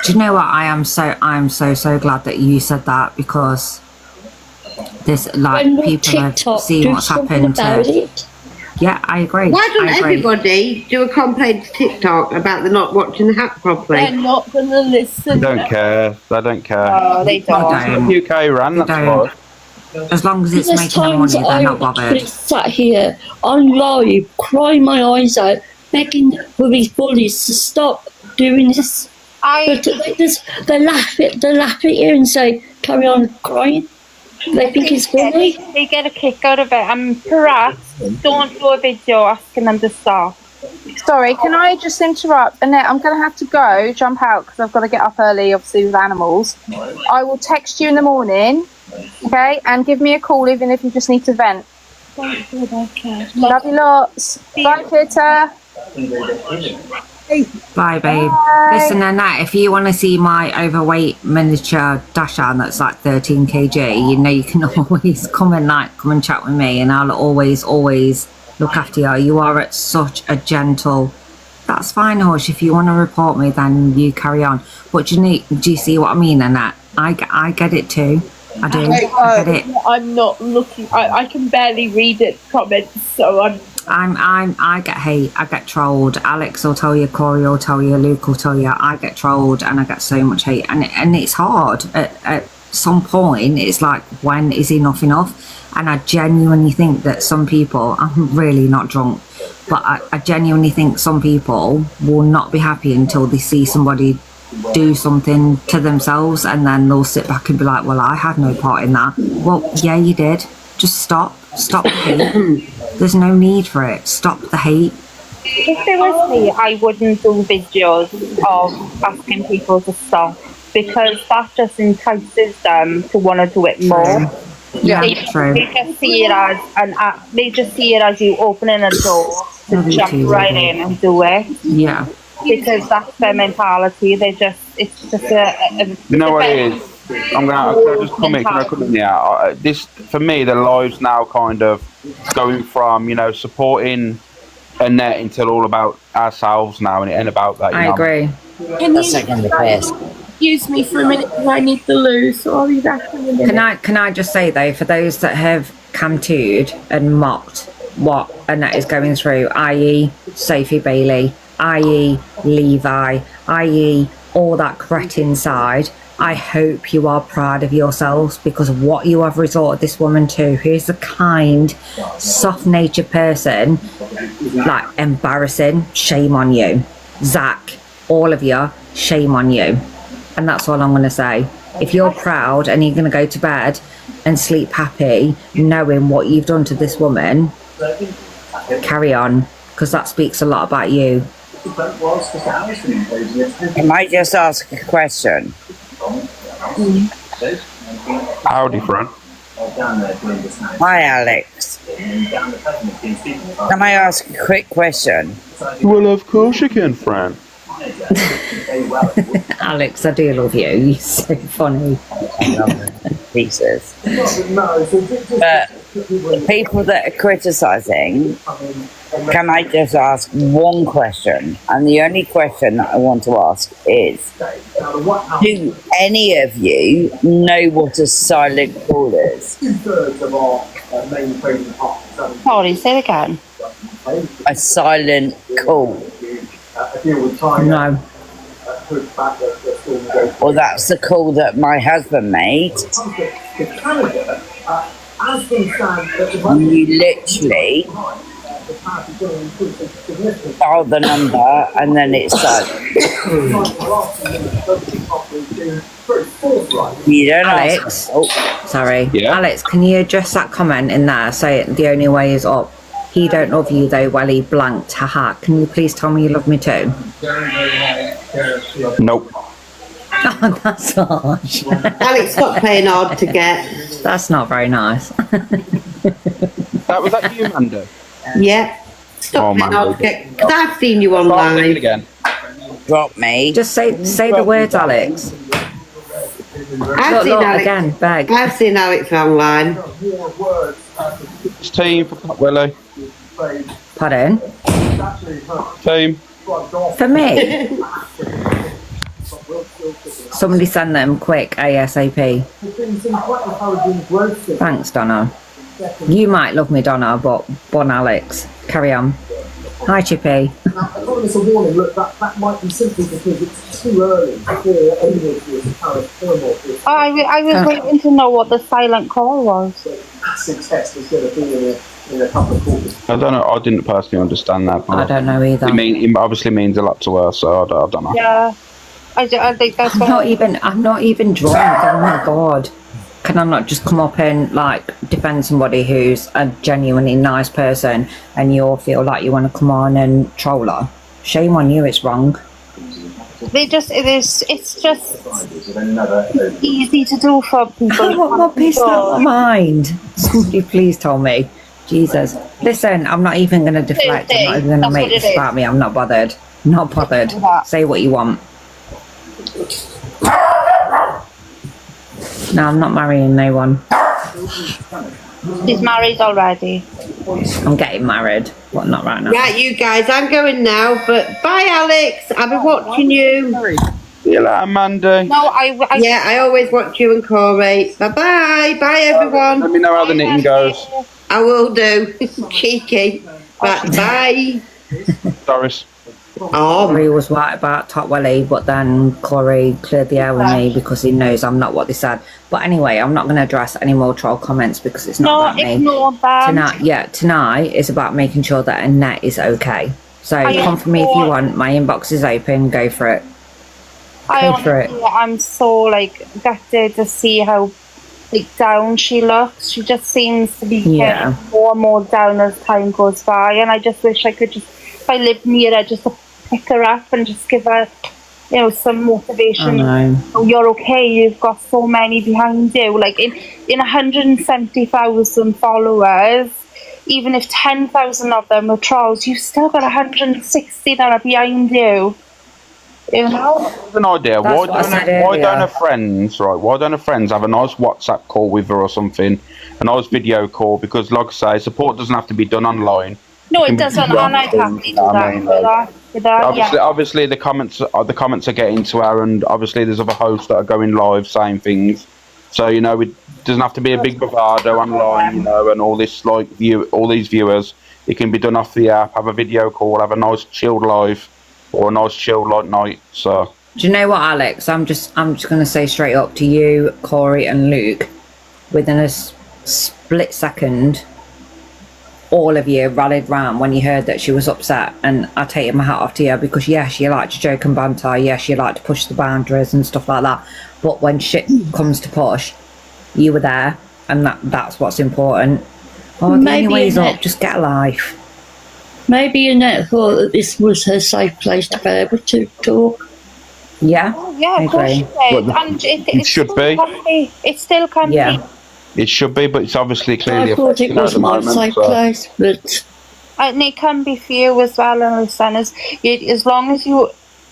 do you know what? I'm so glad that you said that, because there's like people have seen what's happened to. Yeah, I agree. Why don't everybody do a complaint to TikTok about they're not watching the app properly? They're not going to listen. They don't care. They don't care. Oh, they don't. UK ran, that's fine. As long as it's There's making them times money, they're not I bothered. sat here on live, crying my eyes out, begging for these bullies to stop doing this. But they laugh at you and say, carry on crying. They think it's funny. They get a kick out of it, and perhaps don't do a video asking them to stop. Sorry, can I just interrupt? Annette, I'm going to have to go, jump out, because I've got to get up early, obviously, with animals. I will text you in the morning, okay? And give me a call, even if you just need to vent. Thank you, Rebecca. Love you lots. Bye, Peter. Bye, babe. Listen, Annette, if you want to see my overweight miniature Dachshund that's like 13 kg, you know you can always come and chat with me, and I'll always look after you. You are at such a gentle. That's fine, Hush. If you want to report me, then you carry on. But do you see what I mean, Annette? I get it too. I do. I get it. I'm not looking. I can barely read it comments, so I get hate, I get trolled. Alex will tell you, Corey will tell you, Luke will tell you. I get trolled and I get so much hate, and it's hard. At some point, it's like, when is enough enough? And I genuinely think that some people, I'm really not drunk, but I genuinely think some people will not be happy until they see somebody do something to themselves, and then they'll sit back and be like, well, I had no part in that. Well, yeah, you did. Just stop the hate. There's no need for it. Stop the hate. If it was me, I wouldn't do videos of asking people to stop, because that just entices them to want to do it more. Yeah, They just see it as you opening a door to jump right in and do it. Yeah. because that's their mentality. It's just a You know what it is? Can I just come in? Can I come in? Yeah. This for me, the live's now kind of going from supporting Annette until all about ourselves now, and it ain't about that. I agree. Can you excuse me for a minute because I need the loo, so I'll be back in a minute. Can I just say though, for those that have cantued and mocked what Annette is going through, i.e. Sophie Bailey, i.e. Levi, i.e. all that cretin side, I hope you are proud of yourselves, because what you have resorted this woman to, who is a kind, soft-natured person, like embarrassing, shame on you. Zach, all of you, shame on you. And that's all I'm going to say. If you're proud and you're going to go to bed and sleep happy, knowing what you've done to this woman, carry on, because that speaks a lot about you. Can I just ask a question? Howdy, friend. Hi, Alex. Can I ask a quick question? Well, of course you can, friend. Alex, I do love you. You're so funny. Pieces. But people that are criticising, can I just ask one question? And the only question that I want to ask is, do any of you know what a silent call is? Sorry, say it again. A silent call. No. Well, that's the call that my husband made. You literally dial the number and then it's silent. You don't Alex, sorry. Yeah. Alex, can you address that comment in there? Say it, the only way is up. He don't love you though, well he blanked, haha. Can you please tell me you love me too? Nope. Oh, that's harsh. Alex, stop playing hard to get. That's not very nice. Was that you, Amanda? Yeah. Stop playing hard to get. Because I've seen you online. Again. Drop me. Just say the words, Alex. I've seen Alex again, beg. I've seen Alex online. It's team for Pat Willie. Pardon? Team. For me? Somebody send them quick, ASAP. Thanks, Donna. You might love me, Donna, but Bon Alex. Carry on. Hi, Chippy. That might be simply because it's too early before anyone feels apparent turmoil. I was waiting to know what the silent call was. Acid test is going to be in a couple of quarters. I don't know. I didn't personally understand that. I don't know either. It obviously means a lot to her, so I don't know. Yeah, I think that's. I'm not even drunk. Oh my god. Can I not just come up and defend somebody who's a genuinely nice person, and you all feel like you want to come on and troll her? Shame on you. It's wrong. It's just easy to do for people. I'm not pissed out of my mind. Somebody please tell me. Jesus. Listen, I'm not even going to deflect. I'm not even going to make this about me. I'm not bothered. Not bothered. Say what you want. No, I'm not marrying no one. She's married already. I'm getting married, but not right now. Yeah, you guys, I'm going now, but bye, Alex. I've been watching you. See you later, Amanda. No, I always watch you and Corey. Bye-bye. Bye, everyone. Let me know how the knitting goes. I will do. Cheeky. But bye. Doris. Corey was right about Top Welly, but then Corey cleared the air with me because he knows I'm not what they said. But anyway, I'm not going to address any more troll comments because it's not about me. Ignore them. Tonight is about making sure that Annette is okay. So come for me if you want. My inbox is open. Go for it. I'm so gutted to see how down she looks. She just seems to be getting more and more down as time goes by, and I just wish I could if I lived near her, just to pick her up and just give her some motivation. Oh, you're okay, you've got so many behind you. In 170,000 followers, even if 10,000 of them are trolls, you've still got 160 that are behind you. You know? Here's an idea. That's Why what I don't said why don't earlier. her friends, right? Why don't her friends have a nice WhatsApp call with her or something, a nice video call? Because, like I say, support doesn't have to be done online. No, can it be doesn't, done and I'd things, happily you do know what I that mean? for that. For that, Obviously, yeah. obviously the comments are getting to her, and obviously there's other hosts that are going live saying things. So you know, it doesn't have to be a big bravado online, you know, and all this like all these viewers. It can be done off the app. Have a video call. Have a nice chilled live, or a nice chilled like night. So. Do you know what, Alex? I'm just going to say straight up to you, Corey and Luke, within a split second, all of you rallied round when you heard that she was upset, and I take my hat off to you because yes, you like to joke and banter, yes, you like to push the boundaries and stuff like that, but when shit comes to push, you were there, and that's what's important. Oh, the only way's up, just get a life. Maybe Annette thought that this was her safe place to be able to talk. Yeah. Yeah, of course she did. And It should be. It still can be. It should be, but it's obviously clearly I thought it affecting her at was the my moment. safe So. place, but And it can be for you as well, and listeners. As long as you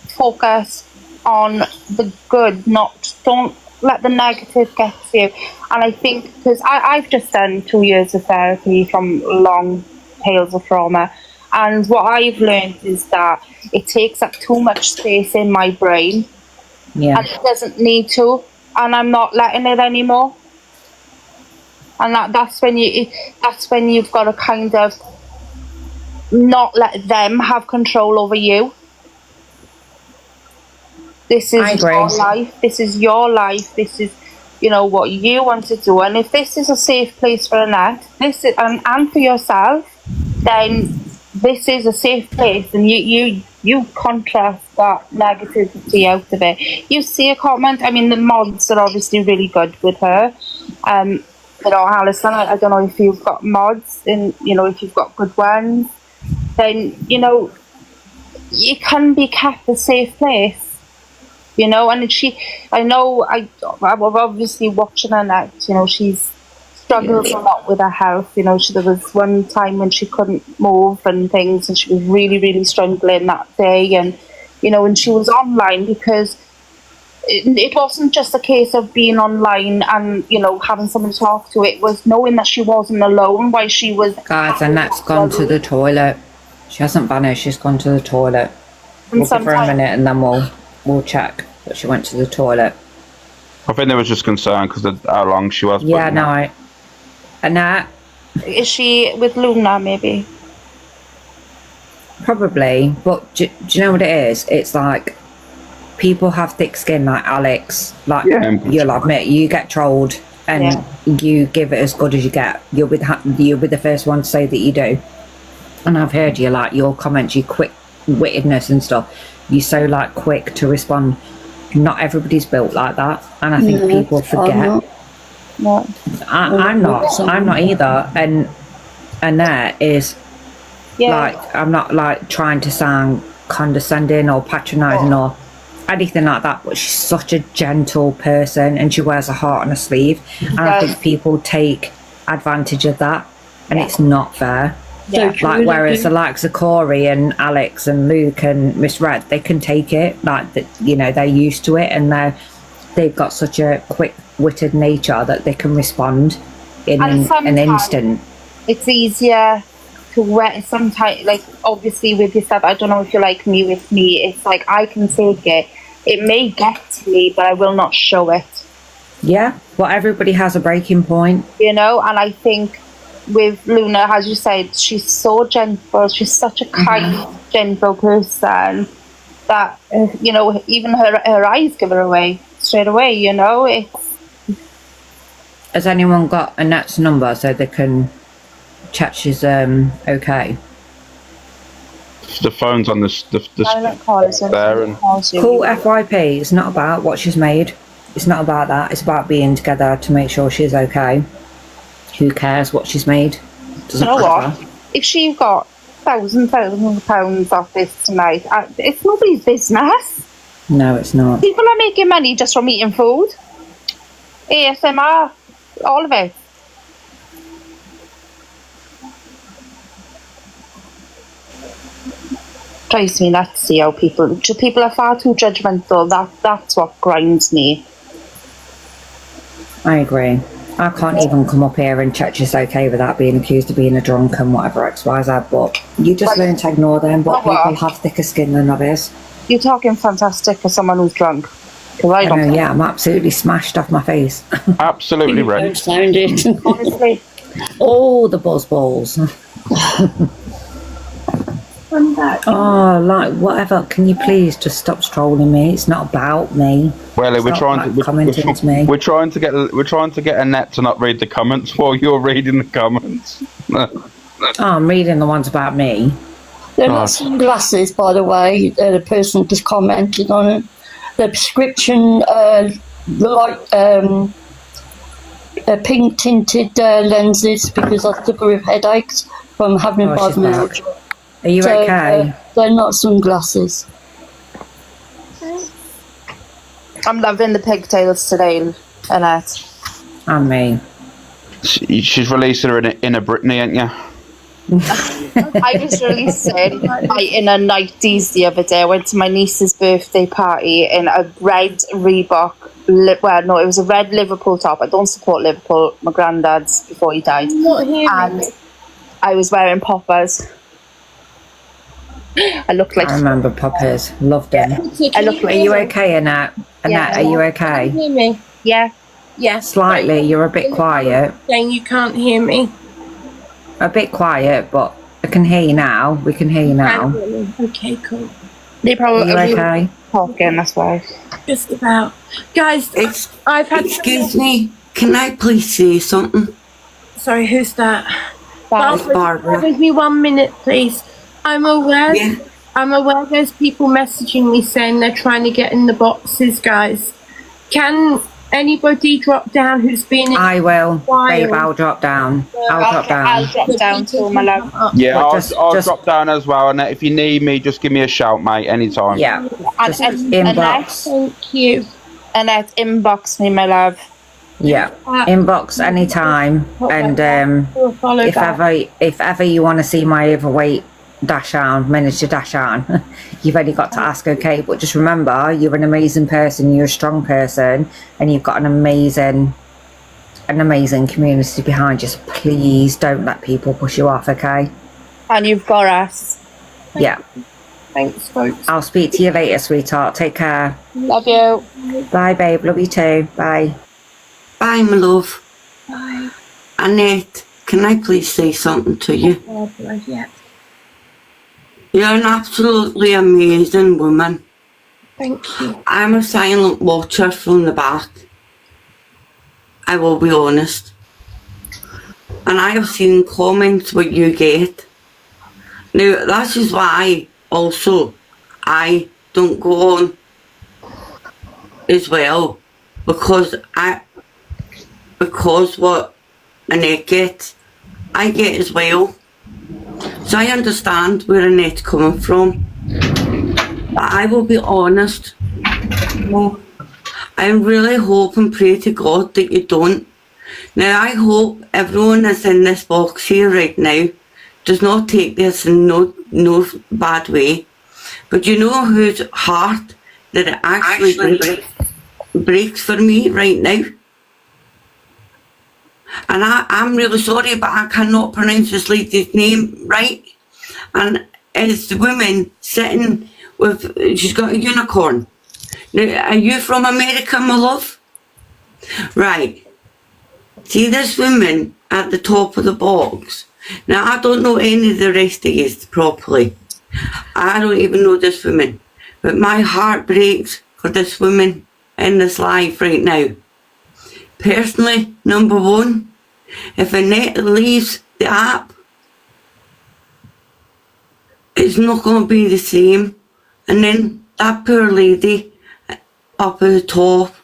focus on the good, don't let the negative get to you. And I think, because I've just done 2 years of therapy from long tales of trauma, and what I've learned is that it takes up too much space in my brain, Yeah. and it doesn't need to, and I'm not letting it anymore. And that's when you've got to kind of not let them have control over you. This is your life. This is your life. This is, what you want to do. And if this is a safe place for Annette, and for yourself, then this is a safe place, and you contrast that negativity out of it. You see a comment. I mean, the mods are obviously really good with her. Alison, I don't know if you've got mods, and if you've got good ones, then it can be kept a safe place. And I was obviously watching Annette. She's struggled a lot with her health. There was one time when she couldn't move and things, and she was really, really struggling that day. And and she was online because it wasn't just a case of being online and having someone to talk to. It was knowing that she wasn't alone while she was. Guys, Annette's gone to the toilet. She hasn't vanished. She's gone to the toilet. We'll give her a minute and then we'll check. But she went to the toilet. I think there was just concern because of how long she was. Yeah, no. Annette? Is she with Luna, maybe? Probably. But do you know what it is? It's like people have thick skin, like Alex. Like, you'll admit, you get trolled and you give it as good as you get. You'll be the first one to say that you do. And I've heard you, like, your comments, your quick-wittedness and stuff. You're so, like, quick to respond. Not everybody's built like that. And I think people forget. I'm not either. And Annette is, like, I'm not, like, trying to sound condescending or patronising or anything like that, but she's such a gentle person and she wears a heart on her sleeve. And I think people take advantage of that. And it's not fair. Yeah. Like, whereas the likes of Corey and Alex and Luke and Miss Red, they can take it, like, they're used to it, and they've got such a quick-witted nature that they can respond in an instant. It's easier to wear sometimes, like, obviously with yourself, I don't know if you're like me. With me, it's like I can take it. It may get to me, but I will not show it. Yeah, well, everybody has a breaking point. And I think with Luna, as you said, she's so gentle. She's such a kind, gentle person that even her eyes give her away straight away. Has anyone got Annette's number so they can check she's okay? The phone's on the there, and Cool FYP. It's not about what she's made. It's not about that. It's about being together to make sure she's okay. Who cares what she's made? Doesn't matter. What? If she got thousands of pounds off this tonight, it's nobody's business. No, it's not. People are making money just from eating food. ASMR, all of it. Drives me nuts to see how people are far too judgmental. That's what grinds me. I agree. I can't even come up here and check it's okay without being accused of being a drunk and whatever XYZ, but you just learn to ignore them, but people have thicker skin than others. You're talking fantastic for someone who's drunk. I know, yeah, I'm absolutely smashed off my face. Absolutely ready. Sound it. Honestly. Oh, the buzz balls. Oh, like, whatever. Can you please just stop trolling me? It's not about me. Well, we're trying to get Annette to not read the comments while you're reading the comments. Oh, I'm reading the ones about me. They're not sunglasses, by the way. The person just commented on it. The prescription, pink tinted lenses because I suffer with headaches from having fibromyalgia. Are you okay? They're not sunglasses. I'm loving the pigtails today, Annette. And me. She's releasing her in a Britney, ain't you? I was really sad in a 90s the other day. I went to my niece's birthday party in a red Reebok. Well, no, it was a red Liverpool top. I don't support Liverpool. My granddad's before he died. And I was wearing poppers. I looked like. I remember poppers. Loved them. I looked like. Are you okay, Annette? Annette, are you okay? Can you hear me? Yeah. Yes. Slightly. You're a bit quiet. Saying you can't hear me. A bit quiet, but I can hear you now. We can hear you now. Okay, cool. They probably are you okay? Talking, that's why. Just about. Guys, I've had. Excuse me. Can I please say something? Sorry, who's that? Barbara. Bear with me 1 minute, please. I'm aware. Yeah. I'm aware there's people messaging me saying they're trying to get in the boxes, guys. Can anybody drop down who's been in? I will. Babe, I'll drop down. I'll drop down. I'll drop down too, my love. Yeah, I'll drop down as well. And if you need me, just give me a shout, mate, anytime. Yeah. Just inbox. Thank you. Annette, inbox me, my love. Yeah, inbox anytime. And if ever you want to see my overweight miniature dash on, you've only got to ask, okay? But just remember, you're an amazing person, you're a strong person, and you've got an amazing community behind you. So please don't let people push you off, okay? And you've got us. Yeah. Thanks, folks. I'll speak to you later, sweetheart. Take care. Love you. Bye, babe. Love you too. Bye. Bye, my love. Bye. Annette, can I please say something to you? Yeah. You're an absolutely amazing woman. Thank you. I'm a silent watcher from the back. I will be honest. And I have seen comments what you get. Now, that is why also I don't go on as well. Because what Annette gets, I get as well. So I understand where Annette's coming from. But I will be honest. I really hope and pray to God that you don't. Now I hope everyone that's in this box here right now does not take this in no bad way. But you know whose heart that it actually breaks for me right now? And I'm really sorry, but I cannot pronounce this lady's name right. And it's the woman sitting with, she's got a unicorn. Now, are you from America, my love? Right. See this woman at the top of the box? Now, I don't know any of the rest of you properly. I don't even know this woman. But my heart breaks for this woman in this live right now. Personally, number one, if Annette leaves the app, it's not going to be the same. And then that poor lady up at the top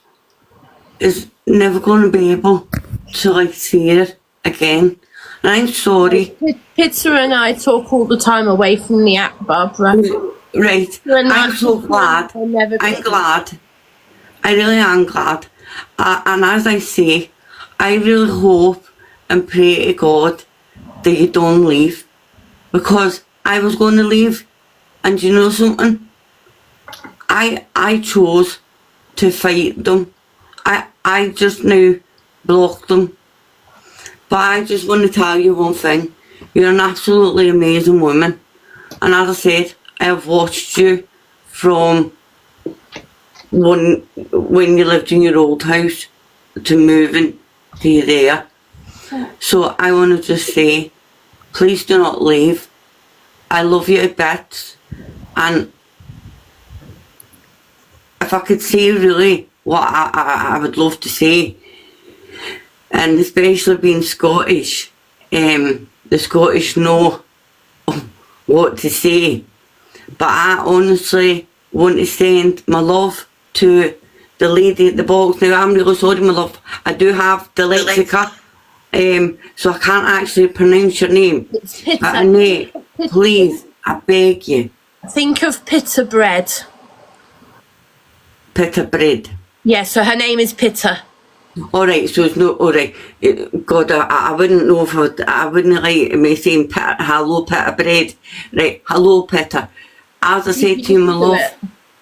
is never going to be able to see her again. And I'm sorry. Pizza and I talk all the time away from the app, Barbara. Right. I'm so glad. I'm glad. I really am glad. And as I say, I really hope and pray to God that you don't leave. Because I was going to leave And you know something? I chose to fight them. I just now blocked them. But I just want to tell you one thing. You're an absolutely amazing woman. And as I said, I have watched you from when you lived in your old house to moving to there. So I want to just say, please do not leave. I love you to bits. And if I could say really what I would love to say, and especially being Scottish, the Scottish know what to say. But I honestly want to send my love to the lady at the box. Now, I'm really sorry, my love. I do have dyslexia, so I can't actually pronounce your name. It's Pitta. But Annette, please, I beg you. Think of Pitta bread. Pitta bread. Yeah, so her name is Pitta. Alright, so it's not, alright. God, I wouldn't know if I wouldn't like me saying Pitta, hello Pitta bread. Right, hello Pitta. As I said to you, my love,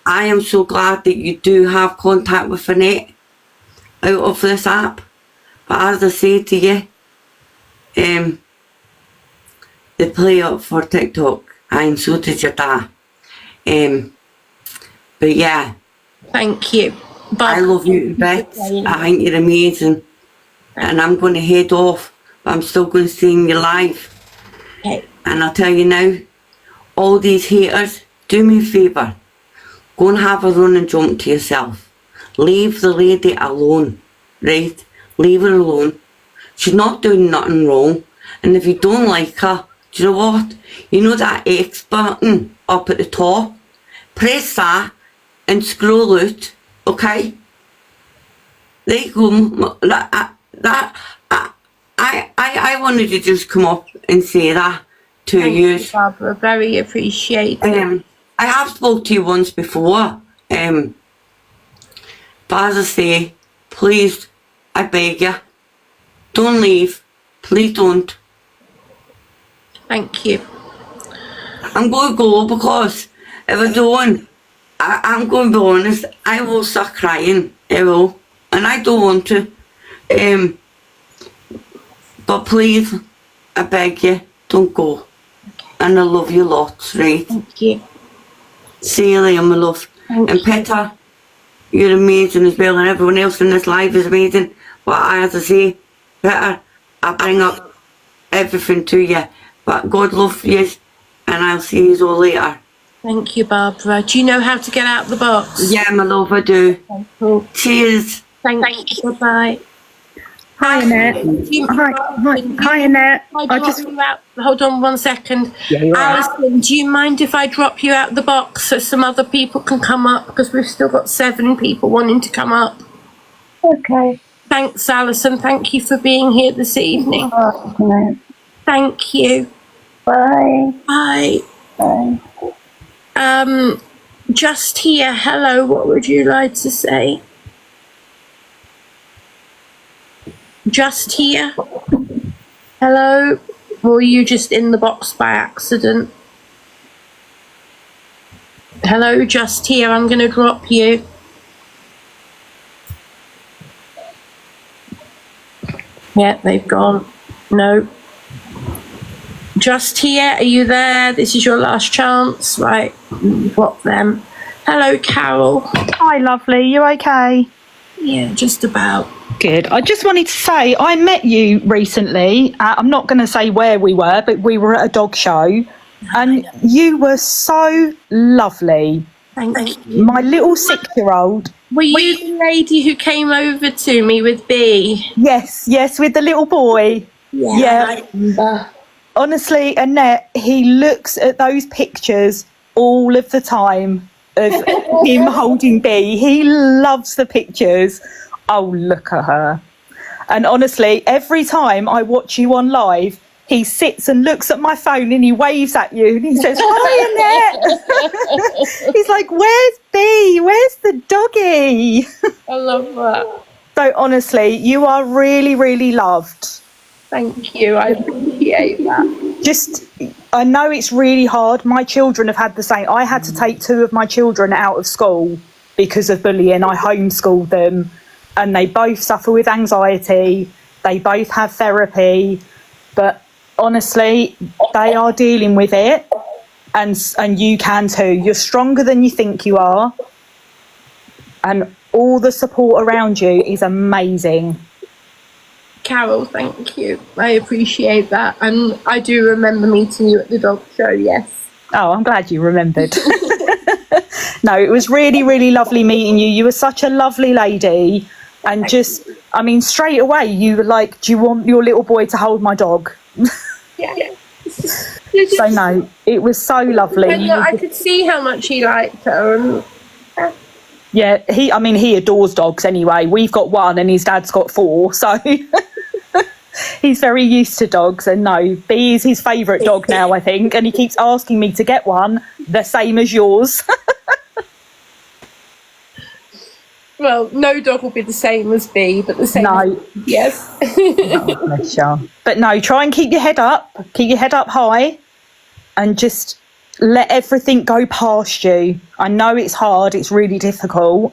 I am so glad that you do have contact with Annette out of this app. But as I said to you, they play up for TikTok, and so did your dad. But yeah. Thank you. I love you to bits. I think you're amazing. And I'm going to head off, but I'm still going to stay in your life. Okay. And I'll tell you now, all these haters, do me a favour. Go and have a run and jump to yourself. Leave the lady alone, right? Leave her alone. She's not doing nothing wrong. And if you don't like her, do you know what? You know that X button up at the top? Press that and scroll out. Okay, there you go. I wanted to just come up and say that to you. Thank you, Barbara. Very appreciated. I have spoke to you once before. But as I say, please, I beg you, don't leave. Please don't. Thank you. I'm going to go because if I don't, I'm going to be honest, I will start crying, I will, and I don't want to, but please, I beg you, don't go, and I love you lots, right? Thank you. See you later, my love. And Peter, you're amazing as well, and everyone else in this life is amazing, but as I say, Peter, I bring up everything to you, but God love you, and I'll see you all later. Thank you, Barbara. Do you know how to get out the box? Yeah, my love, I do. Okay, cool. Cheers. Thank you. Bye-bye. Hi, Annette. Hi, Annette. Hold on 1 second. Alison, do you mind if I drop you out the box so some other people can come up? Because we've still got 7 people wanting to come up. Okay. Thanks, Alison. Thank you for being here this evening. Thank you. Bye. Bye. Bye. Just here. Hello. What would you like to say? Just here. Hello. Or were you just in the box by accident? Hello, just here. I'm going to drop you. Yeah, they've gone. No. Just here, are you there? This is your last chance. Right, drop them. Hello, Carol. Hi, lovely. You okay? Yeah, just about. Good. I just wanted to say I met you recently. I'm not going to say where we were, but we were at a dog show, and you were so lovely. Thank you. My little 6-year-old. Were you the lady who came over to me with B? Yes, with the little boy. Yeah. I remember. Honestly, Annette, he looks at those pictures all of the time of him holding B. He loves the pictures. Oh, look at her. And honestly, every time I watch you on live, he sits and looks at my phone and he waves at you and he says, "Hi, Annette." He's like, "Where's B? Where's the doggy?" I love that. So honestly, you are really, really loved. Thank you. I appreciate that. Just I know it's really hard. My children have had the same. I had to take 2 of my children out of school because of bullying. I homeschooled them, and they both suffer with anxiety. They both have therapy, but honestly, they are dealing with it, and you can too. You're stronger than you think you are, and all the support around you is amazing. Carol, thank you. I appreciate that. And I do remember meeting you at the dog show, yes. Oh, I'm glad you remembered. No, it was really, really lovely meeting you. You were such a lovely lady. And just, I mean, straight away, you were like, do you want your little boy to hold my dog? Yeah. So, no, it was so lovely. And I could see how much he liked her. And, yeah, he adores dogs anyway. We've got 1 and his dad's got 4. So he's very used to dogs. And no, B is his favourite dog now, I think. And he keeps asking me to get one the same as yours. well, no dog will be the same as B, but the same. No. Yes. Oh, bless you. But no, try and keep your head up. Keep your head up high. And just let everything go past you. I know it's hard. It's really difficult.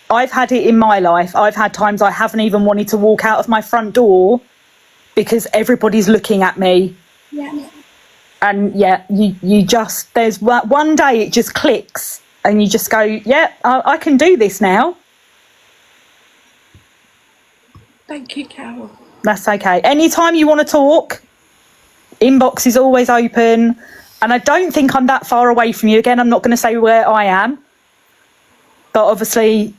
I've had it in my life. I've had times I haven't even wanted to walk out of my front door because everybody's looking at me. Yeah. And yeah, you just, there's one day it just clicks and you just go, yeah, I can do this now. Thank you, Carol. That's okay. Anytime you want to talk, inbox is always open. And I don't think I'm that far away from you. Again, I'm not going to say where I am. But obviously,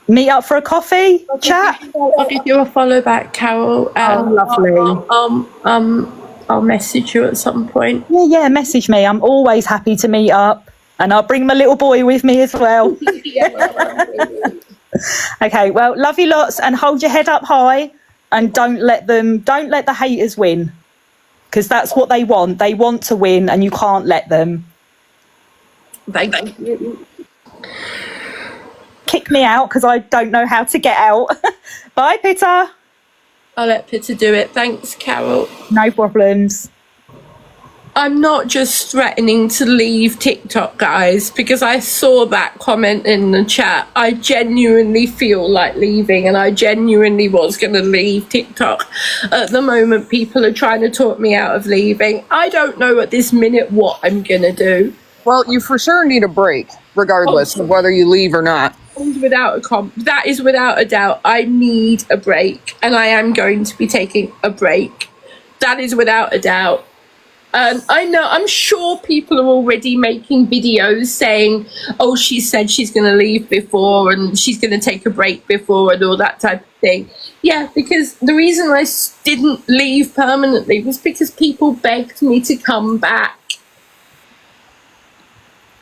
meet up for a coffee, chat. I'll give you a follow back, Carol. Lovely. I'll message you at some point. Yeah, message me. I'm always happy to meet up. And I'll bring my little boy with me as well. Okay, well, love you lots and hold your head up high and don't let the haters win. Because that's what they want. They want to win and you can't let them. Thank you. Kick me out because I don't know how to get out. Bye, Pitta. I'll let Pitta do it. Thanks, Carol. No problems. I'm not just threatening to leave TikTok, guys, because I saw that comment in the chat. I genuinely feel like leaving, and I genuinely was going to leave TikTok. At the moment, people are trying to talk me out of leaving. I don't know at this minute what I'm going to do. Well, you for sure need a break, regardless of whether you leave or not. That is without a doubt. I need a break, and I am going to be taking a break. That is without a doubt. I'm sure people are already making videos saying, oh, she said she's going to leave before and she's going to take a break before and all that type of thing. Yeah, because the reason I didn't leave permanently was because people begged me to come back.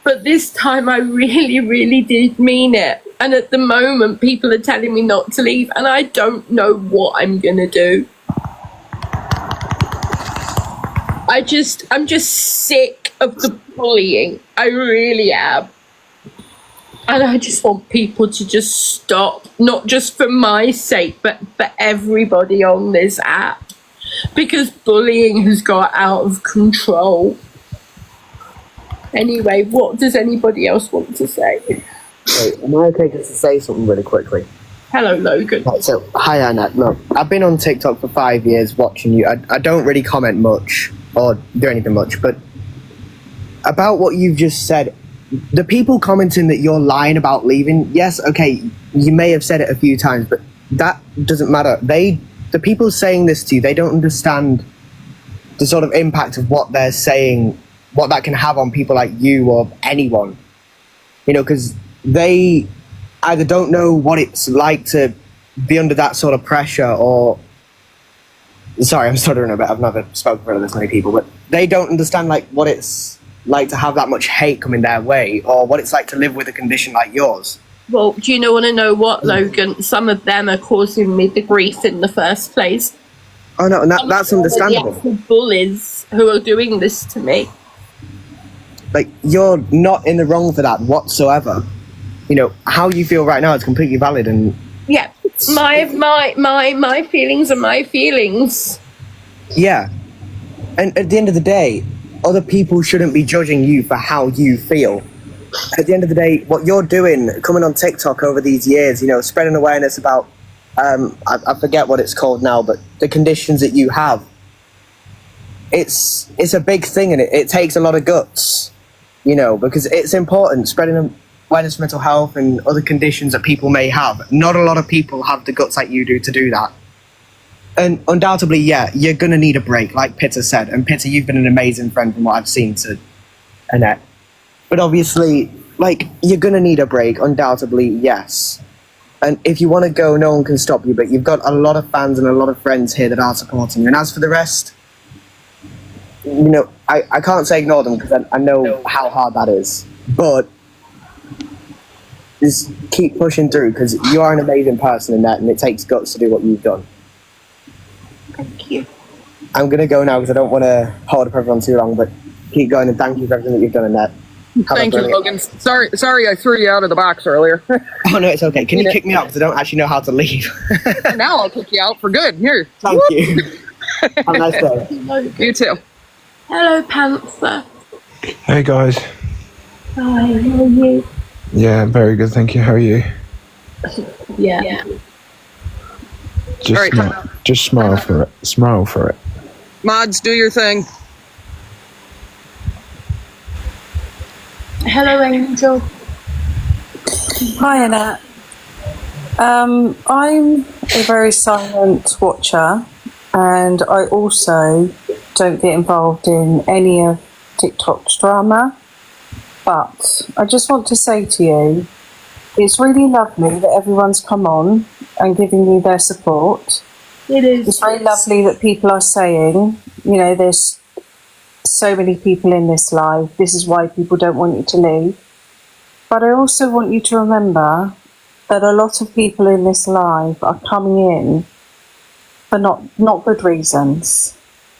But this time I really, really did mean it. And at the moment, people are telling me not to leave and I don't know what I'm going to do. I'm just sick of the bullying. I really am. And I just want people to just stop, not just for my sake, but for everybody on this app. Because bullying has got out of control. Anyway, what does anybody else want to say? Wait, am I okay just to say something really quickly? Hello, Logan. Right, so, hi, Annette. Look, I've been on TikTok for 5 years watching you. I don't really comment much or do anything much, but about what you've just said, the people commenting that you're lying about leaving, yes, okay, you may have said it a few times, but that doesn't matter. The people saying this to you, they don't understand the sort of impact of what they're saying, what that can have on people like you or anyone. You know, because they either don't know what it's like to be under that sort of pressure or... Sorry, I'm stuttering a bit. I've never spoken in front of this many people, but they don't understand like what it's like to have that much hate coming their way or what it's like to live with a condition like yours. Well, do you want to know what, Logan? Some of them are causing me the grief in the first place. Oh, no, and that's understandable. The actual bullies who are doing this to me. Like, you're not in the wrong for that whatsoever. You know, how you feel right now is completely valid and... Yeah, my feelings are my feelings. Yeah. And at the end of the day, other people shouldn't be judging you for how you feel. At the end of the day, what you're doing, coming on TikTok over these years, you know, spreading awareness about, I forget what it's called now, but the conditions that you have, it's a big thing, and it takes a lot of guts, you know, because it's important, spreading awareness of mental health and other conditions that people may have. Not a lot of people have the guts like you do to do that. And undoubtedly, yeah, you're going to need a break, like Pitta said. And Pitta, you've been an amazing friend from what I've seen to Annette. But obviously, like, you're going to need a break, undoubtedly, yes. And if you want to go, no one can stop you. But you've got a lot of fans and a lot of friends here that are supporting you. And as for the rest, you know, I can't say ignore them because I know how hard that is. But just keep pushing through because you are an amazing person, Annette, and it takes guts to do what you've done. Thank you. I'm going to go now because I don't want to hold up everyone too long, but keep going and thank you for everything that you've done, Annette. Thank you, Logan. Sorry I threw you out of the box earlier. Oh, no, it's okay. Can you kick me out because I don't actually know how to leave? Now I'll kick you out for good. Here. Thank you. Have a nice day. You too. Hello, Panther. Hey guys. Hi, how are you? Yeah, very good, thank you. How are you? Yeah. Just smile for it. Smile for it. Mods, do your thing. Hello, Angel. Hi, Annette. I'm a very silent watcher, and I also don't get involved in any of TikTok's drama. But I just want to say to you, it's really lovely that everyone's come on and giving you their support. It is. It's very lovely that people are saying, you know, there's so many people in this life. This is why people don't want you to leave. But I also want you to remember that a lot of people in this life are coming in for not good reasons.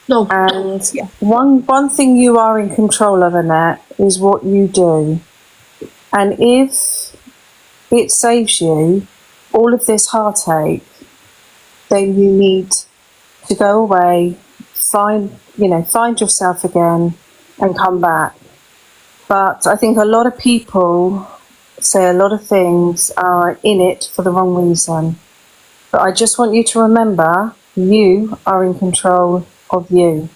No. And one thing you are in control of, Annette, is what you do. And if it saves you all of this heartache, then you need to go away, find yourself again and come back. But I think a lot of people say a lot of things are in it for the wrong reason. But I just want you to remember, you are in control of you.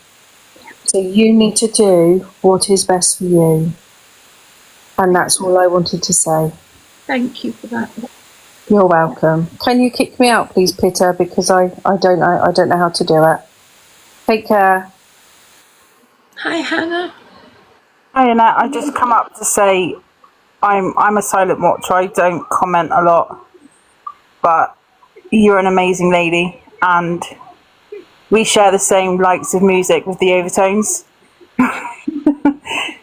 So you need to do what is best for you. And that's all I wanted to say. Thank you for that. You're welcome. Can you kick me out, please, Peter? Because I don't know how to do it. Take care. Hi, Hannah. Hi, Annette. I just come up to say I'm a silent watcher. I don't comment a lot, but you're an amazing lady, and we share the same likes of music with the overtones.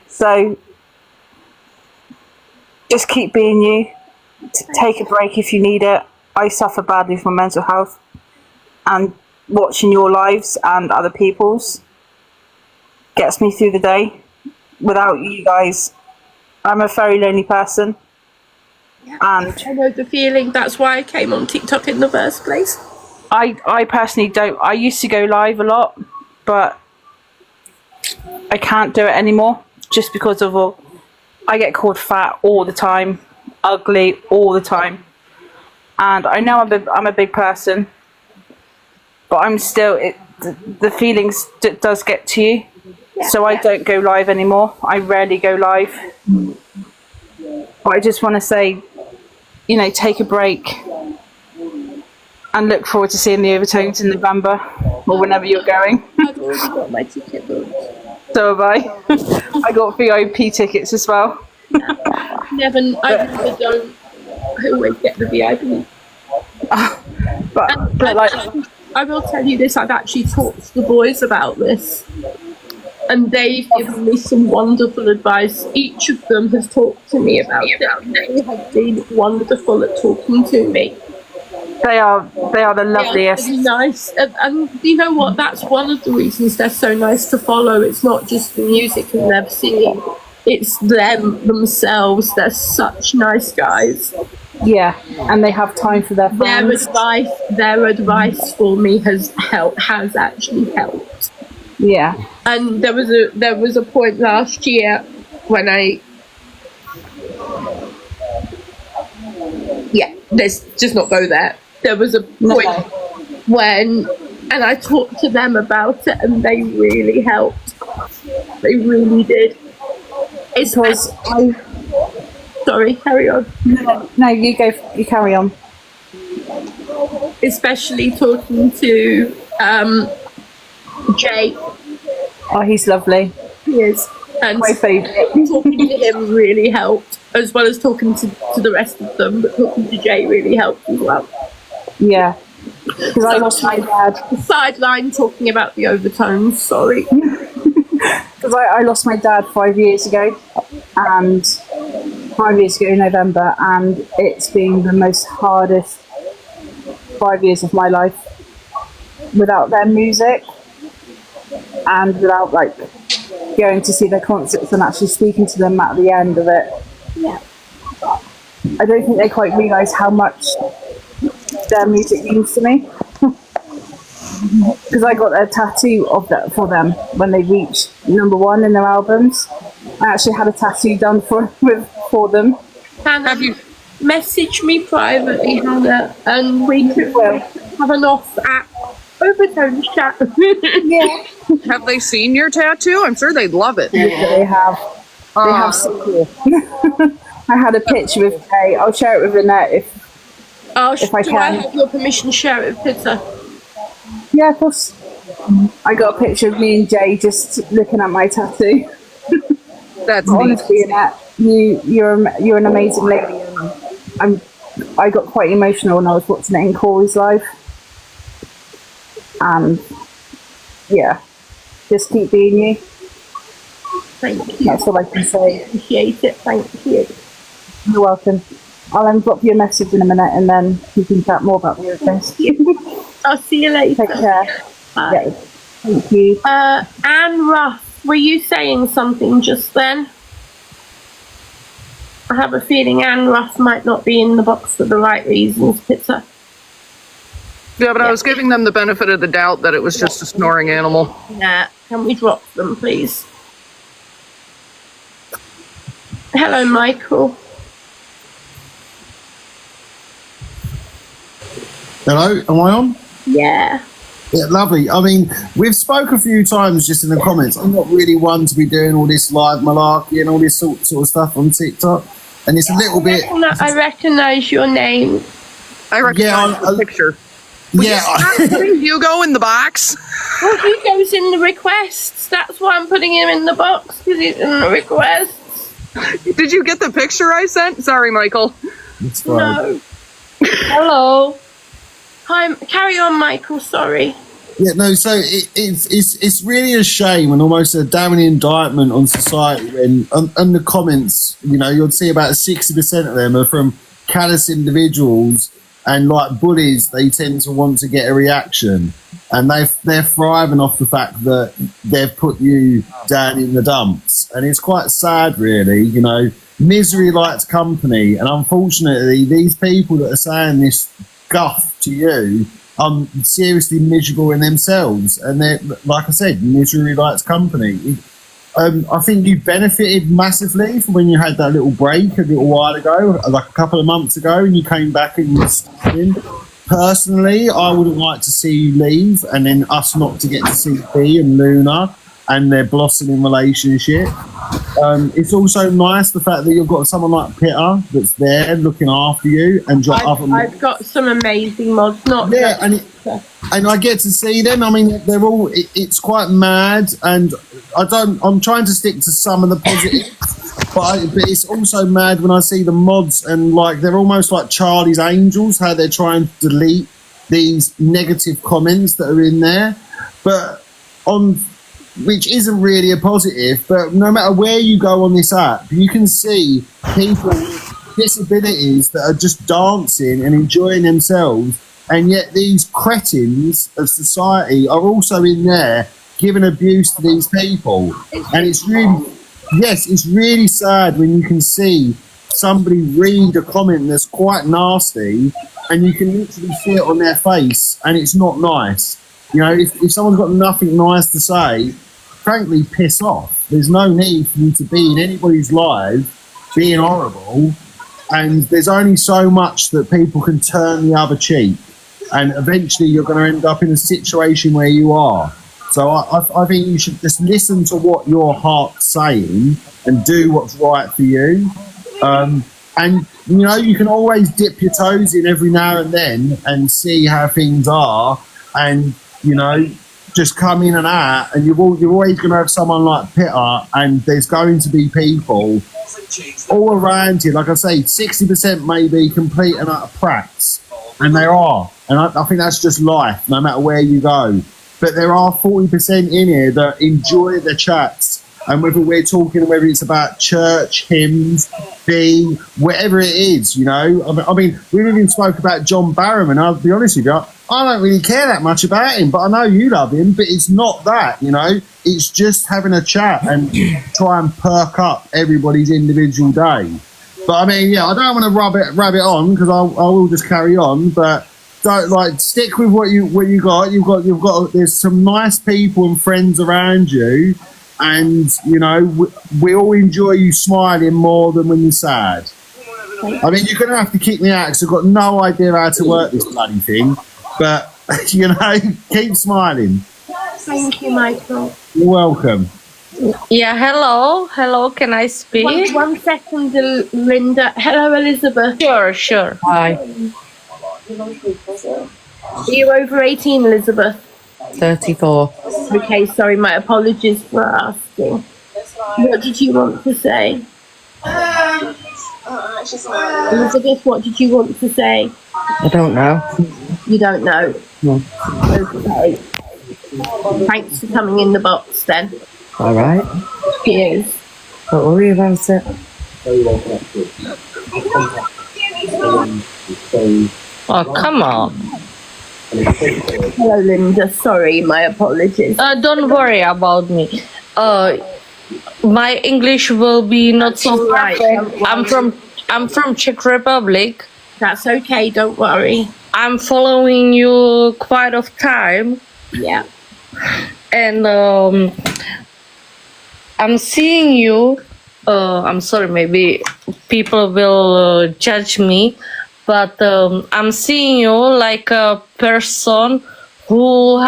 So just keep being you. Take a break if you need it. I suffer badly from mental health, and watching your lives and other people's gets me through the day. Without you guys, I'm a very lonely person. Yeah, and I know the feeling. That's why I came on TikTok in the first place. I personally don't. I used to go live a lot, but I can't do it anymore just because of all. I get called fat all the time, ugly all the time, and I know I'm a big person, but I'm still. The feelings does get to you, so I don't go live anymore. I rarely go live, but I just want to say, you know, take a break. And look forward to seeing the overtones in November or whenever you're going. I've already got my ticket booked. So have I. I got VIP tickets as well. I never don't. I always get the VIP. But like, I will tell you this, I've actually talked to the boys about this. And they've given me some wonderful advice. Each of them has talked to me about it. They have been wonderful at talking to me. They are the loveliest. Really nice, and you know what? That's one of the reasons they're so nice to follow. It's not just the music and them singing; it's them themselves. They're such nice guys. Yeah, and they have time for their friends. Their advice for me has actually helped. Yeah. And there was a point last year when let's just not go there. There was a point when, and I talked to them about it, and they really helped. They really did. Sorry, carry on. No, you go. You carry on. Especially talking to Jay. Oh, he's lovely. He is. And my favourite. Talking to him really helped, as well as talking to the rest of them, but talking to Jay really helped as well. Yeah. Because I lost my dad. Sideline talking about the overtones, sorry. Because I lost my dad 5 years ago, and 5 years ago in November, and it's been the most hardest 5 years of my life without their music and without like going to see their concerts and actually speaking to them at the end of it. Yeah. I don't think they quite realise how much their music means to me. Because I got a tattoo of that for them when they reached #1 in their albums. I actually had a tattoo done for them. Hannah, message me privately, Hannah, and we could have an off-app overtone chat. Yeah. Have they seen your tattoo? I'm sure they'd love it. Yeah, they have. They have so cool. I had a picture with Jay. I'll share it with Annette if I do can. I have your permission to share it with Peter? Yeah, of course. I got a picture of me and Jay just looking at my tattoo. That's honestly, Annette, you're an amazing lady. And I got quite emotional when I was watching it in Corey's live. And yeah, just keep being you. Thank you. That's all I can say. Appreciate it. Thank you. You're welcome. I'll drop you a message in a minute, and then we can chat more about the other things. I'll see you later. Take care. Bye. Yeah, thank you. Anne Ruff, were you saying something just then? I have a feeling Anne Ruff might not be in the box for the right reasons, Peter. Yeah, but I was giving them the benefit of the doubt that it was just a snoring animal. Yeah, can we drop them, please? Hello, Michael. Hello, am I on? Yeah. Yeah, lovely. I mean, we've spoke a few times just in the comments. I'm not really one to be doing all this live malarkey and all this sort of stuff on TikTok. And it's a little bit... I recognise your name. I recognise the picture. Yeah. Putting Hugo in the box? Well, Hugo's in the requests. That's why I'm putting him in the box, because he's in the requests. Did you get the picture I sent? Sorry, Michael. It's fine. No. Hello. Hi, carry on, Michael, sorry. Yeah, no, so it's really a shame and almost a damning indictment on society when, on the comments, you know, you'll see about 60% of them are from callous individuals and like bullies. They tend to want to get a reaction, and they're thriving off the fact that they've put you down in the dumps. And it's quite sad, really, you know, misery likes company. And unfortunately, these people that are saying this guff to you are seriously miserable in themselves, and they're, like I said, misery likes company. I think you benefited massively from when you had that little break a little while ago, like a couple of months ago, and you came back and you were starting. Personally, I wouldn't like to see you leave and then us not to get to see B and Luna and their blossoming relationship. It's also nice the fact that you've got someone like Peter that's there looking after you, and I've got some amazing mods. And I get to see them. I mean, they're all. It's quite mad, and I'm trying to stick to some of the positives, but it's also mad when I see the mods and like they're almost like Charlie's Angels, how they're trying to delete these negative comments that are in there, which isn't really a positive. But no matter where you go on this app, you can see people with disabilities that are just dancing and enjoying themselves, and yet these cretins of society are also in there giving abuse to these people. And it's really sad when you can see somebody read a comment that's quite nasty, and you can literally see it on their face, and it's not nice. You know, if someone's got nothing nice to say, frankly, piss off. There's no need for you to be in anybody's life being horrible, and there's only so much that people can turn the other cheek, and eventually you're going to end up in a situation where you are. So I think you should just listen to what your heart's saying and do what's right for you. And, you know, you can always dip your toes in every now and then and see how things are, and, you know, just come in and out, and you're always going to have someone like Peter, and there's going to be people all around you. Like I say, 60% may be complete and utter prats, and there are. And I think that's just life, no matter where you go. But there are 40% in here that enjoy the chats, and whether we're talking, whether it's about church, hymns, whatever it is, you know. I mean, we even spoke about John Barham, and I'll be honest with you, I don't really care that much about him, but I know you love him. But it's not that, you know. It's just having a chat and try and perk up everybody's individual day. But I mean, yeah, I don't want to rub it on, because I will just carry on, but. Don't, like, stick with what you got. You've got. There's some nice people and friends around you, and you know we all enjoy you smiling more than when you're sad. I mean, you're gonna have to kick me out because I've got no idea how to work this bloody thing. But you know, keep smiling. Thank you, Michael. You're welcome. Yeah, hello, can I speak? One second, Linda. Hello, Elizabeth. Sure. Hi. Are you over 18, Elizabeth? 34. Okay, sorry, my apologies for asking. What did you want to say? Elizabeth, what did you want to say? I don't know. You don't know? No. Okay. Thanks for coming in the box then. All right. Cheers. Don't worry about it. Oh, come on. Hello, Linda. Sorry, my apologies. Don't worry about me. My English will be not so Right, perfect. I'm from Czech Republic. That's okay, don't worry. I'm following you quite of time. Yeah. And I'm seeing you. I'm sorry, maybe people will judge me, but I'm seeing you like a person who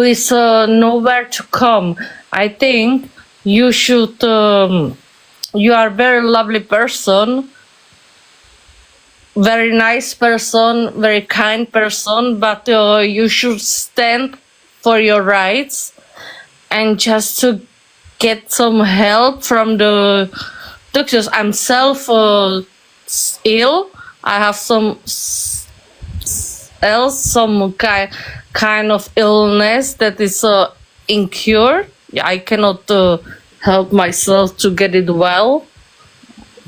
is nowhere to come. I think you should. You are a very lovely person, very nice person, very kind person, but you should stand for your rights and just to get some help from the doctors. I'm ill. I have some kind of illness that is incurable. I cannot help myself to get it well.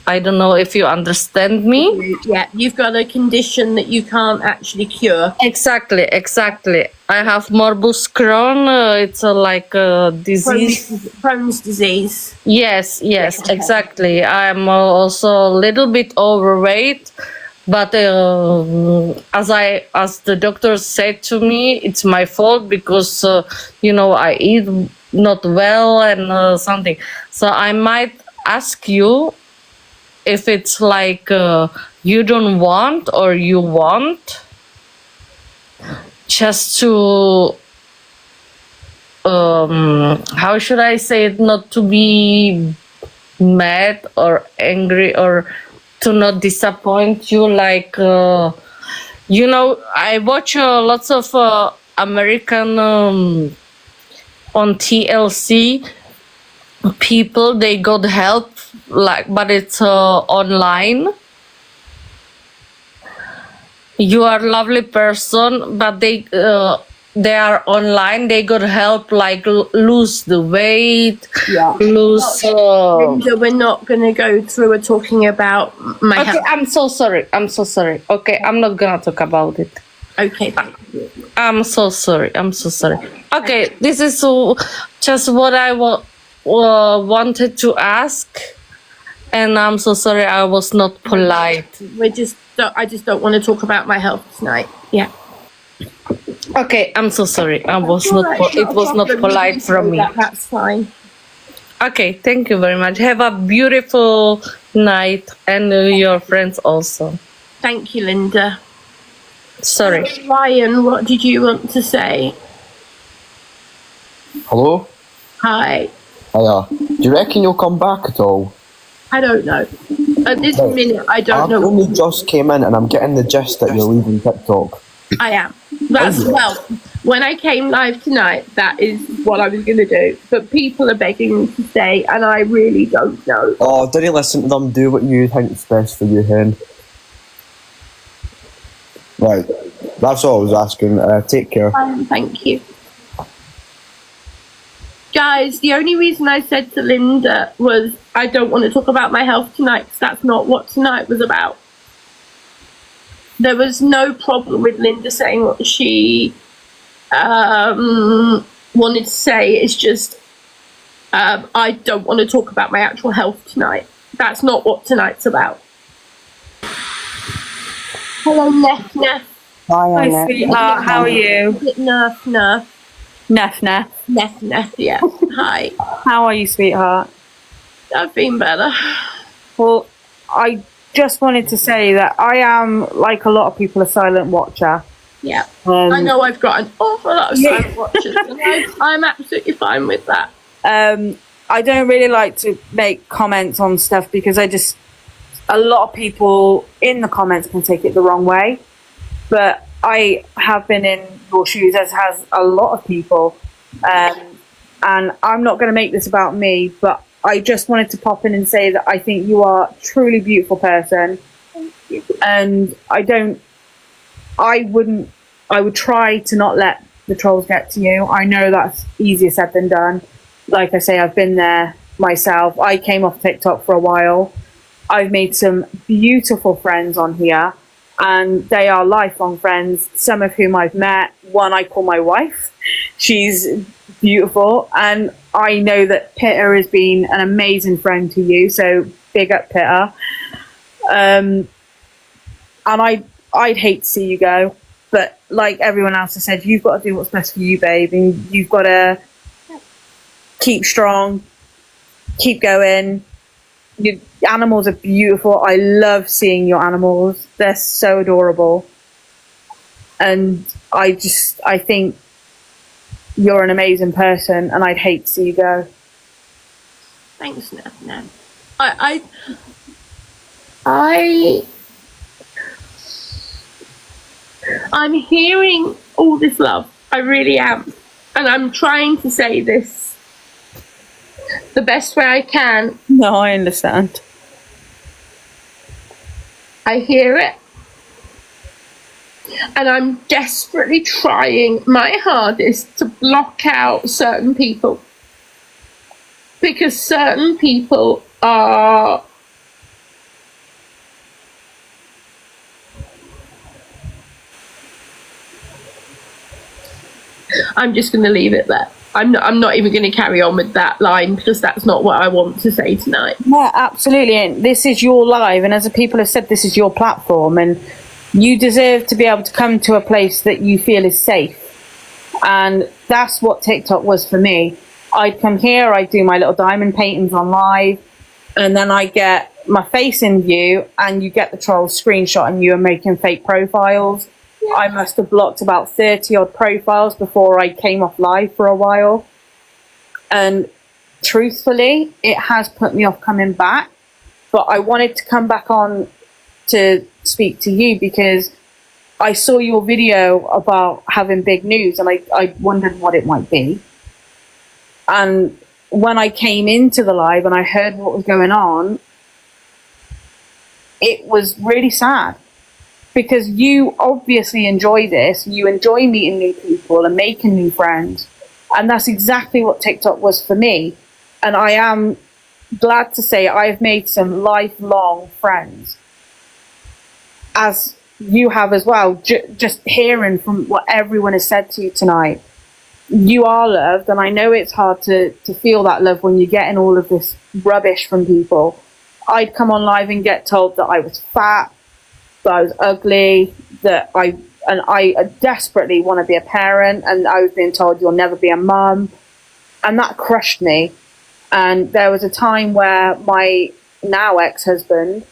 I don't know if you understand me. Yeah, you've got a condition that you can't actually cure. Exactly. I have morbus Crohn. It's like a disease. Crohn's disease. Yes, exactly. I'm also a little bit overweight, but as the doctor said to me, it's my fault because I eat not well and something. So I might ask you if it's like you don't want or you want, just to how should I say it, not to be mad or angry or to not disappoint you, like I watch lots of American on TLC people, they got help, but it's online. You are a lovely person, but they are online. They got help, like lose the weight, lose. Linda, we're not going to go through talking about my Okay, health. I'm so sorry. Okay, I'm not gonna talk about it. Okay. I'm so sorry. Okay, this is just what I wanted to ask, and I'm so sorry I was not polite. I just don't want to talk about my health tonight. Yeah. Okay, I'm so sorry. I was That's not. all right, It was not problem. polite You can from say me. that's fine. Okay, thank you very much. Have a beautiful night, and your friends also. Thank you, Linda. Sorry. Ryan, what did you want to say? Hello? Hi. Hiya. Do you reckon you'll come back at all? I don't know. At this minute, I don't I've know. only just came in and I'm getting the gist that you're leaving TikTok. I am. That's, yeah. well, when I came live tonight, that is what I was going to do. But people are begging me to stay, and I really don't know. Oh, didn't listen to them. Do what you think's best for you, hen. Right. That's all I was asking. Take care. Thank you. Guys, the only reason I said to Linda was I don't want to talk about my health tonight, because that's not what tonight was about. There was no problem with Linda saying what she wanted to say. It's just I don't want to talk about my actual health tonight. That's not what tonight's about. Hello, Neff Neff. Hi, sweetheart. How are you? Is it Nerf Nerf? Neff, Neff. Neff Neff, yeah. Hi. How are you, sweetheart? I've been better. Well, I just wanted to say that I am, like a lot of people, a silent watcher. Yeah. I know I've got an awful lot of silent watchers, and I'm absolutely fine with that. I don't really like to make comments on stuff because a lot of people in the comments can take it the wrong way. But I have been in your shoes, as has a lot of people. And I'm not going to make this about me, but I just wanted to pop in and say that I think you are a truly beautiful person. And I would try to not let the trolls get to you. I know that's easier said than done. Like I say, I've been there myself. I came off TikTok for a while. I've made some beautiful friends on here, and they are lifelong friends, some of whom I've met. One I call my wife. She's beautiful, and I know that Pitta has been an amazing friend to you, so big up Pitta. And I'd hate to see you go, but like everyone else has said, you've got to do what's best for you, babe, and you've got to keep strong, keep going. Your animals are beautiful. I love seeing your animals. They're so adorable. And I think you're an amazing person, and I'd hate to see you go. Thanks, Neff. I'm hearing all this love. I really am. And I'm trying to say this the best way I can. No, I understand. I hear it. And I'm desperately trying my hardest to block out certain people. Because certain people are I'm just going to leave it there. I'm not even going to carry on with that line, because that's not what I want to say tonight. Yeah, absolutely. And this is your live, and as the people have said, this is your platform, and you deserve to be able to come to a place that you feel is safe. And that's what TikTok was for me. I'd come here, I'd do my little diamond paintings on live, and then I get my face in view, and you get the trolls screenshotting you and making fake profiles. I must have blocked about 30 odd profiles before I came off live for a while. And truthfully, it has put me off coming back. But I wanted to come back on to speak to you because I saw your video about having big news, and I wondered what it might be. And when I came into the live and I heard what was going on, it was really sad. Because you obviously enjoy this, you enjoy meeting new people and making new friends. And that's exactly what TikTok was for me. And I am glad to say I've made some lifelong friends, as you have as well. Just hearing from what everyone has said to you tonight, you are loved. And I know it's hard to feel that love when you're getting all of this rubbish from people. I'd come on live and get told that I was fat, that I was ugly, that I and I desperately want to be a parent, and I was being told you'll never be a mum, and that crushed me. And there was a time where my now ex-husband,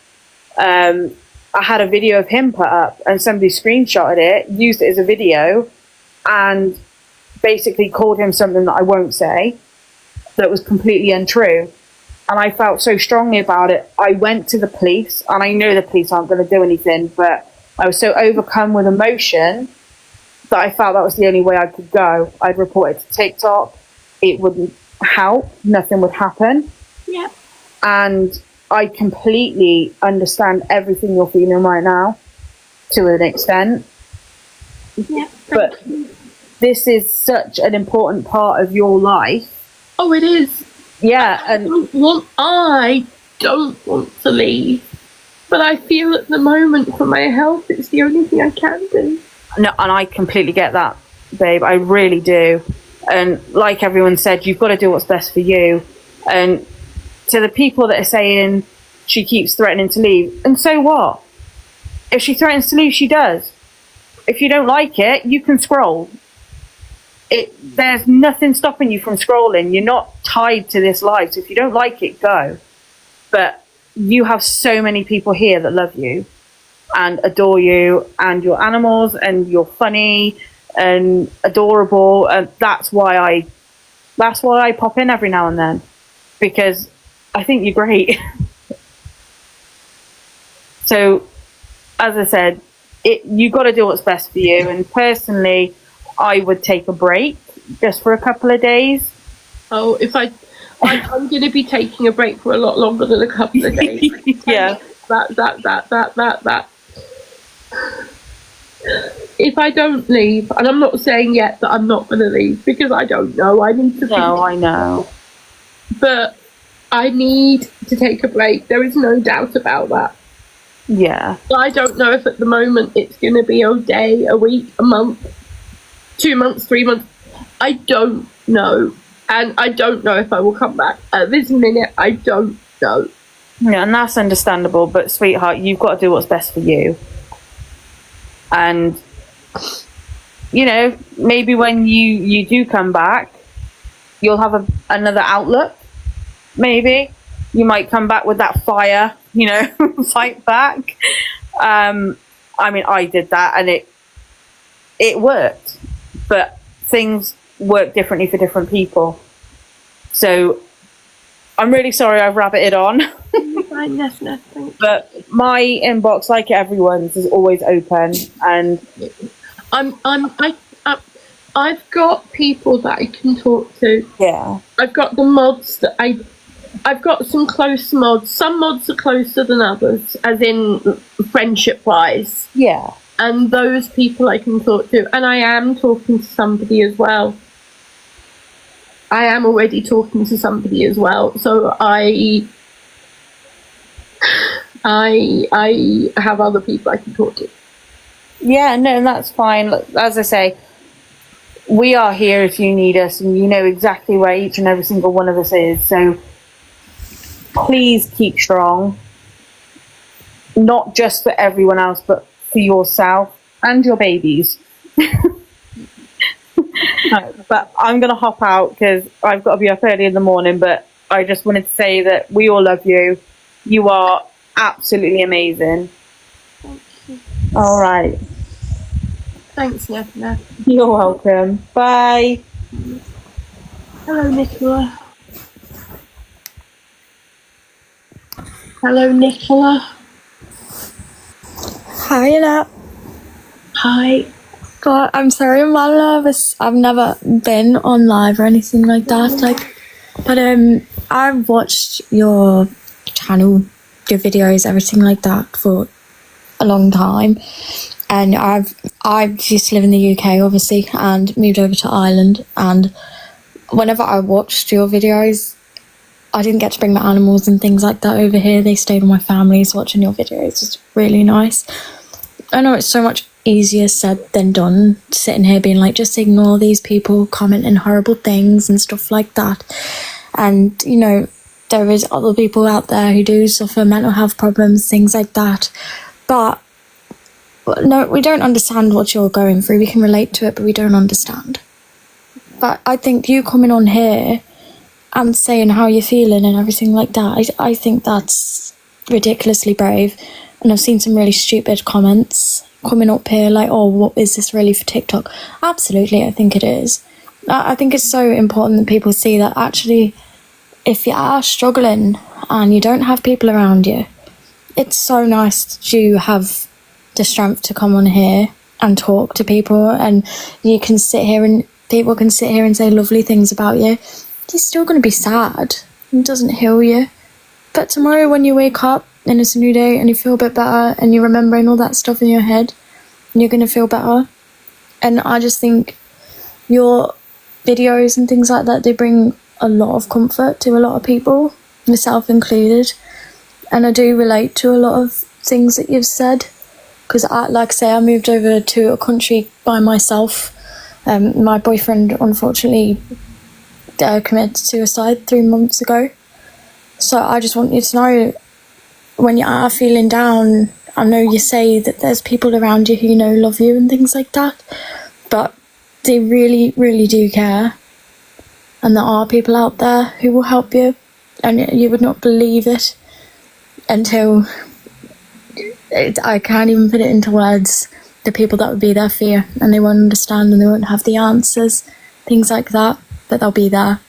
I had a video of him put up, and somebody screenshotted it, used it as a video, and basically called him something that I won't say, that was completely untrue. And I felt so strongly about it. I went to the police, and I know the police aren't going to do anything, but I was so overcome with emotion that I felt that was the only way I could go. I'd report it to TikTok. It wouldn't help. Nothing would happen. Yeah. And I completely understand everything you're feeling right now, to an extent. Yeah. But this is such an important part of your life. Oh, it is. Yeah, I don't want to leave, but I feel at the moment for my health, it's the only thing I can do. No, and I completely get that, babe. I really do. And like everyone said, you've got to do what's best for you. And to the people that are saying she keeps threatening to leave, and so what? If she threatens to leave, she does. If you don't like it, you can scroll. There's nothing stopping you from scrolling. You're not tied to this life. So if you don't like it, go. But you have so many people here that love you and adore you and your animals, and you're funny and adorable. And that's why I pop in every now and then, because I think you're great. So, as I said, you got to do what's best for you. And personally, I would take a break just for a couple of days. Oh, I'm going to be taking a break for a lot longer than a couple of days. Yeah. That. If I don't leave, and I'm not saying yet that I'm not going to leave, because I don't know. I need to. No, I know. But I need to take a break. There is no doubt about that. Yeah. I don't know if at the moment it's going to be a day, a week, a month, 2 months, 3 months. I don't know. And I don't know if I will come back. At this minute, I don't know. Yeah, and that's understandable. But, sweetheart, you've got to do what's best for you. And, you know, maybe when you do come back, you'll have another outlook. Maybe. You might come back with that fire, you know, fight back. I mean, I did that, and it worked. But things work differently for different people. So I'm really sorry I've rabbited on. But my inbox, like everyone's, is always open, and I've got people that I can talk to. Yeah. I've got the mods that I've got some close mods. Some mods are closer than others, as in friendship wise. Yeah. And those people I can talk to, and I am talking to somebody as well. I am already talking to somebody as well. So I have other people I can talk to. Yeah, no, that's fine. Look, as I say, we are here if you need us, and you know exactly where each and every single one of us is. So please keep strong. Not just for everyone else, but for yourself and your babies. But I'm going to hop out because I've got to be up early in the morning. But I just wanted to say that we all love you. You are absolutely amazing. Thank you. All right. Thanks, Nefna. You're welcome. Bye. Hello, Nicola. Hello, Nicola. Hi, Annette. Hi. God, I'm sorry I'm mal nervous. I've never been on live or anything like that. But I've watched your channel, your videos, everything like that for a long time. And I used to live in the UK, obviously, and moved over to Ireland. And whenever I watched your videos, I didn't get to bring my animals and things like that over here. They stayed with my family, so watching your videos was really nice. I know it's so much easier said than done, sitting here being like, just ignore these people commenting horrible things and stuff like that. And, you know, there is other people out there who do suffer mental health problems, things like that. But no, we don't understand what you're going through. We can relate to it, but we don't understand. But I think you coming on here and saying how you're feeling and everything like that, I think that's ridiculously brave. And I've seen some really stupid comments coming up here like, oh, what is this really for TikTok? Absolutely, I think it is. I think it's so important that people see that actually, if you are struggling and you don't have people around you, it's so nice to have the strength to come on here and talk to people, and you can sit here and people can sit here and say lovely things about you. You're still going to be sad. It doesn't heal you. But tomorrow when you wake up and it's a new day and you feel a bit better and you're remembering all that stuff in your head, you're going to feel better. And I just think your videos and things like that, they bring a lot of comfort to a lot of people, myself included. And I do relate to a lot of things that you've said. Because, like I say, I moved over to a country by myself. My boyfriend, unfortunately, committed suicide 3 months ago. So I just want you to know, when you are feeling down, I know you say that there's people around you who love you and things like that, but they really, really do care. And there are people out there who will help you, and you would not believe it until... I can't even put it into words, the people that would be there for you, and they won't understand and they won't have the answers, things like that, but they'll be there.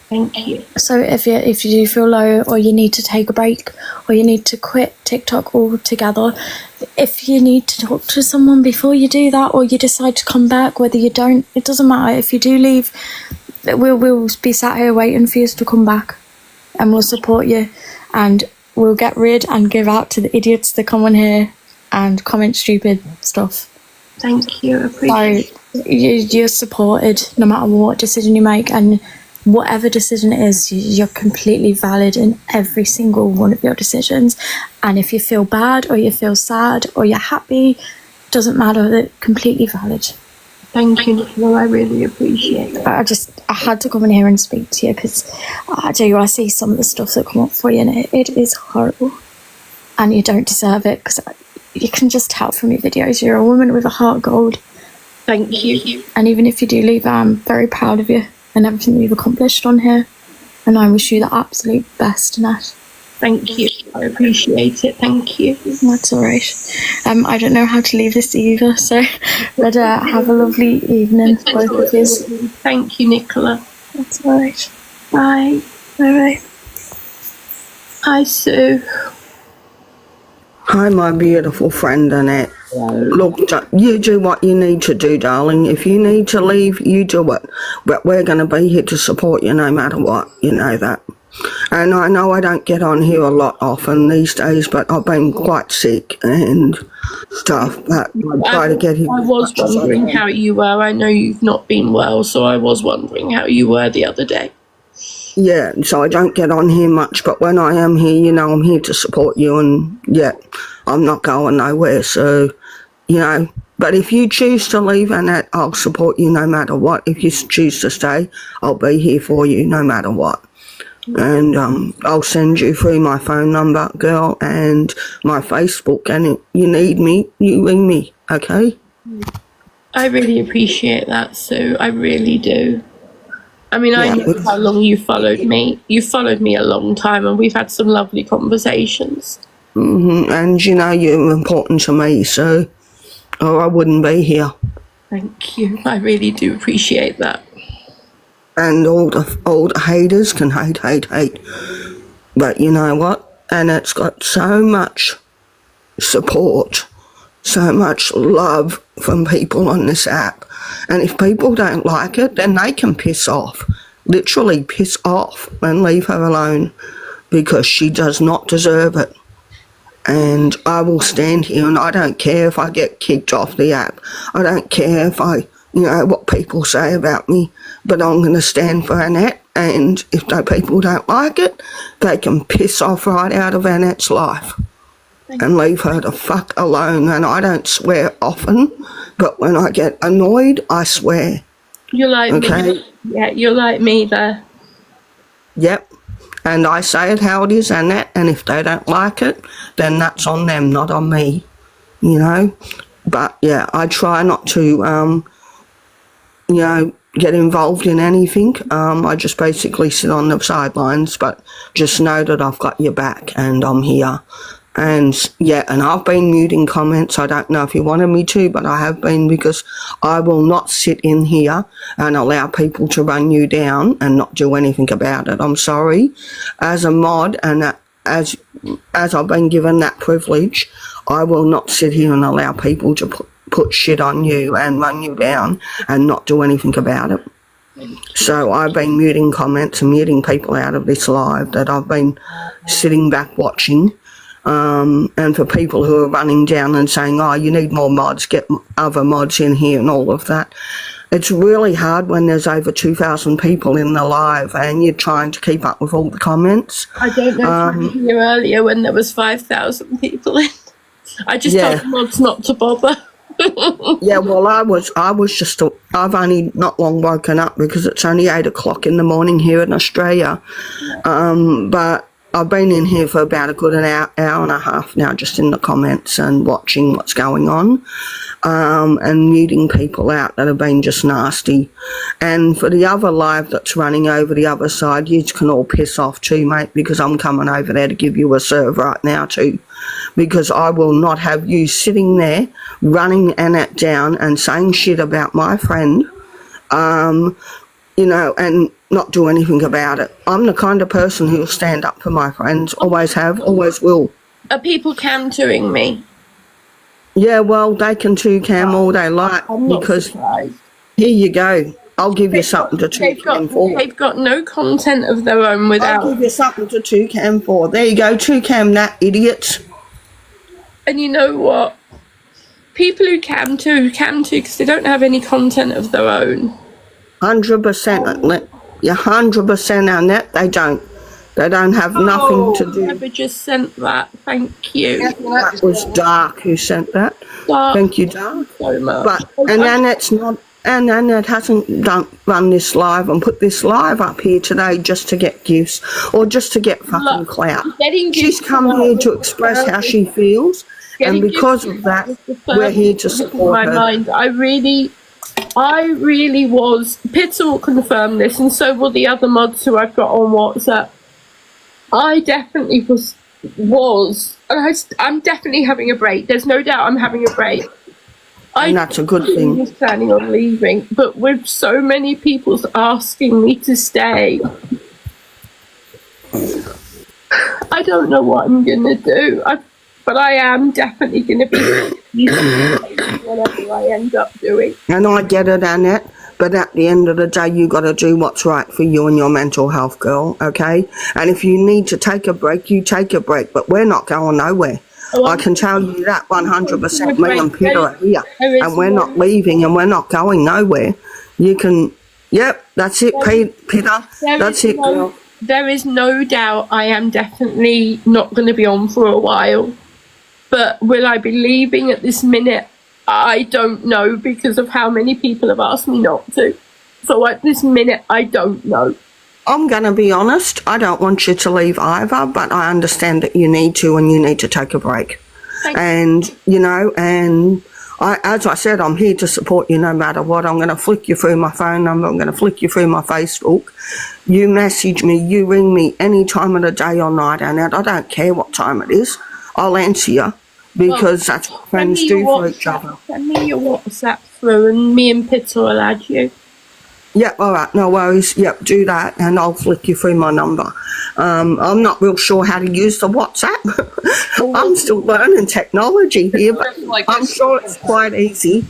Thank you. So if you do feel low, or you need to take a break, or you need to quit TikTok altogether, if you need to talk to someone before you do that, or you decide to come back, whether you don't, it doesn't matter. If you do leave, we'll be sat here waiting for you to come back, and we'll support you, and we'll get rid and give out to the idiots that come on here and comment stupid stuff. Thank you, I appreciate it. You're supported no matter what decision you make, and whatever decision it is, you're completely valid in every single one of your decisions. And if you feel bad, or you feel sad, or you're happy, doesn't matter, they're completely valid. Thank you, Nicola, I really appreciate it. I had to come in here and speak to you, because I see some of the stuff that come up for you, and it is horrible, and you don't deserve it, because you can just tell from your videos you're a woman with a heart of gold. Thank you. And even if you do leave, I'm very proud of you and everything that you've accomplished on here, and I wish you the absolute best, Annette. Thank you, I appreciate it, thank you. That's alright. I don't know how to leave this either, so but have a lovely evening, both of you. Thank you, Nicola. That's alright. Bye. Bye. Hi, Sue. Hi, my beautiful friend Annette. Look, you do what you need to do, darling. If you need to leave, you do it. But we're going to be here to support you no matter what. You know that. And I know I don't get on here a lot often these days, but I've been quite sick and stuff. But I try to get here. I was wondering how you were. I know you've not been well, so I was wondering how you were the other day. Yeah, so I don't get on here much, but when I am here, I'm here to support you, and yeah, I'm not going nowhere, so, but if you choose to leave, Annette, I'll support you no matter what. If you choose to stay, I'll be here for you no matter what. And I'll send you through my phone number, girl, and my Facebook, and if you need me, you ring me, okay? I really appreciate that, Sue. I really do. I mean, I know how long you followed me. You followed me a long time, and we've had some lovely conversations. And you're important to me, so, or I wouldn't be here. Thank you. I really do appreciate that. And all the haters can hate. But you know what? Annette's got so much support, so much love from people on this app. And if people don't like it, then they can piss off. Literally piss off and leave her alone, because she does not deserve it. And I will stand here, and I don't care if I get kicked off the app. I don't care if what people say about me, but I'm going to stand for Annette, and if the people don't like it, they can piss off right out of Annette's life and leave her the fuck alone. And I don't swear often, but when I get annoyed, I swear. You're like me. Yeah, you're like me there. Yep. And I say it how it is, Annette, and if they don't like it, then that's on them, not on me, But yeah, I try not to, you know, get involved in anything. I just basically sit on the sidelines, but just know that I've got your back and I'm here. And yeah, and I've been muting comments. I don't know if you wanted me to, but I have been, because I will not sit in here and allow people to run you down and not do anything about it. I'm sorry. As a mod, and as I've been given that privilege, I will not sit here and allow people to put shit on you and run you down and not do anything about it. So I've been muting comments and muting people out of this live that I've been sitting back watching. And for people who are running down and saying, oh, you need more mods, get other mods in here and all of that. It's really hard when there's over 2,000 people in the live and you're trying to keep up with all the comments. I don't know if you were here earlier when there was 5,000 people in. I just told the mods not to bother. Yeah, well, I've only not long woken up because it's only 8 o'clock in the morning here in Australia. But I've been in here for about a good hour and a half now, just in the comments and watching what's going on, and muting people out that have been just nasty. And for the other live that's running over the other side, you can all piss off too, mate, because I'm coming over there to give you a serve right now too, because I will not have you sitting there running Annette down and saying shit about my friend, you know, and not do anything about it. I'm the kind of person who will stand up for my friends, always have, always will. Are people cam-toing me? Yeah, well, they can cam all they like, because here you go. I'll give you something to cam for. They've got no content of their own without... I'll give you something to cam for. There you go, cam that, idiots. And you know what? People who cam to because they don't have any content of their own. 100%. You're 100% on that. They don't. They don't have nothing to do. Whoever just sent that, thank you. That was Dark who sent that. Dark. Thank you, Dark. So much. But and Annette's not. And Annette hasn't run this live and put this live up here today just to get gifts or just to get fucking clout. She's come here to express how she feels, and because of that, we're here to support her. I really was. Pizza will confirm this, and so will the other mods who I've got on WhatsApp. I definitely was, and I'm definitely having a break. There's no doubt I'm having a break. And that's a good thing. I was planning on leaving, but with so many people asking me to stay, I don't know what I'm gonna do. But I am definitely going to be whatever I end up doing. And I get it, Annette, but at the end of the day, you got to do what's right for you and your mental health, girl, okay? And if you need to take a break, you take a break, but we're not going nowhere. I can tell you that 100%. Me and Peter are here, and we're not leaving, and we're not going nowhere. You can, yep, that's it, Peter. That's it, girl. There is no doubt I am definitely not going to be on for a while. But will I be leaving at this minute? I don't know, because of how many people have asked me not to. So at this minute, I don't know. I'm going to be honest. I don't want you to leave either, but I understand that you need to, and you need to take a break. And, you know, and as I said, I'm here to support you no matter what. I'm going to flick you through my phone number. I'm going to flick you through my Facebook. You message me, you ring me any time of the day or night, Annette. I don't care what time it is. I'll answer you, because that's what friends do for each other. Send me your WhatsApp through, and me and Peter will add you. Yep, all right, no worries. Yep, do that, and I'll flick you through my number. I'm not real sure how to use the WhatsApp. I'm still learning technology here, but I'm sure it's quite easy.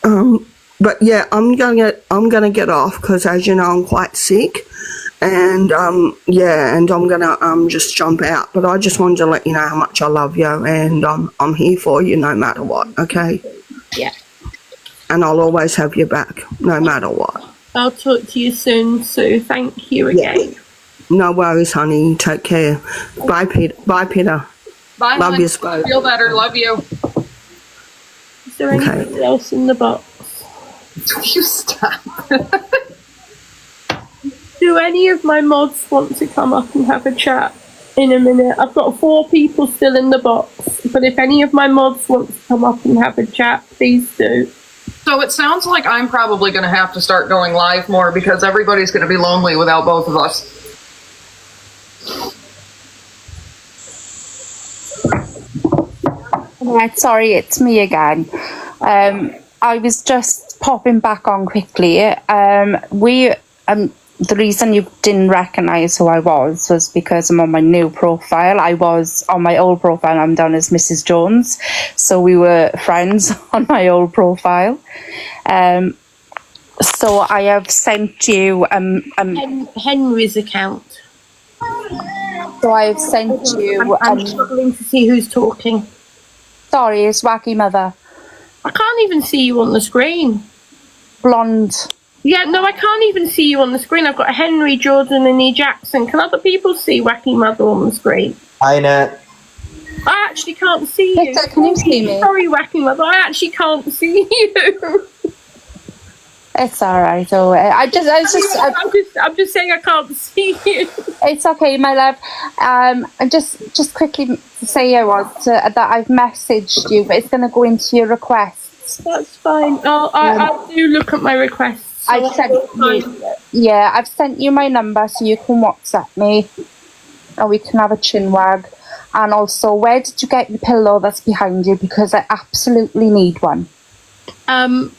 But yeah, I'm gonna get off, because as you know, I'm quite sick. And yeah, and I'm gonna just jump out. But I just wanted to let you know how much I love you, and I'm here for you no matter what, okay? Yeah. And I'll always have your back, no matter what. I'll talk to you soon, Sue. Thank you again. Yeah. No worries, honey. Take care. Bye, Peter. Bye, Peter. Bye, love honey. you, both. Feel better. Love you. Is there anything else in the box? You stop. Do any of my mods want to come up and have a chat in a minute? I've got 4 people still in the box. but if any of my mods want to come up and have a chat, please do. So it sounds like I'm probably going to have to start going live more because everybody's going to be lonely without both of us. Right, sorry, it's me again. I was just popping back on quickly. The reason you didn't recognise who I was because I'm on my new profile. I was on my old profile, I'm down as Mrs. Jones. So we were friends on my old profile. So I have sent you Henry's account. So I have sent you. I'm struggling to see who's talking. Sorry, it's Wacky Mother. I can't even see you on the screen. Blonde. Yeah, no, I can't even see you on the screen. I've got Henry, Jordan, and E. Jackson. Can other people see Wacky Mother on the screen? Hi, Annette. I actually can't see you. Victor, can you see me? Sorry, Wacky Mother. I actually can't see you. It's all right. Oh, I'm just saying I can't see you. It's okay, my love. And just quickly to say that I've messaged you, but it's going to go into your requests. That's fine. I do look at my requests. So I've sent you my number so you can WhatsApp me, and we can have a chin wag. And also, where did you get the pillow that's behind you? Because I absolutely need one. So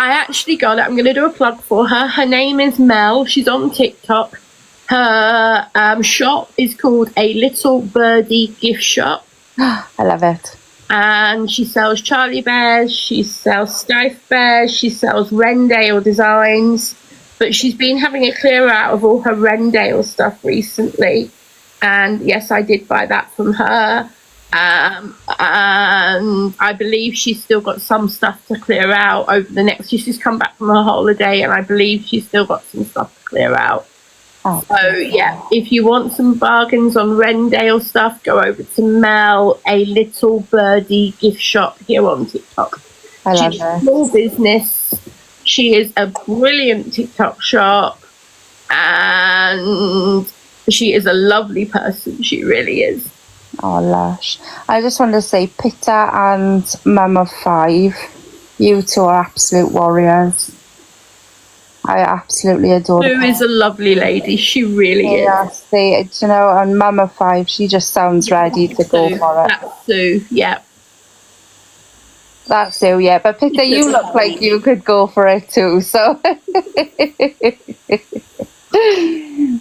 I actually got it. I'm going to do a plug for her. Her name is Mel. She's on TikTok. Her shop is called A Little Birdie Gift Shop. I love it. And she sells Charlie Bears, she sells Stife Bears, she sells Rendale designs. But she's been having a clear out of all her Rendale stuff recently. And yes, I did buy that from her. And I believe she's still got some stuff to clear out over the next. She's just come back from her holiday, and I believe she's still got some stuff to clear out. Oh, so yeah, if you want some bargains on Rendale stuff, go over to Mel, A Little Birdie Gift Shop here on TikTok. I love She's her. a small business. She is a brilliant TikTok shop, and she is a lovely person. She really is. Oh, lush. I just wanted to say, Pitta and Mum of 5, you two are absolute warriors. I absolutely adore Sue is a lovely lady. She really is. Yes, and Mum of 5, she just sounds ready to go for it. That's Sue, yeah. That's Sue, yeah. But Pitta, you look like you could go for it too, so...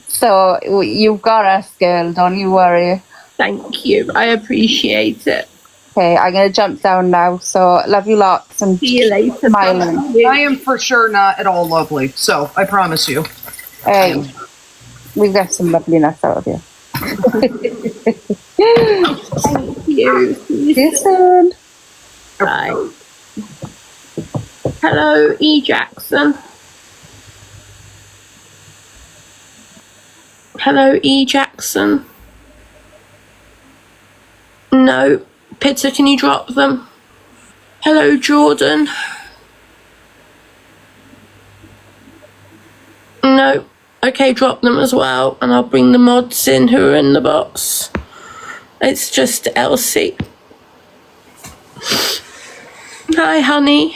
So, you've got us, girl, don't you worry. Thank you. I appreciate it. Okay, I'm going to jump down now. So, love you lots and see you later. Smiling. I am for sure not at all lovely, so I promise you. Hey, we got some loveliness out of you. Thank you. See you soon. Bye. Hello, E. Jackson. Hello, E. Jackson. No. Pitta, can you drop them? Hello, Jordan. No. Okay, drop them as well, and I'll bring the mods in who are in the box. It's just Elsie. Hi, honey.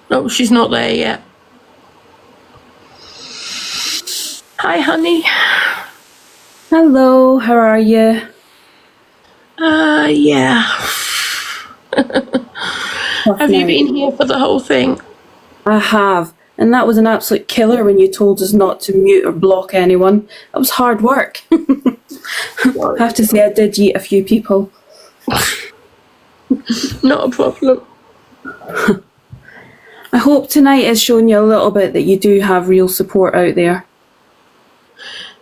Oh, she's not there yet. Hi, honey. Hello, how are you? Yeah. Have you been here for the whole thing? I have, and that was an absolute killer when you told us not to mute or block anyone. That was hard work. I have to say I did yeet a few people. Not a problem. I hope tonight has shown you a little bit that you do have real support out there.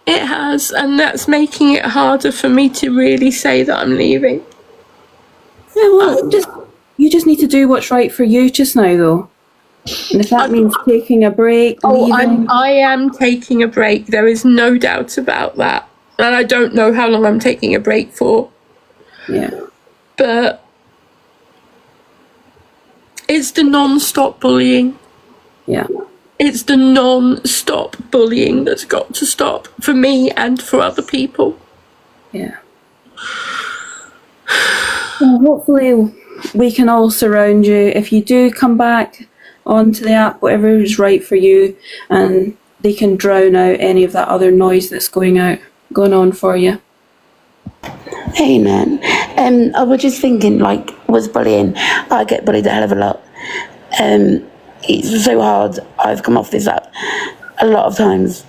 It has, and that's making it harder for me to really say that I'm leaving. Yeah, well, you just need to do what's right for you just now, though. And if that means taking a break, leaving... I am taking a break. There is no doubt about that. And I don't know how long I'm taking a break for. Yeah. But it's the non-stop bullying. Yeah. It's the non-stop bullying that's got to stop for me and for other people. Yeah. Well, hopefully we can all surround you if you do come back onto the app, whatever is right for you, and they can drown out any of that other noise that's going on for you. Hey Nan, I was just thinking, like, with bullying, I get bullied a hell of a lot. It's so hard. I've come off this app a lot of times.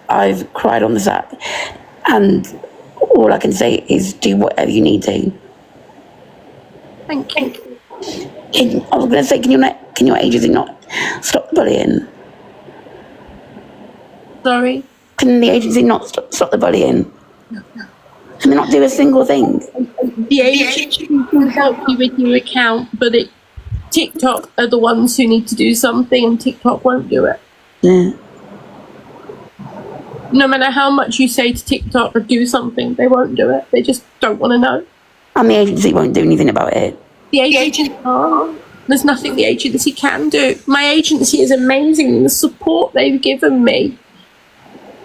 I've cried on this app, and all I can say is do whatever you need to. Thank you. I was going to say, can your agency not stop the bullying? Sorry? Can the agency not stop the bullying? Can they not do a single thing? The agency can help you with your account, but TikTok are the ones who need to do something, and TikTok won't do it. Yeah. No matter how much you say to TikTok or do something, they won't do it. They just don't want to know. And the agency won't do anything about it. The agency can't. There's nothing the agency can do. My agency is amazing. The support they've given me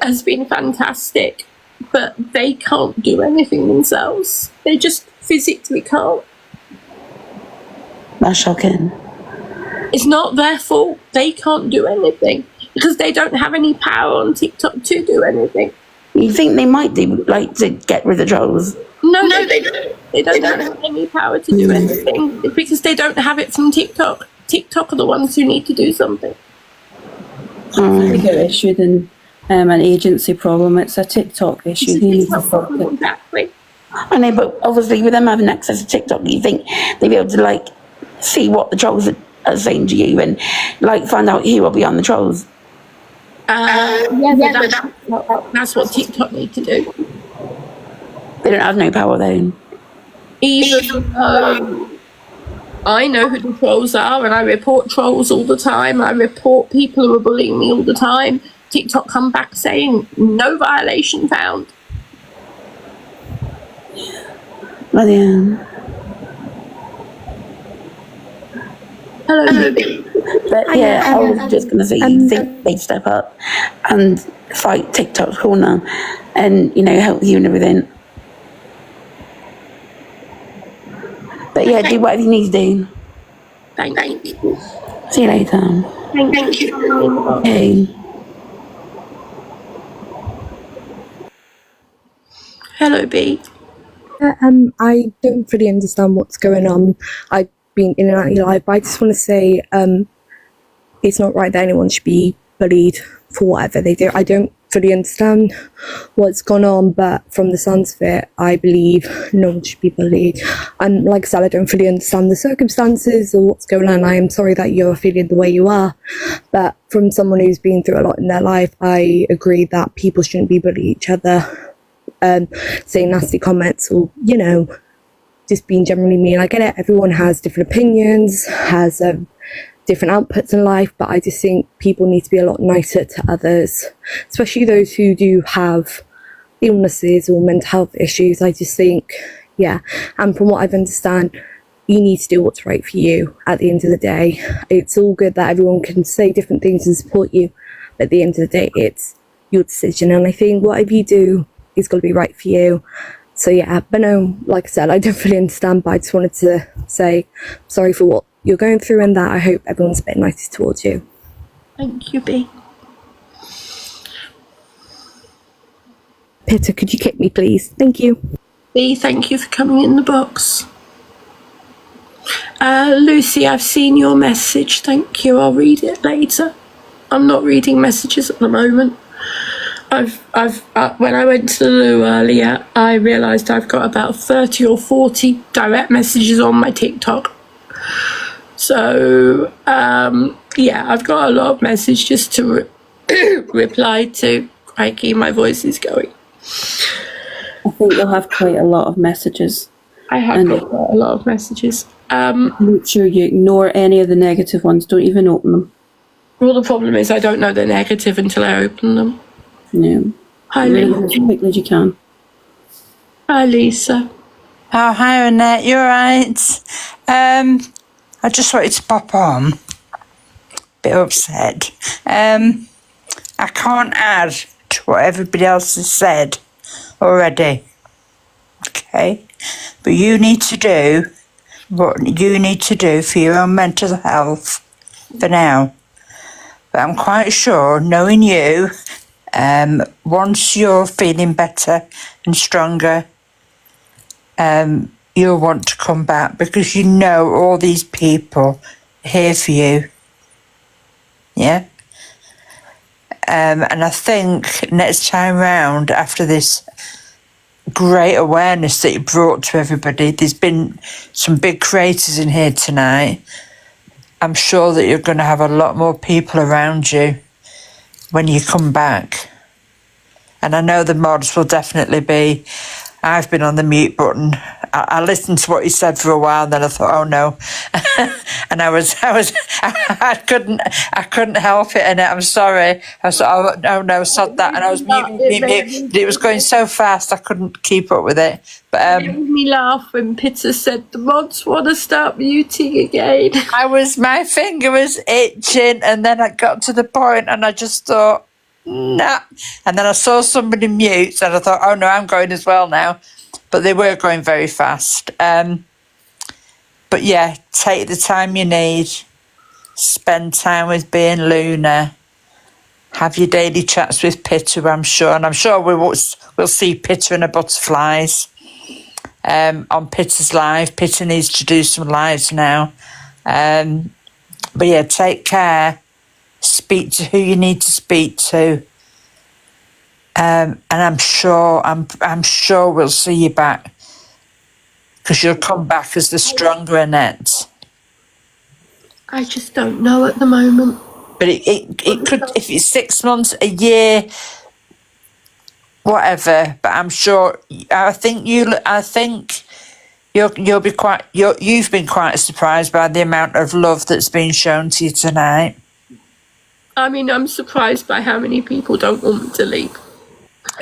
has been fantastic, but they can't do anything themselves. They just physically can't. That's shocking. It's not their fault. They can't do anything because they don't have any power on TikTok to do anything. You think they might do, like, to get rid of trolls? No, they don't. They don't have any power to do anything because they don't have it from TikTok. TikTok are the ones who need to do something. It's a bigger issue than an agency problem. It's a TikTok issue. They need to sort it. Exactly. I know, but obviously with them having access to TikTok, you think they'd be able to, like, see what the trolls are saying to you and, like, find out who are beyond the trolls? That's what TikTok need to do. They don't have no power then. Even though I know who the trolls are and I report trolls all the time, I report people who are bullying me all the time, TikTok come back saying no violation found. Well, yeah. Hello. But yeah, I was just going to say, you think they'd step up and fight TikTok's corner and, you know, help you and everything. But yeah, do whatever you need to do. Thank you. See you later. Thank you. Okay. Hello, B. I don't really understand what's going on. I've been in and out of your life, but I just want to say it's not right that anyone should be bullied for whatever they do. I don't fully understand what's gone on, but from the sounds of it, I believe no one should be bullied. And like I said, I don't fully understand the circumstances or what's going on. I am sorry that you're feeling the way you are, but from someone who's been through a lot in their life, I agree that people shouldn't be bullying each other, saying nasty comments or, you know, just being generally mean. I get it, everyone has different opinions, has different outputs in life, but I just think people need to be a lot nicer to others, especially those who do have illnesses or mental health issues. I just think, yeah, and from what I've understand, you need to do what's right for you at the end of the day. It's all good that everyone can say different things and support you, but at the end of the day, it's your decision, and I think whatever you do is going to be right for you. So yeah, but no, like I said, I don't fully understand, but I just wanted to say sorry for what you're going through and that I hope everyone's a bit nicer towards you. Thank you, B. Peter, could you kick me, please? Thank you. B, thank you for coming in the box. Lucy, I've seen your message. Thank you. I'll read it later. I'm not reading messages at the moment. When I went to the loo earlier, I realised I've got about 30 or 40 direct messages on my TikTok. So, yeah, I've got a lot of messages to reply to. Crikey, my voice is going. I think you'll have quite a lot of messages. I have got quite a lot of messages. Make sure you ignore any of the negative ones. Don't even open them. Well, the problem is I don't know they're negative until I open them. Yeah. Hi, Lisa. Lisa. As quickly as you can. Hi, Lisa. Oh, hi, Annette. You alright? I just wanted to pop on. Bit upset. I can't add to what everybody else has said already. okay? But you need to do what you need to do for your own mental health for now. But I'm quite sure, knowing you, once you're feeling better and stronger, you'll want to come back because you know all these people are here for you. Yeah? And I think next time round, after this great awareness that you brought to everybody, there's been some big creators in here tonight. I'm sure that you're going to have a lot more people around you when you come back. And I know the mods will definitely be. I've been on the mute button. I listened to what you said for a while, and then I thought, oh no, and I couldn't help it, and I'm sorry. I was, oh no, sod that, and I was mute. It was going so fast, I couldn't keep up with it. But it made me laugh when Peter said the mods want to start muting again. my finger was itching, and then I got to the point, and I just thought, nah. And then I saw somebody mute, and I thought, oh no, I'm going as well now. But they were going very fast. But yeah, take the time you need. Spend time with being Luna. Have your daily chats with Pitter, I'm sure. And I'm sure we'll see Pitter and the Butterflies on Pitter's live. Pitter needs to do some lives now. But yeah, take care. Speak to who you need to speak to. And I'm sure we'll see you back because you'll come back as the stronger Annette. I just don't know at the moment. But it could, if it's 6 months, a year, whatever. But I'm sure. I think you'll be quite. You've been quite surprised by the amount of love that's been shown to you tonight. I mean, I'm surprised by how many people don't want me to leave.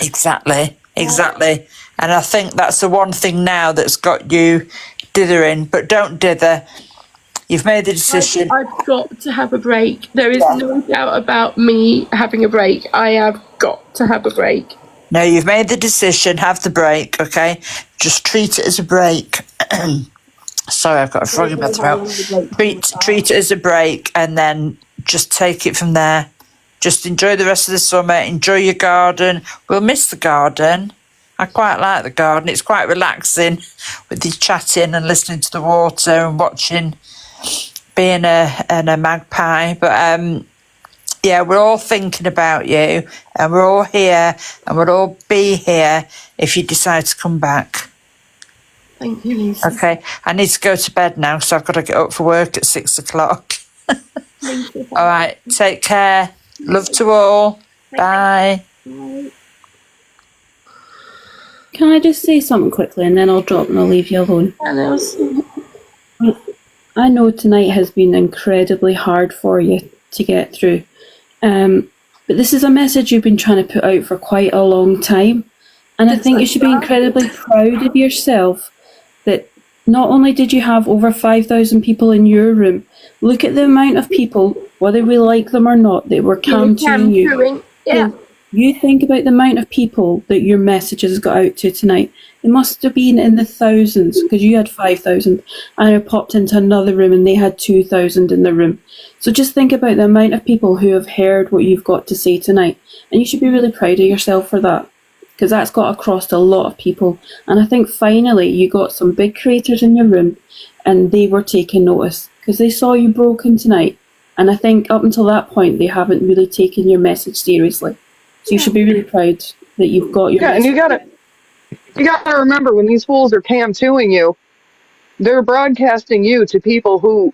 Exactly. And I think that's the one thing now that's got you dithering, but don't dither. You've made the decision. I've got to have a break. There is no doubt about me having a break. I have got to have a break. No, you've made the decision. Have the break, okay? Just treat it as a break. Sorry, I've got a frog in my throat. Treat it as a break and then just take it from there. Just enjoy the rest of the summer. Enjoy your garden. We'll miss the garden. I quite like the garden. It's quite relaxing with you chatting and listening to the water and watching, being a magpie. But yeah, we're all thinking about you and we're all here and we'll all be here if you decide to come back. Thank you, Lisa. Okay, I need to go to bed now because I've got to get up for work at 6 o'clock. All right, take care. Love to all. Bye. Can I just say something quickly and then I'll drop and I'll leave you alone? I know tonight has been incredibly hard for you to get through. But this is a message you've been trying to put out for quite a long time. And I think you should be incredibly proud of yourself that not only did you have over 5,000 people in your room, look at the amount of people, whether we like them or not, that were camping you. Yeah. You think about the amount of people that your messages got out to tonight. It must have been in the thousands because you had 5,000 and I popped into another room and they had 2,000 in the room. So just think about the amount of people who have heard what you've got to say tonight. And you should be really proud of yourself for that because that's got across to a lot of people. And I think finally you got some big creators in your room and they were taking notice because they saw you broken tonight. And I think up until that point, they haven't really taken your message seriously. So you should be really proud that you've got your message. And you gotta remember when these fools are cam 2ing you, they're broadcasting you to people who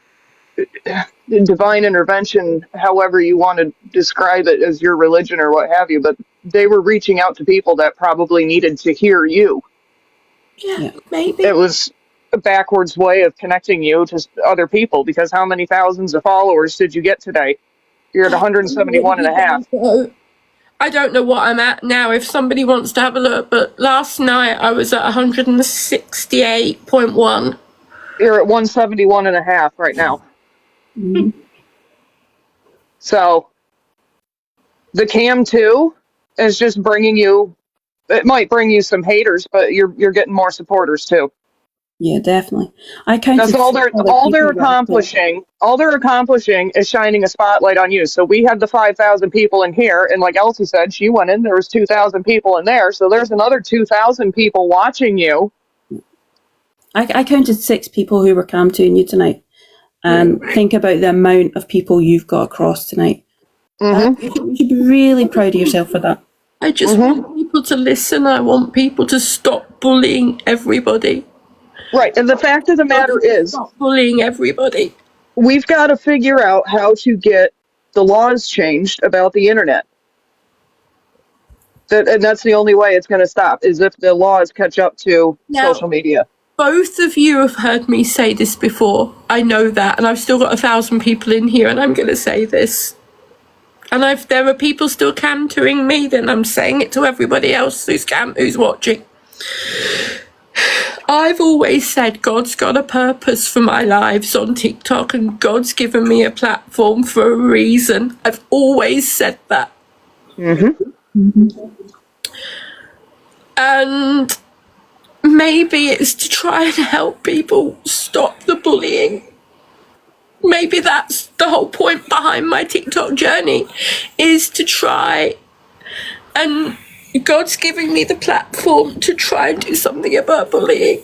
divine intervention, however you want to describe it as your religion or what have you, but they were reaching out to people that probably needed to hear you. Yeah, maybe. It was a backwards way of connecting you to other people because how many thousands of followers did you get today? You're at 171 and a half. I don't know what I'm at now if somebody wants to have a look, but last night I was at 168.1. You're at 171 and a half right now. Mm-hmm. So the cam 2 is just bringing you it might bring you some haters, but you're getting more supporters too. Yeah, definitely. I counted That's all 6 they're other all people they're that I thought- accomplishing. All they're accomplishing is shining a spotlight on you. So we have the 5,000 people in here, and like Elsie said, she went in. There was 2,000 people in there, so there's another 2,000 people watching you. I counted 6 people who were camping you tonight. And think about the amount of people you've got across tonight. You should be really proud of yourself for that. I just want people to listen. I want people to stop bullying everybody. Right, and the fact of the matter is, stop bullying everybody. We've got to figure out how to get the laws changed about the internet. And that's the only way it's going to stop, is if the laws catch up to social media. Both of you have heard me say this before. I know that, and I've still got 1,000 people in here, and I'm going to say this. And if there are people still cantering me, then I'm saying it to everybody else who's watching. I've always said God's got a purpose for my lives on TikTok, and God's given me a platform for a reason. I've always said that. And maybe it's to try and help people stop the bullying. Maybe that's the whole point behind my TikTok journey, is to try, and God's giving me the platform to try and do something about bullying.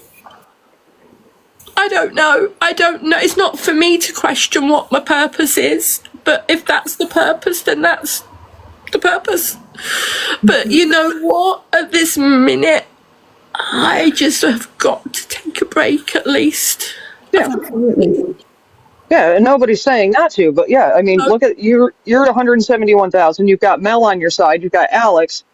I don't know. It's not for me to question what my purpose is, but if that's the purpose, then that's the purpose. But you know what? At this minute, I just have got to take a break at least. Yeah. Yeah, and nobody's saying not to, but yeah, I mean, look at you're at 171,000. You've got Mel on your side. You've got Alex,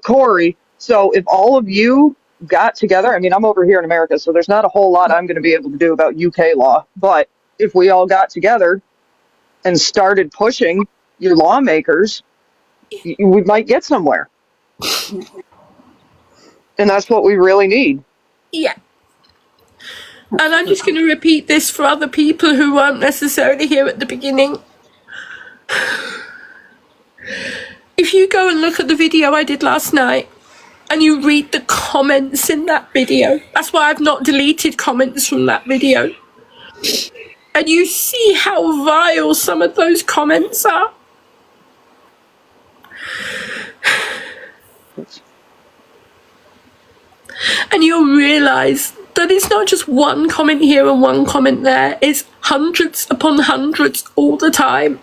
Corey. So if all of you got together, I mean, I'm over here in America, so there's not a whole lot I'm going to be able to do about UK law. But if we all got together and started pushing your lawmakers, we might get somewhere. And that's what we really need. Yeah. And I'm just going to repeat this for other people who weren't necessarily here at the beginning. If you go and look at the video I did last night, and you read the comments in that video, that's why I've not deleted comments from that video, and you see how vile some of those comments are, and you'll realise that it's not just one comment here and one comment there, it's hundreds upon hundreds all the time.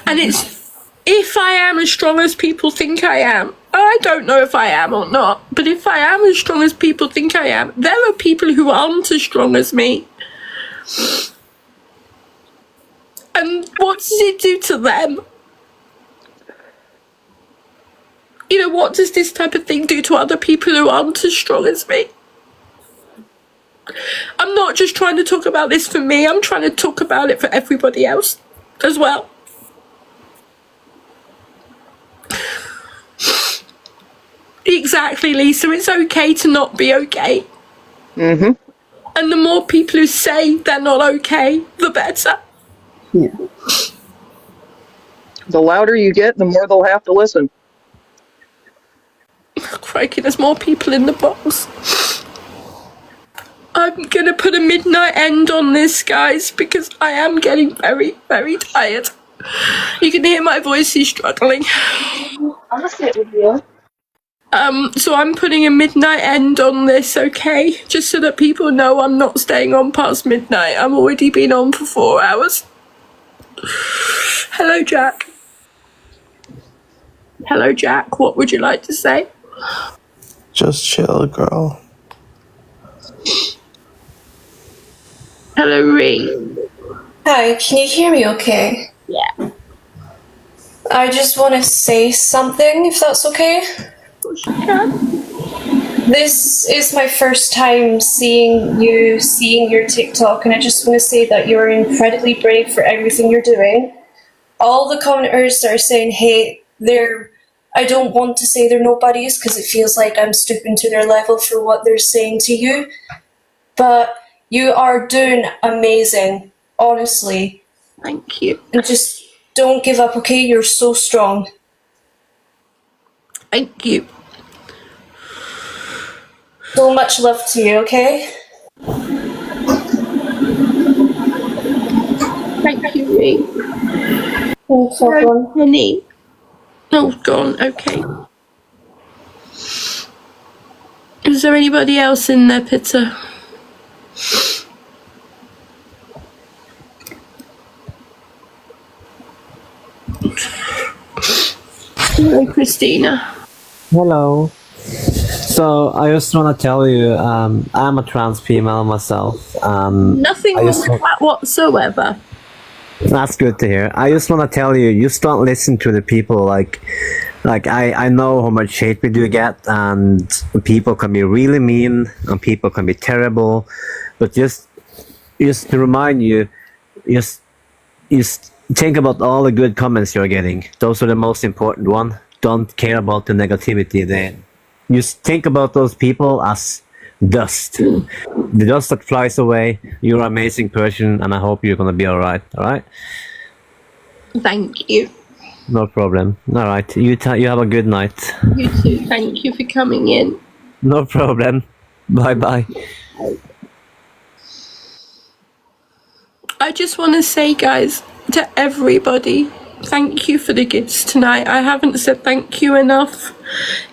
And it's, if I am as strong as people think I am, I don't know if I am or not, but if I am as strong as people think I am, there are people who aren't as strong as me. And what does it do to them? You know, what does this type of thing do to other people who aren't as strong as me? I'm not just trying to talk about this for me, I'm trying to talk about it for everybody else as well. Exactly, Lisa, it's okay to not be okay. And the more people who say they're not okay, the better. Yeah. The louder you get, the more they'll have to listen. Crikey, there's more people in the box. I'm gonna put a midnight end on this, guys, because I am getting very, very tired. You can hear my voice is struggling. I'm gonna sit with you. So I'm putting a midnight end on this, okay? Just so that people know I'm not staying on past midnight. I've already been on for 4 hours. Hello, Jack. Hello, Jack. What would you like to say? Just chill, girl. Hello, Ree. Hi, can you hear me okay? Yeah. I just want to say something, if that's okay. Of course you can. This is my first time seeing your TikTok, and I just want to say that you're incredibly brave for everything you're doing. All the commenters that are saying hate, I don't want to say they're nobodies because it feels like I'm stooping to their level for what they're saying to you. But you are doing amazing, honestly. Thank you. And just don't give up, okay? You're so strong. Thank you. So much love to you, okay? Thank you, Ree. No problem. Honey. Oh, gone. Okay. Is there anybody else in there, Peter? Hello, Christina. Hello. So I just want to tell you, I'm a trans female myself. Nothing I wrong just with that whatsoever. That's good to hear. I just want to tell you, just don't listen to the people. Like I know how much hate we do get, and people can be really mean, and people can be terrible. But just to remind you, just think about all the good comments you're getting. Those are the most important one. Don't care about the negativity there. Just think about those people as dust. The dust that flies away. You're an amazing person, and I hope you're gonna be alright. Alright? Thank you. No problem. Alright. You have a good night. You too. Thank you for coming in. No problem. Bye bye. I just want to say, guys, to everybody, thank you for the gifts tonight. I haven't said thank you enough.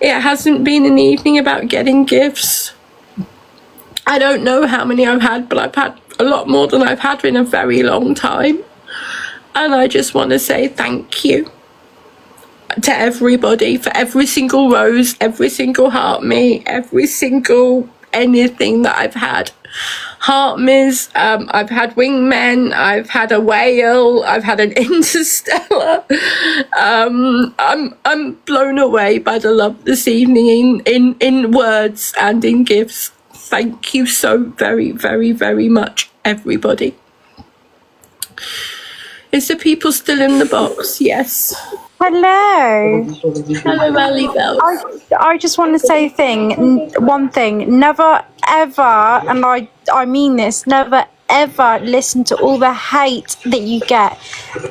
It hasn't been an evening about getting gifts. I don't know how many I've had, but I've had a lot more than I've had in a very long time. And I just want to say thank you to everybody for every single rose, every single heart me, every single anything that I've had. Heartmas, I've had wingmen, I've had a whale, I've had an interstellar. I'm blown away by the love this evening in words and in gifts. Thank you so very, very, very much, everybody. Is the people still in the box? Yes. Hello. Hello, Ali Bell. I just want to say one thing. Never ever, and I mean this, never ever listen to all the hate that you get.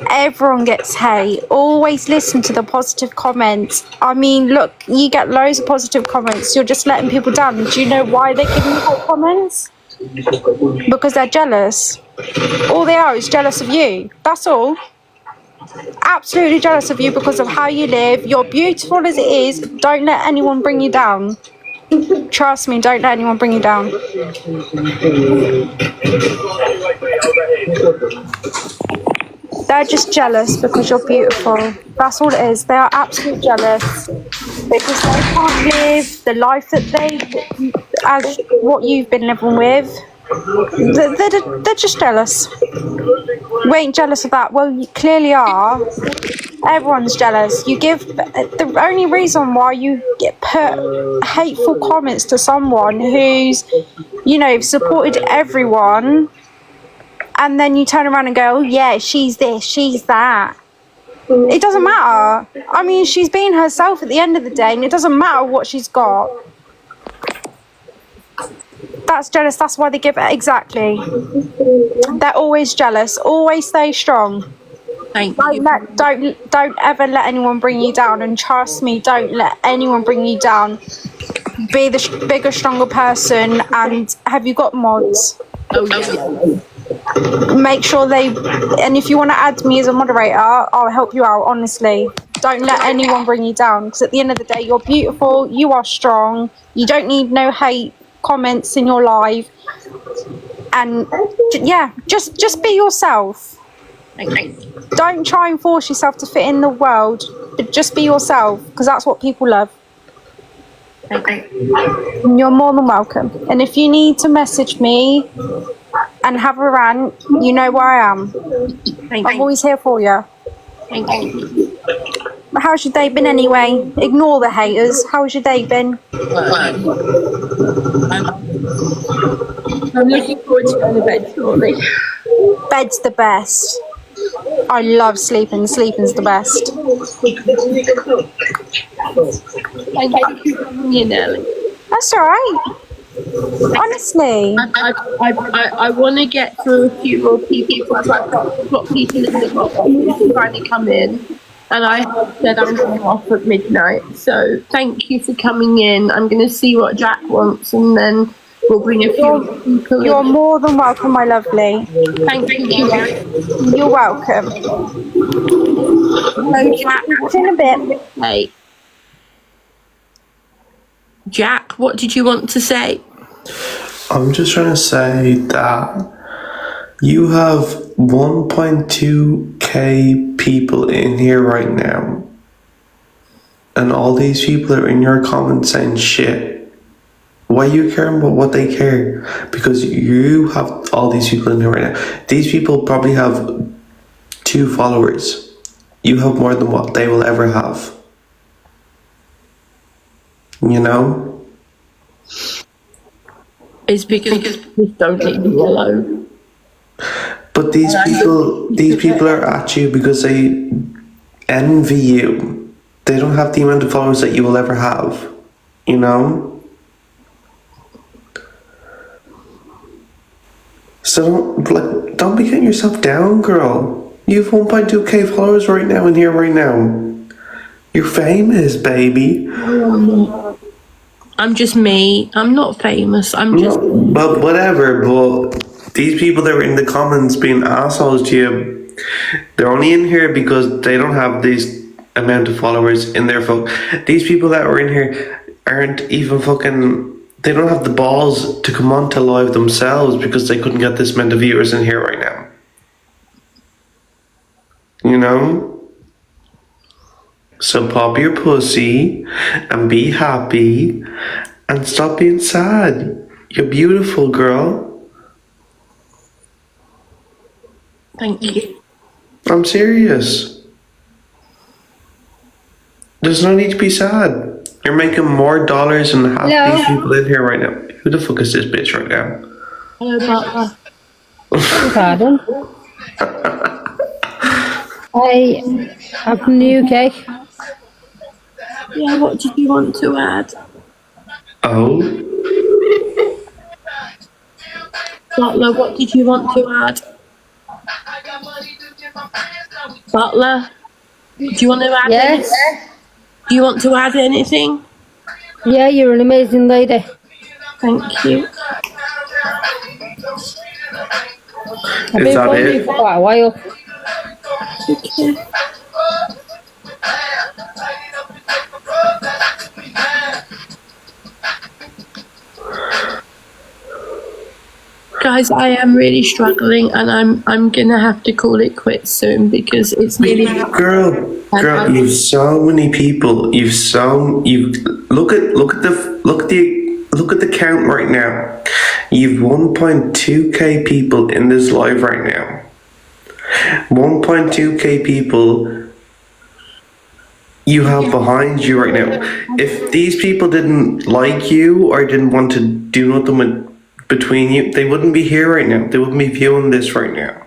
Everyone gets hate. Always listen to the positive comments. I mean, look, you get loads of positive comments. You're just letting people down. Do you know why they're giving you hate comments? Because they're jealous. All they are is jealous of you. That's all. Absolutely jealous of you because of how you live. You're beautiful as it is. Don't let anyone bring you down. Trust me, don't let anyone bring you down. They're just jealous because you're beautiful. That's all it is. They are absolutely jealous because they can't live the life that as what you've been living with. They're just jealous. We ain't jealous of that. Well, you clearly are. Everyone's jealous. You give the only reason why you put hateful comments to someone who's, supported everyone, and then you turn around and go, oh yeah, she's this, she's that. It doesn't matter. I mean, she's being herself at the end of the day, and it doesn't matter what she's got. That's jealous. That's why they give it. Exactly. They're always jealous. Always stay strong. Don't ever let anyone bring you down. And trust me, don't let anyone bring you down. Be the bigger, stronger person. And have you got mods? Oh, yeah. Make sure and if you want to add me as a moderator, I'll help you out, honestly. Don't let anyone bring you down, because at the end of the day, you're beautiful, you are strong, you don't need no hate comments in your life, and yeah, just be yourself. Don't try and force yourself to fit in the world, but just be yourself, because that's what people love. You're more than welcome. And if you need to message me and have a rant, you know where I am. I'm always here for you. How's your day been anyway? Ignore the haters. How's your day been? I'm looking forward to going to bed shortly. Bed's the best. I love sleeping. Sleeping's the best. Thank you for coming in, Ellie. That's all right. Honestly, I want to get through a few more people because I've got people in the box trying to come in. And I said I'm going off at midnight. So thank you for coming in. I'm going to see what Jack wants, and then we'll bring a few people You're in. more than welcome, my lovely. Thank you, Jack. You're welcome. Hello, Jack. See you in a bit. Hey. Jack, what did you want to say? I'm just trying to say that you have 1.2k people in here right now, and all these people are in your comments saying shit. Why are you caring about what they care? Because you have all these people in here right now. These people probably have 2 followers. You have more than what they will ever have. You know? It's because you just don't leave me alone. But these people are at you because they envy you. They don't have the amount of followers that you will ever have. You know? So don't be getting yourself down, girl. You have 1.2k followers right now in here right now. You're famous, baby. I'm just me. I'm not famous. I'm just. But whatever. But these people that were in the comments being assholes to you, they're only in here because they don't have this amount of followers in their phone. These people that were in here aren't even fucking. They don't have the balls to come on to live themselves because they couldn't get this amount of viewers in here right now. You know? So pop your pussy and be happy and stop being sad. You're beautiful, girl. Thank you. I'm serious. There's no need to be sad. You're making more dollars than half these people in here right now. Who the fuck is this bitch right now? Hello, Butler. Pardon? I'm from the UK. Yeah, what did you want to add? Oh? Butler, what did you want to add? Butler, do you want to add Yes. anything? Do you want to add anything? Yeah, you're an amazing lady. Thank you. I've been following you for quite a while. Okay. Guys, I am really struggling, and I'm gonna have to call it quits soon because it's nearly. Girl, you've so many people. You've look at the count right now. You've 1.2k people in this live right now. 1.2k people you have behind you right now. If these people didn't like you or didn't want to do nothing between you, they wouldn't be here right now. They wouldn't be viewing this right now.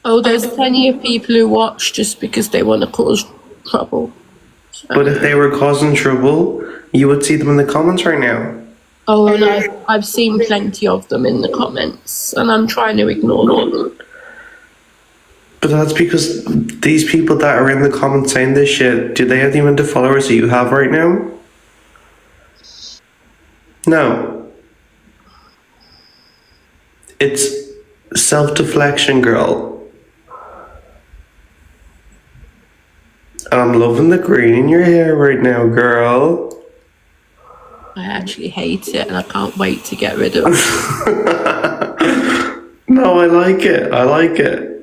Oh, there's plenty of people who watch just because they want to cause trouble. But if they were causing trouble, you would see them in the comments right now. Oh, and I've seen plenty of them in the comments, and I'm trying to ignore them. But that's because these people that are in the comments saying this shit, do they have the amount of followers that you have right now? No. It's self-deflection, girl. I'm loving the green in your hair right now, girl. I actually hate it, and I can't wait to get rid of it. No, I like it. I like it.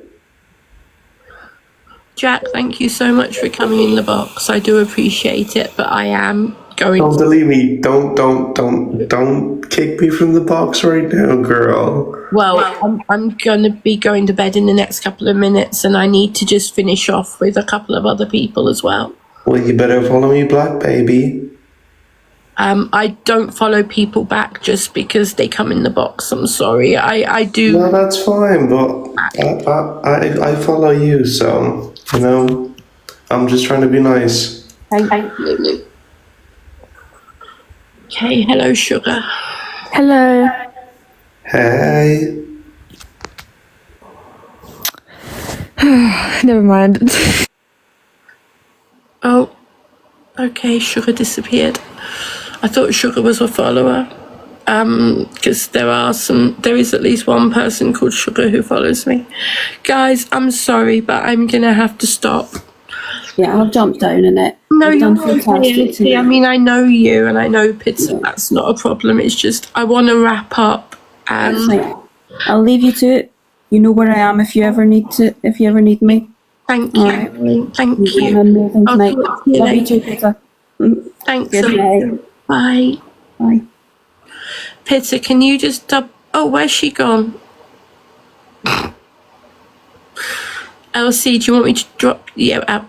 Jack, thank you so much for coming in the box. I do appreciate it, but I am going Don't delete me. Don't kick me from the box right now, girl. Well, I'm going to be going to bed in the next couple of minutes, and I need to just finish off with a couple of other people as well. Well, you better follow me back, baby. I don't follow people back just because they come in the box. I'm sorry. I do. No, that's fine, but I follow you, so, you know, I'm just trying to be nice. Thank you. Okay, hello, Sugar. Hello. Hey. Never mind. Okay, Sugar disappeared. I thought Sugar was a follower. Because there is at least one person called Sugar who follows me. Guys, I'm sorry, but I'm gonna have to stop. Yeah, I'll jump down in it. No, You've you're done fantastic okay. I mean, I know you and I know Pizza. That's not a problem. It's just I want to wrap up. That's fine. I'll leave you to it. You know where I am if you ever need me. Thank All you. right. Thank You've you. done amazing I'll tonight. talk to you Love you later. too, Peter. Thanks. Good night. Bye. Bye. Pizza, can you just oh, where's she gone? Elsie, do you want me to drop? Yeah,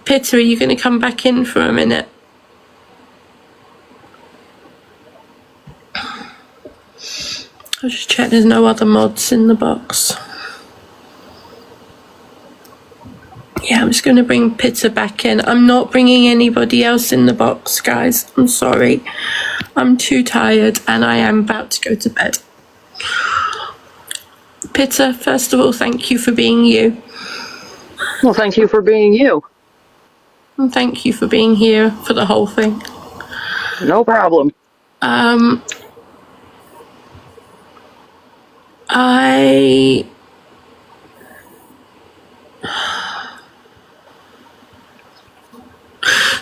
Pizza, are you going to come back in for a minute? I'll just check there's no other mods in the box. Yeah, I'm just going to bring Pizza back in. I'm not bringing anybody else in the box, guys. I'm sorry. I'm too tired and I am about to go to bed. Pizza, first of all, thank you for being you. Well, thank you for being you. And thank you for being here for the whole thing. No problem.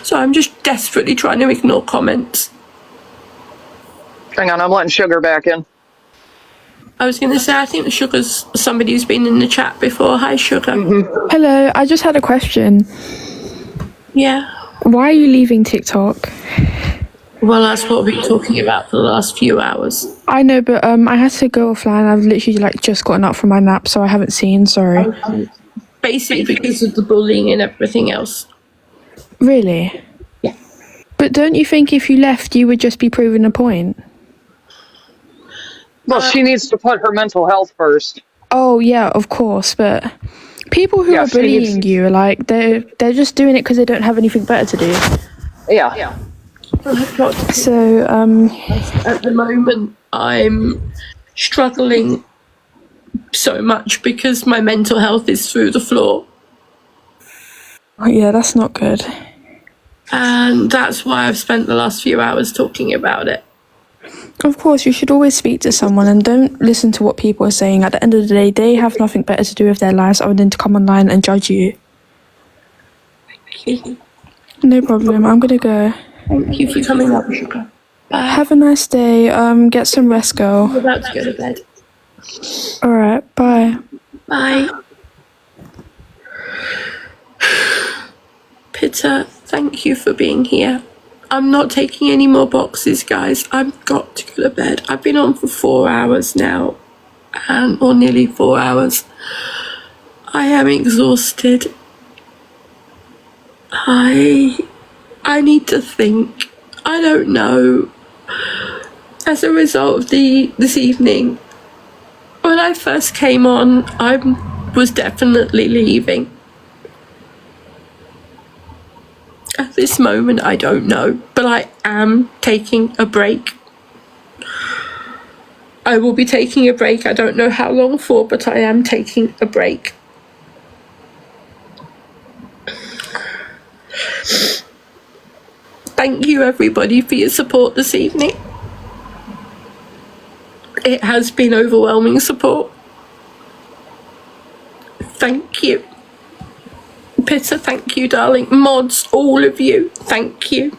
So I'm just desperately trying to ignore comments. Hang on, I'm letting Sugar back in. I was going to say, I think Sugar's somebody who's been in the chat before. Hi, Sugar. Hello, I just had a question. Yeah. Why are you leaving TikTok? Well, that's what we've been talking about for the last few hours. I know, but I had to go offline. I've literally just gotten up from my nap, so I haven't seen. Sorry. Basically because of the bullying and everything else. Really? Yeah. But don't you think if you left, you would just be proving a point? Well, she needs to put her mental health first. Oh yeah, of course. But people who Yeah, are she needs- bullying you, like they're just doing it because they don't have anything better to do. Yeah. So at the moment, I'm struggling so much because my mental health is through the floor. Oh, yeah, that's not good. And that's why I've spent the last few hours talking about it. Of course, you should always speak to someone and don't listen to what people are saying. At the end of the day, they have nothing better to do with their lives other than to come online and judge you. Thank you. No problem. I'm gonna go. Thank you for coming up, Sugar. Bye. Have a nice day. Get some rest, girl. I'm about to go to bed. Alright, bye. Bye. Pizza, thank you for being here. I'm not taking any more boxes, guys. I've got to go to bed. I've been on for 4 hours now, or nearly 4 hours. I am exhausted. I need to think. I don't know. As a result of this evening, when I first came on, I was definitely leaving. At this moment, I don't know, but I am taking a break. I will be taking a break. I don't know how long for, but I am taking a break. Thank you, everybody, for your support this evening. It has been overwhelming support. Thank you. Pizza, thank you, darling. Mods, all of you, thank you.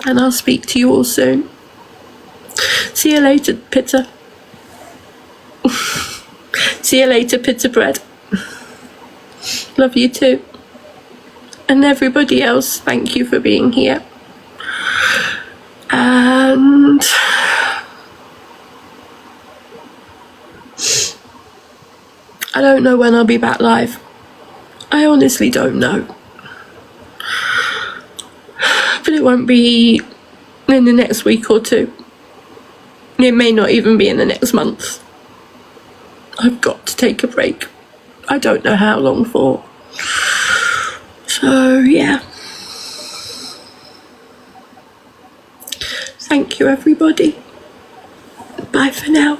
And I'll speak to you all soon. See you later, Pizza. See you later, Pizza Bread. Love you too. And everybody else, thank you for being here. And I don't know when I'll be back live. I honestly don't know. But it won't be in the next week or two. It may not even be in the next month. I've got to take a break. I don't know how long for. So, yeah. Thank you, everybody. Bye for now.